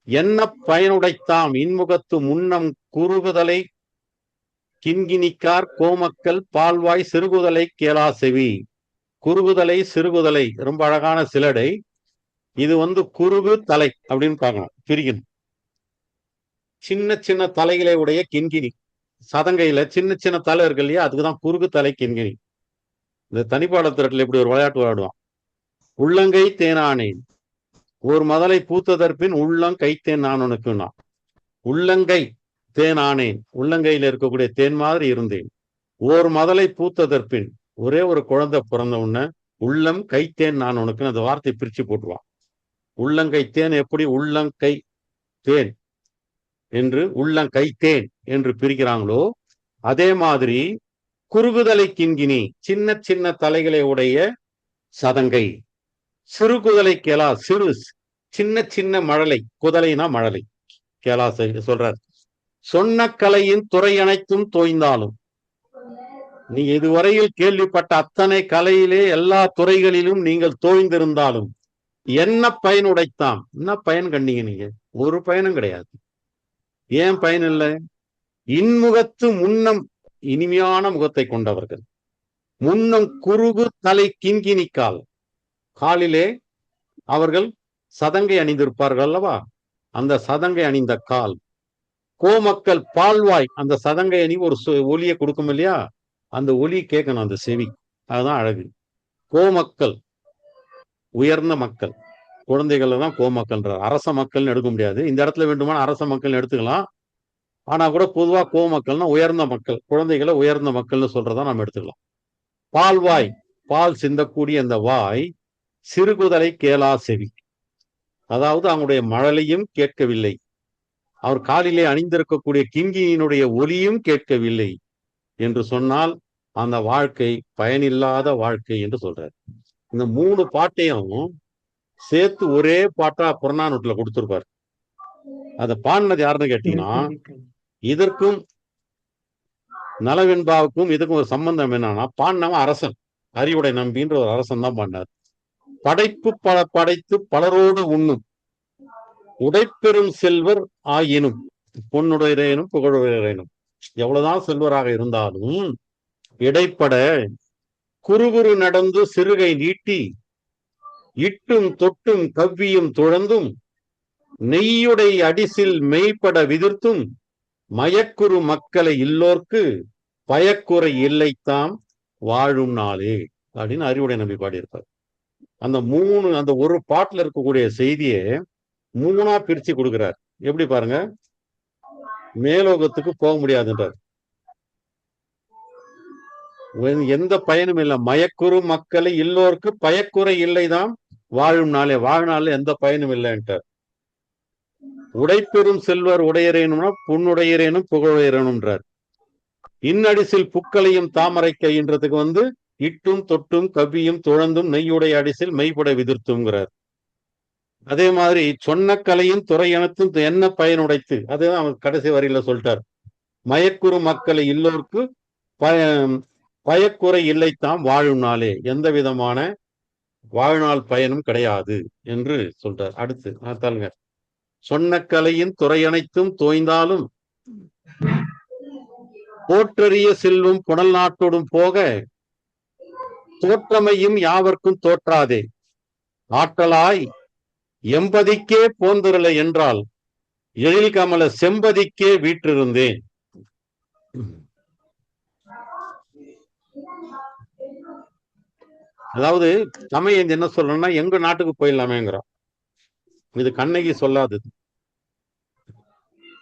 என்ன பயனுடைத்தாம் இன்முகத்து முன்னம் குறுகுதலை கிண்கிணிக்கார் கோமக்கல் பால்வாய் சிறுகுதலை கேளா செவி. குறுகுதலை சிறுகுதலை ரொம்ப அழகான சிலடை. இது குறுகு தலை அப்படின்னு பார்க்கணும், பிரிக்கணும். சின்ன சின்ன தலைகளை உடைய கிண்கிணி, சதங்கையில சின்ன சின்ன தலை இருக்கு இல்லையா, அதுக்குதான் குறுகு தலை கிண்கிணி. இந்த தனிப்பாடத்திரட்டில் இப்படி ஒரு விளையாட்டு விளையாடுவான். உள்ளங்கை தேனானேன் ஒரு மதலை பூத்ததற்பின் உள்ளம் கைத்தேன் நான் உனக்குன்னா. உள்ளங்கை தேனானேன், உள்ளங்கையில இருக்கக்கூடிய தேன் மாதிரி இருந்தேன். ஒரு மதலை பூத்ததற்பின், ஒரே ஒரு குழந்தை பிறந்த உடனே உள்ளம் கைத்தேன் நான் உனக்குன்னு அந்த வார்த்தையை பிரிச்சு போட்டுருவான். உள்ளங்கை தேன் எப்படி உள்ளங்கை தேன் என்று உள்ளங்கைத்தேன் என்று பிரிக்கிறாங்களோ, அதே மாதிரி குறுகுதலை கிண்கிணி, சின்ன சின்ன தலைகளை உடைய சதங்கை. சிறுகுதலை கேளா, சிறு சின்ன சின்ன மழலை, குதலைனா மழலை, கேளா சொல்றார். சொன்ன கலையின் துறை அனைத்தும் தோய்ந்தாலும், நீ இதுவரையில் கேள்விப்பட்ட அத்தனை கலையிலே எல்லா துறைகளிலும் நீங்கள் தோய்ந்திருந்தாலும் என்ன பயன் உடைத்தாம்? என்ன பயன் கண்டீங்க நீங்க? ஒரு பயனும் கிடையாது. ஏன் பயன் இல்லை? இன்முகத்து முன்னம், இனிமையான முகத்தை கொண்டவர்கள். முன்னம் குறுகு தலை கிண்கிணிக்கால், காலிலே அவர்கள் சதங்கை அணிந்திருப்பார்கள் அல்லவா, அந்த சதங்கை அணிந்த கால். கோமக்கள் பால்வாய், அந்த சதங்கை அணி ஒரு ஒலியை கொடுக்கும் இல்லையா, அந்த ஒலி கேட்கணும் அந்த செவி. அதுதான் அழகு. கோமக்கள் உயர்ந்த மக்கள், குழந்தைகள் தான் கோமக்கள்ன்றார். அரச மக்கள்னு எடுக்க முடியாது, இந்த இடத்துல வேண்டுமான அரச மக்கள்னு எடுத்துக்கலாம். ஆனா கூட பொதுவா கோமக்கள்னா உயர்ந்த மக்கள், குழந்தைகளை உயர்ந்த மக்கள்னு சொல்றதா நம்ம எடுத்துக்கலாம். பால்வாய், பால் சிந்தக்கூடிய அந்த வாய். சிறுகுதலை கேளா செவி, அதாவது அவங்களுடைய மழலையும் கேட்கவில்லை, அவர் காலிலே அணிந்திருக்கக்கூடிய கிங்கியினுடைய ஒலியும் கேட்கவில்லை என்று சொன்னால் அந்த வாழ்க்கை பயனில்லாத வாழ்க்கை என்று சொல்றார். இந்த 3 பாட்டையும் சேர்த்து ஒரே பாட்டா புறநானூற்றுல கொடுத்திருப்பார். அதை பாடினது யாருன்னு கேட்டீங்கன்னா, இதற்கும் நலவெண்பாவுக்கும் இதுக்கும் ஒரு சம்பந்தம் என்னன்னா, பாடினவன் அரசன், அறிவுடை நம்பின்ற ஒரு அரசன் தான் பாடினார். படைப்பு பல படைத்து பலரோடு உண்ணும் உடைப்பெரும் செல்வர் ஆயினும் பொன்னுடையரேனும் புகழுடையரேனும். எவ்வளவுதான் செல்வராக இருந்தாலும் இடைப்பட குறுகுறு நடந்து சிறுகை நீட்டி இட்டும் தொட்டும் கவ்வியும் துழந்தும் நெய்யுடை அடிசில் மெய்ப்பட விதிர்த்தும் மயக்குறு மக்களை இல்லோர்க்கு பயக்குறை இல்லைத்தாம் வாழும் நாளே அப்படின்னு அறிவுடை நம்பி பாடியிருப்பார். அந்த ஒரு பாட்டுல இருக்கக்கூடிய செய்தியை 3ஆ பிரிச்சு கொடுக்கிறார். எப்படி பாருங்க, மேலோகத்துக்கு போக முடியாதுன்றார், எந்த பயனும் இல்லை, மயக்குறு மக்களை இல்லோருக்கு பயக்குறை இல்லைதான் வாழும் நாளே, வாழ்நாள் எந்த பயனும் இல்லைன்றார். உடைப்பெரும் செல்வர் உடையரேனும்னா புண்ணுடையரேனும் புகழுடையரேனும்ன்றார். இன்னடிசில் புக்களையும் தாமரை கைன்றதுக்கு இட்டும் தொட்டும் கவ்வியும் துழந்தும் நெய்யுடைய அடிசில் மெய்ப்பட விதிர்த்துங்கிறார். அதே மாதிரி சொன்ன கலையும் துறை அனைத்தும் என்ன பயனுடைத்து, அதுதான் அவர் கடைசி வரியில சொல்லிட்டார். மயக்குறு மக்களை இல்லோருக்கு பயக்குறை இல்லைத்தாம் வாழும் நாளே, எந்த விதமான வாழ்நாள் பயனும் கிடையாது என்று சொல்றார். அடுத்து தாளுங்க. சொன்ன கலையின் துறை அனைத்தும் தோய்ந்தாலும் போற்றறிய செல்வம் புனல் நாட்டோடும் போக தோற்றமையும் யாவர்க்கும் தோற்றாதே ஆற்றலாய் எம்பதிக்கே போந்திரலை என்றால் எழில் கமல செம்பதிக்கே வீற்றிருந்தேன். அதாவது தமையந்தி என்ன சொல்றேன்னா, எங்க நாட்டுக்கு போயிடலாமேங்கிறோம். இது கண்ணகி சொல்லாதது,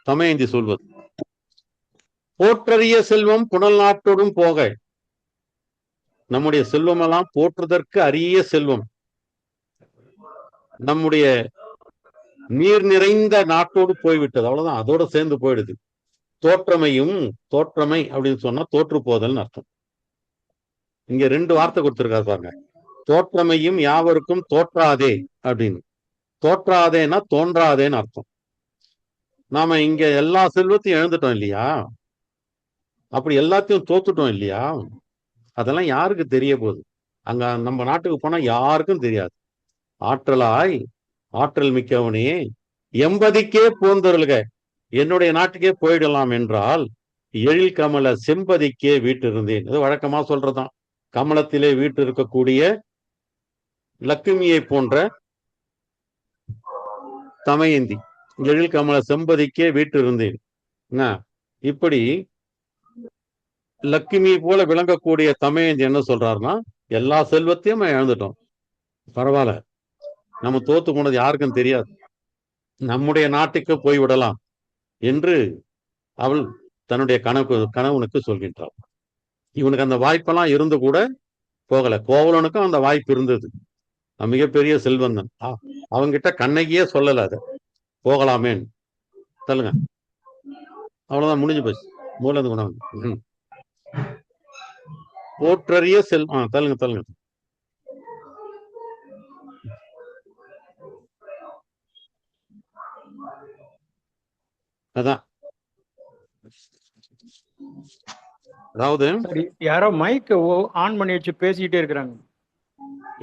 தமையந்தி சொல்வது. போற்றறிய செல்வம் புனல் நாட்டோடும் போக, நம்முடைய செல்வம் எல்லாம் போற்றுதற்கு அரிய செல்வம் நம்முடைய நீர் நிறைந்த நாட்டோடு போய்விட்டது, அவ்வளவுதான், அதோட சேர்ந்து போயிடுது. தோற்றமையும், தோற்றமை அப்படின்னு சொன்னா தோற்று போதல்னு அர்த்தம். இங்க 2 வார்த்தை கொடுத்திருக்காரு பாருங்க. தோற்றமையும் யாவருக்கும் தோற்றாதே அப்படின்னு. தோற்றாதேன்னா தோன்றாதேன்னு அர்த்தம். நாம இங்க எல்லா செல்வத்தையும் இழந்துட்டோம் இல்லையா, அப்படி எல்லாத்தையும் தோத்துட்டோம் இல்லையா, அதெல்லாம் யாருக்கு தெரிய போகுது? அங்க நம்ம நாட்டுக்கு போனா யாருக்கும் தெரியாது. ஆற்றலாய் ஆற்றல் மிக்கவனே எம்பதிக்கே போந்தருள்க, என்னுடைய நாட்டுக்கே போயிடலாம் என்றால் எழில் கமல செம்பதிக்கே வீட்டிருந்தேன். இது வழக்கமா சொல்றதுதான். கமலத்திலே வீட்டு இருக்கக்கூடிய லக்குமியை போன்ற தமயந்தி, எழில் கமல செம்பதிக்கே வீட்டு இருந்தேன். இப்படி லக்குமி போல விளங்கக்கூடிய தமயந்தி என்ன சொல்றாருன்னா, எல்லா செல்வத்தையும் இழந்துட்டோம், பரவாயில்ல, நம்ம தோத்து போனது யாருக்கும் தெரியாது, நம்முடைய நாட்டுக்கு போய்விடலாம் என்று அவள் தன்னுடைய கணவனுக்கு சொல்கின்றாள். இவனுக்கு அந்த வாய்ப்பெல்லாம் இருந்து கூட போகல. கோவலனுக்கும் அந்த வாய்ப்பு இருந்தது, மிகப்பெரிய செல்வந்தன். அவங்கிட்ட கண்ணகியே சொல்லல அத போகலாமேன்னு. சொல்லுங்க, அவ்வளவுதான், முடிஞ்சு போச்சு. மூலந்து குணம் போற்றறிய தள்ளுங்க தள்ளுங்க. அதான், அதாவது யாரோ மைக் ஆன் பண்ணி வச்சு பேசிக்கிட்டே இருக்கிறாங்க.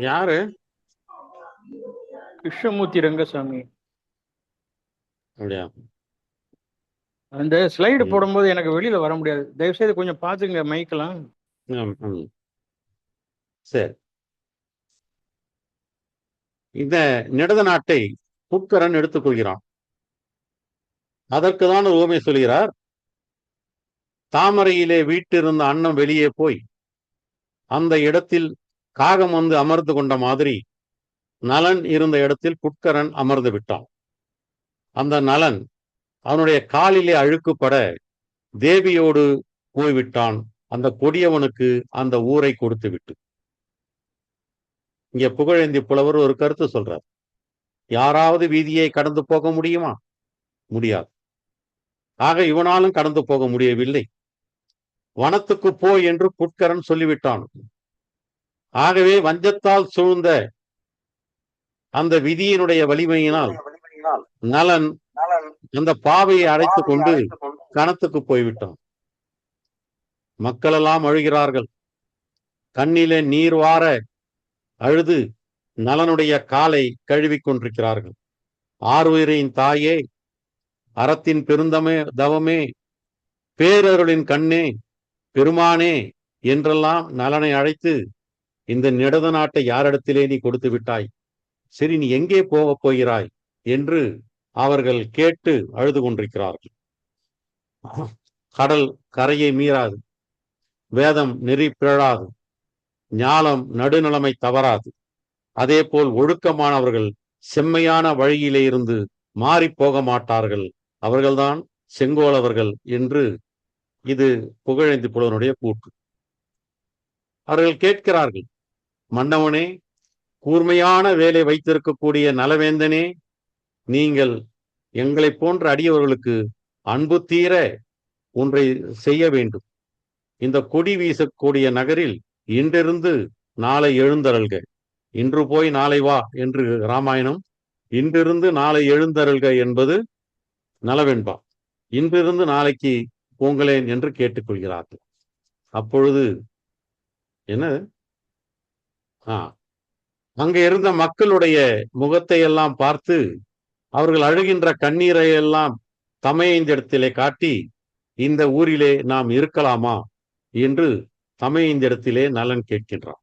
யாரு? கிருஷ்ணமூர்த்தி ரங்கசாமி. அப்படியா? அந்த ஸ்லைடு போடும்போது எனக்கு வெளியில வர முடியாது, தயவு செய்து கொஞ்சம் பாத்துங்க மைக்கெல்லாம். சரி, இந்த நிடத நாட்டை புட்கரன் எடுத்துக்கொள்கிறான். அதற்குதான் ஓமை சொல்கிறார். தாமரையிலே வீட்டிருந்த அன்னம் வெளியே போய் அந்த இடத்தில் காகம் வந்து அமர்ந்து கொண்ட மாதிரி நலன் இருந்த இடத்தில் புட்கரன் அமர்ந்து விட்டான். அந்த நலன் அவனுடைய காலிலே அழுக்குப்பட தேவியோடு போய்விட்டான், அந்த கொடியவனுக்கு அந்த ஊரை கொடுத்து விட்டு. இங்க புகழேந்தி புலவர் ஒரு கருத்து சொல்றார். யாராவது வீதியை கடந்து போக முடியுமா? முடியாது. ஆக இவனாலும் கடந்து போக முடியவில்லை. வனத்துக்கு போ என்று புட்கரன் சொல்லிவிட்டான். ஆகவே வஞ்சத்தால் சூழ்ந்த அந்த விதியினுடைய வலிமையினால் நலன் அந்த பாவையை அழைத்துக் கொண்டு கணத்துக்கு போய்விட்டான். மக்களெல்லாம் அழுகிறார்கள். கண்ணிலே நீர் வார அழுது நலனுடைய காலை கழுவிக் கொண்டிருக்கிறார்கள். ஆறுயிரின் தாயே, அறத்தின் பெருந்தமே தவமே, பேரருளின் கண்ணே, பெருமானே என்றெல்லாம் நலனை அழைத்து, இந்த நிடத நாட்டை யாரிடத்திலே நீ கொடுத்து விட்டாய், சரி நீ எங்கே போகப் போகிறாய் என்று அவர்கள் கேட்டு அழுது கொண்டிருக்கிறார்கள். கடல் கரையை மீறாது, வேதம் நெறி பிழாது, ஞாலம் நடுநிலைமை தவறாது, அதே போல் ஒழுக்கமானவர்கள் செம்மையான வழியிலே இருந்து மாறி போக மாட்டார்கள், அவர்கள்தான் செங்கோலவர்கள் என்று இது புகழேந்தி புலவனுடைய கூற்று. அவர்கள் கேட்கிறார்கள், மன்னவனே, கூர்மையான வேலை வைத்திருக்கக்கூடிய நலவேந்தனே, நீங்கள் எங்களை போன்ற அடியவர்களுக்கு அன்பு தீர ஒன்றை செய்ய வேண்டும். இந்த கொடி வீசக்கூடிய நகரில் இன்றிருந்து நாளை எழுந்தருள்க, இன்று போய் நாளை வா என்று ராமாயணம். இன்றிருந்து நாளை எழுந்தருள்க என்பது நலவென்பா. இன்றிருந்து நாளைக்கு போங்களேன் என்று கேட்டுக்கொள்கிறார்கள். அப்பொழுது என்ன, அங்கே இருந்த மக்களுடைய முகத்தை எல்லாம் பார்த்து அவர்கள் அழுகின்ற கண்ணீரை எல்லாம் தமையந்திடத்திலே காட்டி, இந்த ஊரிலே நாம் இருக்கலாமா என்று தமையந்திடத்திலே நலன் கேட்கின்றான்.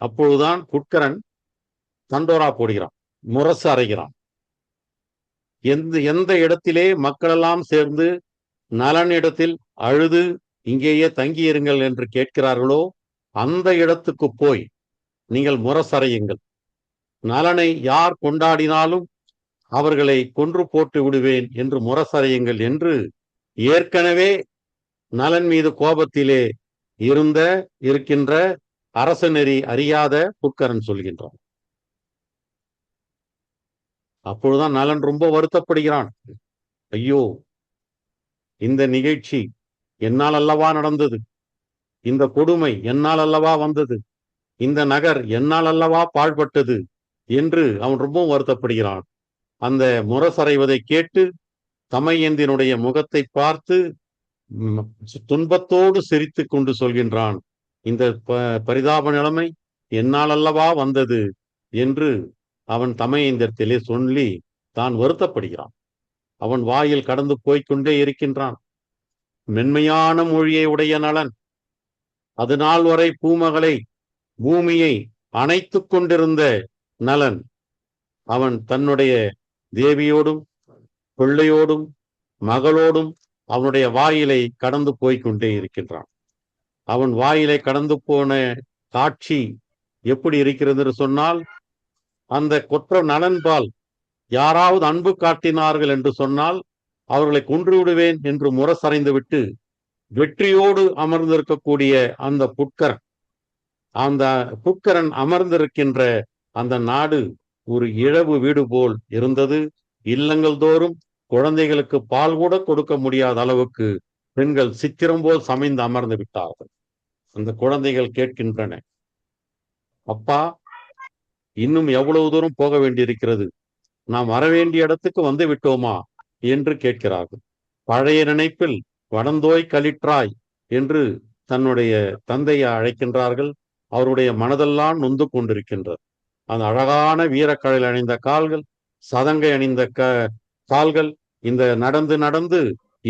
அப்பொழுதுதான் புட்கரன் தண்டோரா போடுகிறான், முரசு அறைகிறான். எந்த இடத்திலே மக்களெல்லாம் சேர்ந்து நலனிடத்தில் அழுது இங்கேயே தங்கியிருங்கள் என்று கேட்கிறார்களோ அந்த இடத்துக்கு போய் நீங்கள் முரசறையுங்கள். நலனை யார் கொண்டாடினாலும் அவர்களை கொன்று போட்டு விடுவேன் என்று முரசறையுங்கள் என்று ஏற்கனவே நலன் மீது கோபத்திலே இருக்கின்ற அரசநெறி அறியாத புட்கரன் சொல்கின்றான். அப்பொழுதுதான் நலன் ரொம்ப வருத்தப்படுகிறான். ஐயோ, இந்த நிகழ்ச்சி என்னால் அல்லவா நடந்தது, இந்த கொடுமை என்னால் அல்லவா வந்தது, இந்த நகர் என்னால் அல்லவா பாழ்பட்டது என்று அவன் ரொம்பவும் வருத்தப்படுகிறான். அந்த முரசறைவதை கேட்டு தமையந்தினுடைய முகத்தை பார்த்து துன்பத்தோடு சிரித்து கொண்டு சொல்கின்றான், இந்த பரிதாப நிலைமை என்னால் அல்லவா வந்தது என்று அவன் தமையந்திரத்திலே சொல்லி தான் வருத்தப்படுகிறான். அவன் வாயில் கடந்து போய்கொண்டே இருக்கின்றான். மென்மையான மொழியை உடைய நலன், அது நாள் வரை பூமகளை பூமியை அணைத்து கொண்டிருந்த நலன், அவன் தன்னுடைய தேவியோடும் பிள்ளையோடும் மகளோடும் அவனுடைய வாயிலை கடந்து போய்கொண்டே இருக்கின்றான். அவன் வாயிலை கடந்து போன காட்சி எப்படி இருக்கிறது என்று சொன்னால், அந்த கொற்ற நலன்பால் யாராவது அன்பு காட்டினார்கள் என்று சொன்னால் அவர்களை கொன்று விடுவேன் என்று முரசறைந்து விட்டு வெற்றியோடு அமர்ந்திருக்கக்கூடிய அந்த புட்கரன் அமர்ந்திருக்கின்ற அந்த நாடு ஒரு இழவு வீடு போல் இருந்தது. இல்லங்கள் தோறும் குழந்தைகளுக்கு பால் கூட கொடுக்க முடியாத அளவுக்கு பெண்கள் சித்திரம் போல் சமைந்து அமர்ந்து விட்டார்கள். அந்த குழந்தைகள் கேட்கின்றன, அப்பா, இன்னும் எவ்வளவு தூரம் போக வேண்டியிருக்கிறது, நாம் வரவேண்டிய இடத்துக்கு வந்து விட்டோமா என்று கேட்கிறார்கள். பழைய நினைப்பில் வடந்தோய் களிற்றாய் என்று தன்னுடைய தந்தையை அழைக்கின்றார்கள். அவருடைய மனதெல்லாம் நொந்து கொண்டிருக்கின்றது. அந்த அழகான வீரக்கழல் அணிந்த கால்கள், சதங்கை அணிந்த கால்கள், இந்த நடந்து நடந்து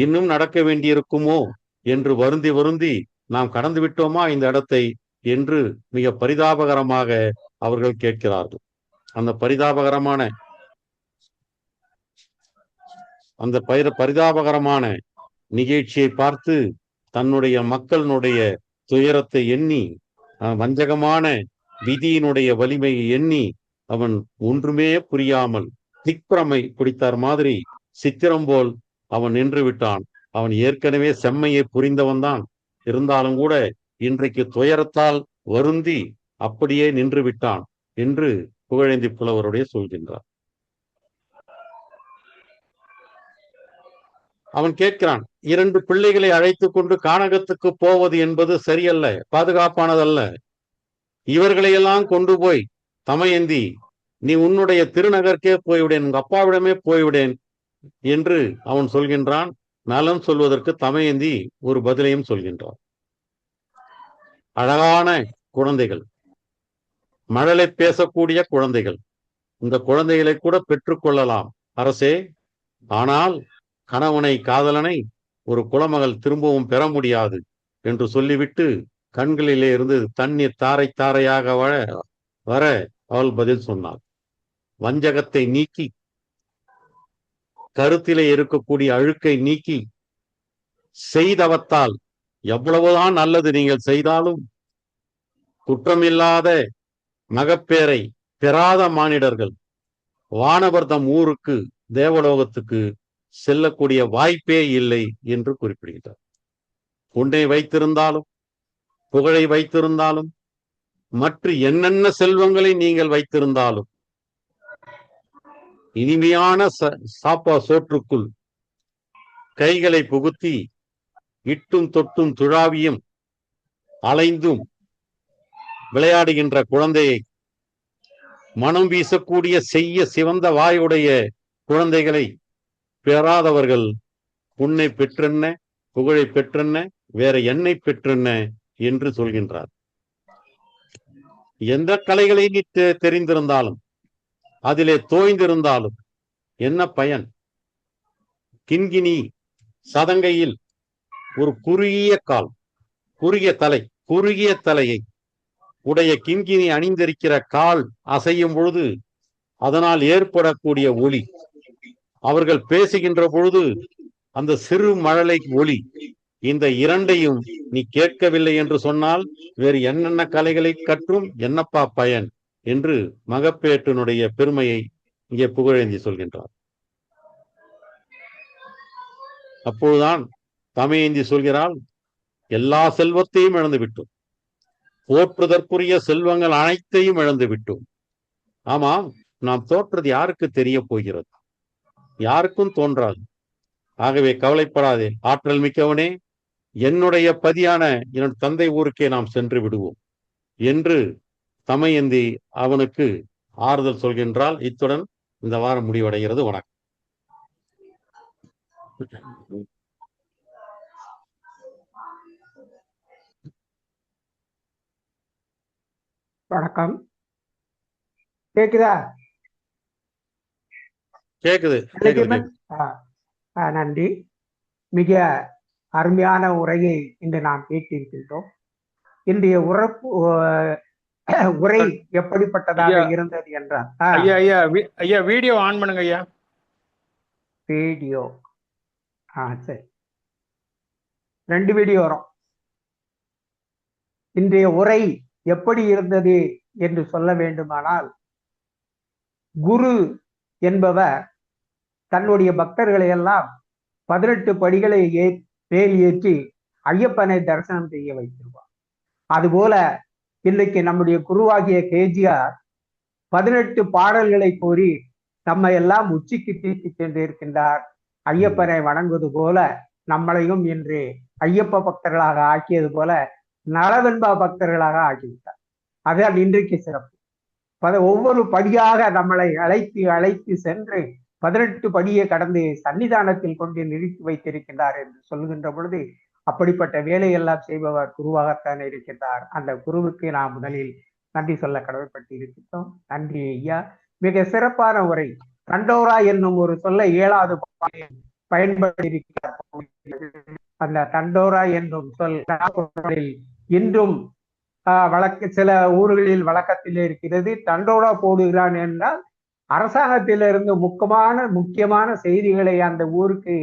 இன்னும் நடக்க வேண்டியிருக்குமோ என்று வருந்தி வருந்தி நாம் கடந்து விட்டோமா இந்த இடத்தை என்று மிக பரிதாபகரமாக அவர்கள் கேட்கிறார்கள். அந்த பரிதாபகரமான நிகழ்ச்சியை பார்த்து தன்னுடைய மக்களினுடைய துயரத்தை எண்ணி, வஞ்சகமான விதியினுடைய வலிமையை எண்ணி அவன் ஒன்றுமே புரியாமல் திக்பிரமை பிடித்தார் மாதிரி சித்திரம் போல் அவன் நின்று விட்டான். அவன் ஏற்கனவே செம்மையை புரிந்தவன் தான், இருந்தாலும் கூட இன்றைக்கு துயரத்தால் வருந்தி அப்படியே நின்று விட்டான் என்று புகழேந்தி புலவருடைய சொல்கின்றார். அவன் கேட்கிறான், 2 பிள்ளைகளை அழைத்து கொண்டு கானகத்துக்கு போவது என்பது சரியல்ல, பாதுகாப்பானதல்ல. இவர்களையெல்லாம் கொண்டு போய் தமையந்தி, நீ உன்னுடைய திருநகருக்கே போய்விடேன், உங்க அப்பாவிடமே போய்விடேன் என்று அவன் சொல்கின்றான். நலம் சொல்வதற்கு தமையந்தி ஒரு பதிலையும் சொல்கின்றான். அழகான குழந்தைகள், மழலை பேசக்கூடிய குழந்தைகள், இந்த குழந்தைகளை கூட பெற்றுக்கொள்ளலாம் அரசே. ஆனால் கணவனை, காதலனை ஒரு குலமகள் திரும்பவும் பெற முடியாது என்று சொல்லிவிட்டு கண்களிலே இருந்து தண்ணீர் தாரை தாரையாக வர அவள் பதில் சொன்னாள். வஞ்சகத்தை நீக்கி, கருத்திலே இருக்கக்கூடிய அழுக்கை நீக்கி, செய்தவத்தால் எவ்வளவுதான் நல்லது நீங்கள் செய்தாலும் குற்றமில்லாத மகப்பேரை பெறாத மானிடர்கள் வானவர்தம் ஊருக்கு, தேவலோகத்துக்கு செல்லக்கூடிய வாய்ப்பே இல்லை என்று குறிப்பிடுகிறார். பொன்னை வைத்திருந்தாலும், புகழை வைத்திருந்தாலும், மற்ற என்னென்ன செல்வங்களை நீங்கள் வைத்திருந்தாலும், இனிமையான சோற்றுக்குள் கைகளை புகுத்தி இட்டும் தொட்டும் துழாவியும் அலைந்தும் விளையாடுகின்ற குழந்தையை, மனம் வீசக்கூடிய செய்ய சிவந்த வாயுடைய குழந்தைகளை பெறாதவர்கள் உன்னை பெற்றென்ன, புகழை பெற்றென்ன, வேற என்னை பெற்றென்ன என்று சொல்கின்றார். எந்த கலைகளை நீ தெரிந்திருந்தாலும், அதிலே தோய்ந்திருந்தாலும் என்ன பயன்? கிண்கிணி சதங்கையில் ஒரு குறுகிய கால், குறுகிய தலையை உடைய கிண்கிணி அணிந்திருக்கிற கால் அசையும் பொழுது அதனால் ஏற்படக்கூடிய ஒலி, அவர்கள் பேசுகின்ற பொழுது அந்த சிறு மழலை ஒலி, இந்த இரண்டையும் நீ கேட்கவில்லை என்று சொன்னால் வேறு என்னென்ன கலைகளை கற்றும் என்னப்பா பயன் என்று மகப்பேற்றினுடைய பெருமையை இங்கே புகழேந்தி சொல்கின்றார். அப்பொழுதுதான் தமையந்தி சொல்கிறாள், எல்லா செல்வத்தையும் இழந்து விட்டோம், போற்றுதற்குரிய செல்வங்கள் அனைத்தையும் இழந்து விட்டோம். ஆமாம், நாம் தோற்றது யாருக்கு தெரிய போகிறது? யாருக்கும் தோன்றாது. ஆகவே கவலைப்படாதே, ஆற்றல் மிக்கவனே, என்னுடைய பதியான என் தந்தை ஊருக்கே நாம் சென்று விடுவோம் என்று தமையந்தி அவனுக்கு ஆறுதல் சொல்கின்றால். இத்துடன் இந்த வாரம் முடிவடைகிறது. வணக்கம். வணக்கம். கேக்குதா? கேக்குது. நன்றி. மிக அருமையான உரையை இன்று நாம் கேட்டிருக்கின்றோம். இன்றைய உரை எப்படிப்பட்டதாக இருந்தது என்றால், ஐயா வீடியோ ஆன் பண்ணுங்க ஐயா. வீடியோ சரி, 2 வீடியோ வரும். இன்றைய உரை எப்படி இருந்தது என்று சொல்ல வேண்டுமானால், குரு என்பவர் தன்னுடைய பக்தர்களை எல்லாம் 18 படிகளை மேல் ஏற்றி ஐயப்பனை தரிசனம் செய்ய வைத்திருவார். அதுபோல இன்னைக்கு நம்முடைய குருவாகிய கேஜிஆர் 18 பாடல்களை கூறி நம்மை எல்லாம் உச்சிக்கு தீர்த்து சென்றிருக்கின்றார். ஐயப்பனை வணங்குவது போல நம்மளையும் இன்று ஐயப்ப பக்தர்களாக ஆக்கியது போல நலவென்பா பக்தர்களாக ஆக்கிவிட்டார். அதான் இன்றைக்கு சிறப்பு. ஒவ்வொரு படியாக நம்மளை அழைத்து சென்று 18 படியை கடந்து சன்னிதானத்தில் கொண்டு நிறுத்தி வைத்திருக்கின்றார் என்று சொல்கின்ற பொழுது, அப்படிப்பட்ட வேலையெல்லாம் செய்பவர் குருவாகத்தான் இருக்கின்றார். அந்த குருவுக்கு நாம் முதலில் நன்றி சொல்ல கடமைப்பட்டு இருக்கின்றோம். நன்றி ஐயா. மிக சிறப்பான உரை. தண்டோரா என்னும் ஒரு சொல்ல 7வது பயன்படுத்தி இருக்கிறார். அந்த தண்டோரா என்னும் சொல் இன்றும் சில ஊர்களில் வழக்கத்தில் இருக்கிறது. தண்டோரா போடுகிறான் என்றால் அரசாங்கத்திலிருந்து முக்கியமான செய்திகளை அந்த ஊருக்கு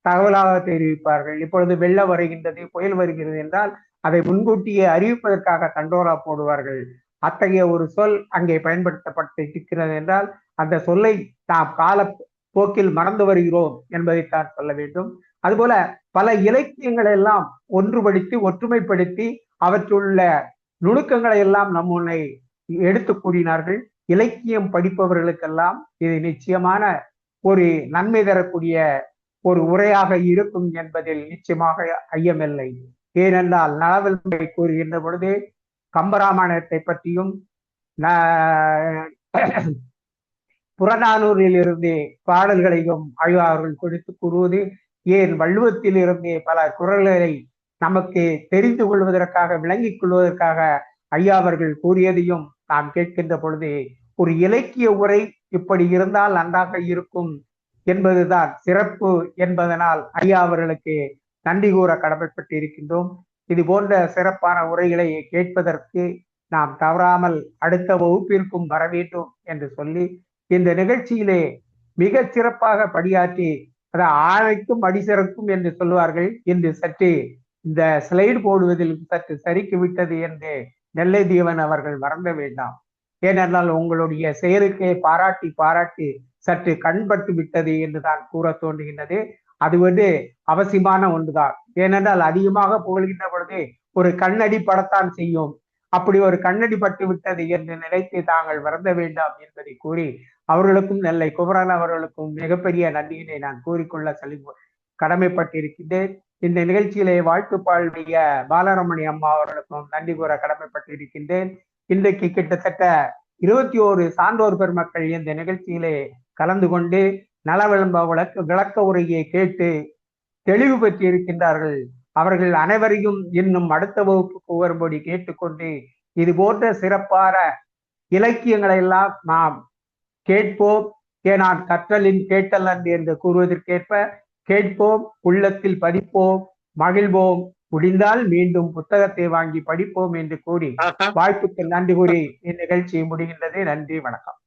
தகவலாக தெரிவிப்பார்கள். இப்பொழுது வெள்ளம் வருகின்றது, புயல் வருகிறது என்றால் அதை முன்கூட்டியே அறிவிப்பதற்காக தண்டோரா போடுவார்கள். அத்தகைய ஒரு சொல் அங்கே பயன்படுத்தப்பட்டு இருக்கிறது என்றால் அந்த சொல்லை நாம் கால போக்கில் மறந்து வருகிறோம் என்பதைத்தான் சொல்ல வேண்டும். அதுபோல பல இலக்கியங்களை எல்லாம் ஒன்றுபடுத்தி ஒற்றுமைப்படுத்தி அவற்றுள்ள நுணுக்கங்களை எல்லாம் நம் முன்னை எடுத்து கூறினார்கள். இலக்கியம் படிப்பவர்களுக்கெல்லாம் இது நிச்சயமான ஒரு நன்மை தரக்கூடிய ஒரு உரையாக இருக்கும் என்பதில் நிச்சயமாக ஐயமில்லை. ஏனென்றால் நலவென்பை கூறுகின்ற பொழுது கம்பராமாயணத்தை பற்றியும் புறநானூரில் இருந்தே பாடல்களையும் ஆய்வாளர்கள் கொடுத்து கூறுவது, ஏன் வள்ளுவத்தில் இருந்தே பல குறள்களை நமக்கு தெரிந்து கொள்வதற்காக விளங்கிக் கொள்வதற்காக ஐயா அவர்கள் கூறியதையும் நாம் கேட்கின்ற பொழுது ஒரு இலக்கிய உரை இப்படி இருந்தால் நன்றாக இருக்கும் என்பதுதான் சிறப்பு என்பதனால் ஐயா அவர்களுக்கு நன்றி கூற கடமைப்பட்டு இருக்கின்றோம். இது போன்ற சிறப்பான உரைகளை கேட்பதற்கு நாம் தவறாமல் அடுத்த வகுப்பிற்கும் வர வேண்டும் என்று சொல்லி, இந்த நிகழ்ச்சியிலே மிக சிறப்பாக பணியாற்றி ஆணைக்கும் அடிசிறக்கும் என்று சொல்லுவார்கள். இன்று சற்று இந்த ஸ்லைடு போடுவதில் சற்று சறுக்கி விட்டது என்று நெல்லை தீவன் அவர்கள் மறந்த வேண்டாம். ஏனென்றால் உங்களுடைய செயலுக்கே பாராட்டி சற்று கண்பட்டு விட்டது என்றுதான் கூற தோன்றுகின்றது. அது அவசியமான ஒன்றுதான். ஏனென்றால் அதிகமாக புகழ்கின்ற பொழுது ஒரு கண்ணடி படத்தான் செய்யும். அப்படி ஒரு கண்ணடி பட்டு விட்டது என்று நினைத்து தாங்கள் வருந்த வேண்டாம் என்பதை கூறி அவர்களுக்கும் நெல்லை குமரன் அவர்களுக்கும் மிகப்பெரிய நன்றியினை நான் கூறிக்கொள்ள கடமைப்பட்டிருக்கின்றேன். இந்த நிகழ்ச்சியிலே வாழ்த்து பாடிய பாலரமணி அம்மா அவர்களுக்கும் நன்றி கூற கடமைப்பட்டிருக்கின்றேன். இன்றைக்கு கிட்டத்தட்ட 21 சான்றோர் பெருமக்கள் இந்த நிகழ்ச்சியிலே கலந்து கொண்டு நலவிளம்ப விளக்க உரையை கேட்டு தெளிவு பெற்று இருக்கின்றார்கள். அவர்கள் அனைவரையும் இன்னும் அடுத்த வகுப்புக்கு வரும்படி கேட்டுக்கொண்டு இது போன்ற சிறப்பான இலக்கியங்களை எல்லாம் நாம் கேட்போம். ஏனால் கற்றலின் கேட்டல் அன்று என்று கூறுவதற்கேற்ப கேட்போம், உள்ளத்தில் பதிப்போம், மகிழ்வோம், முடிந்தால் மீண்டும் புத்தகத்தை வாங்கி படிப்போம் என்று கூறி வாய்ப்புக்கு நன்றி கூறி இந்நிகழ்ச்சி முடிகின்றது. நன்றி, வணக்கம்.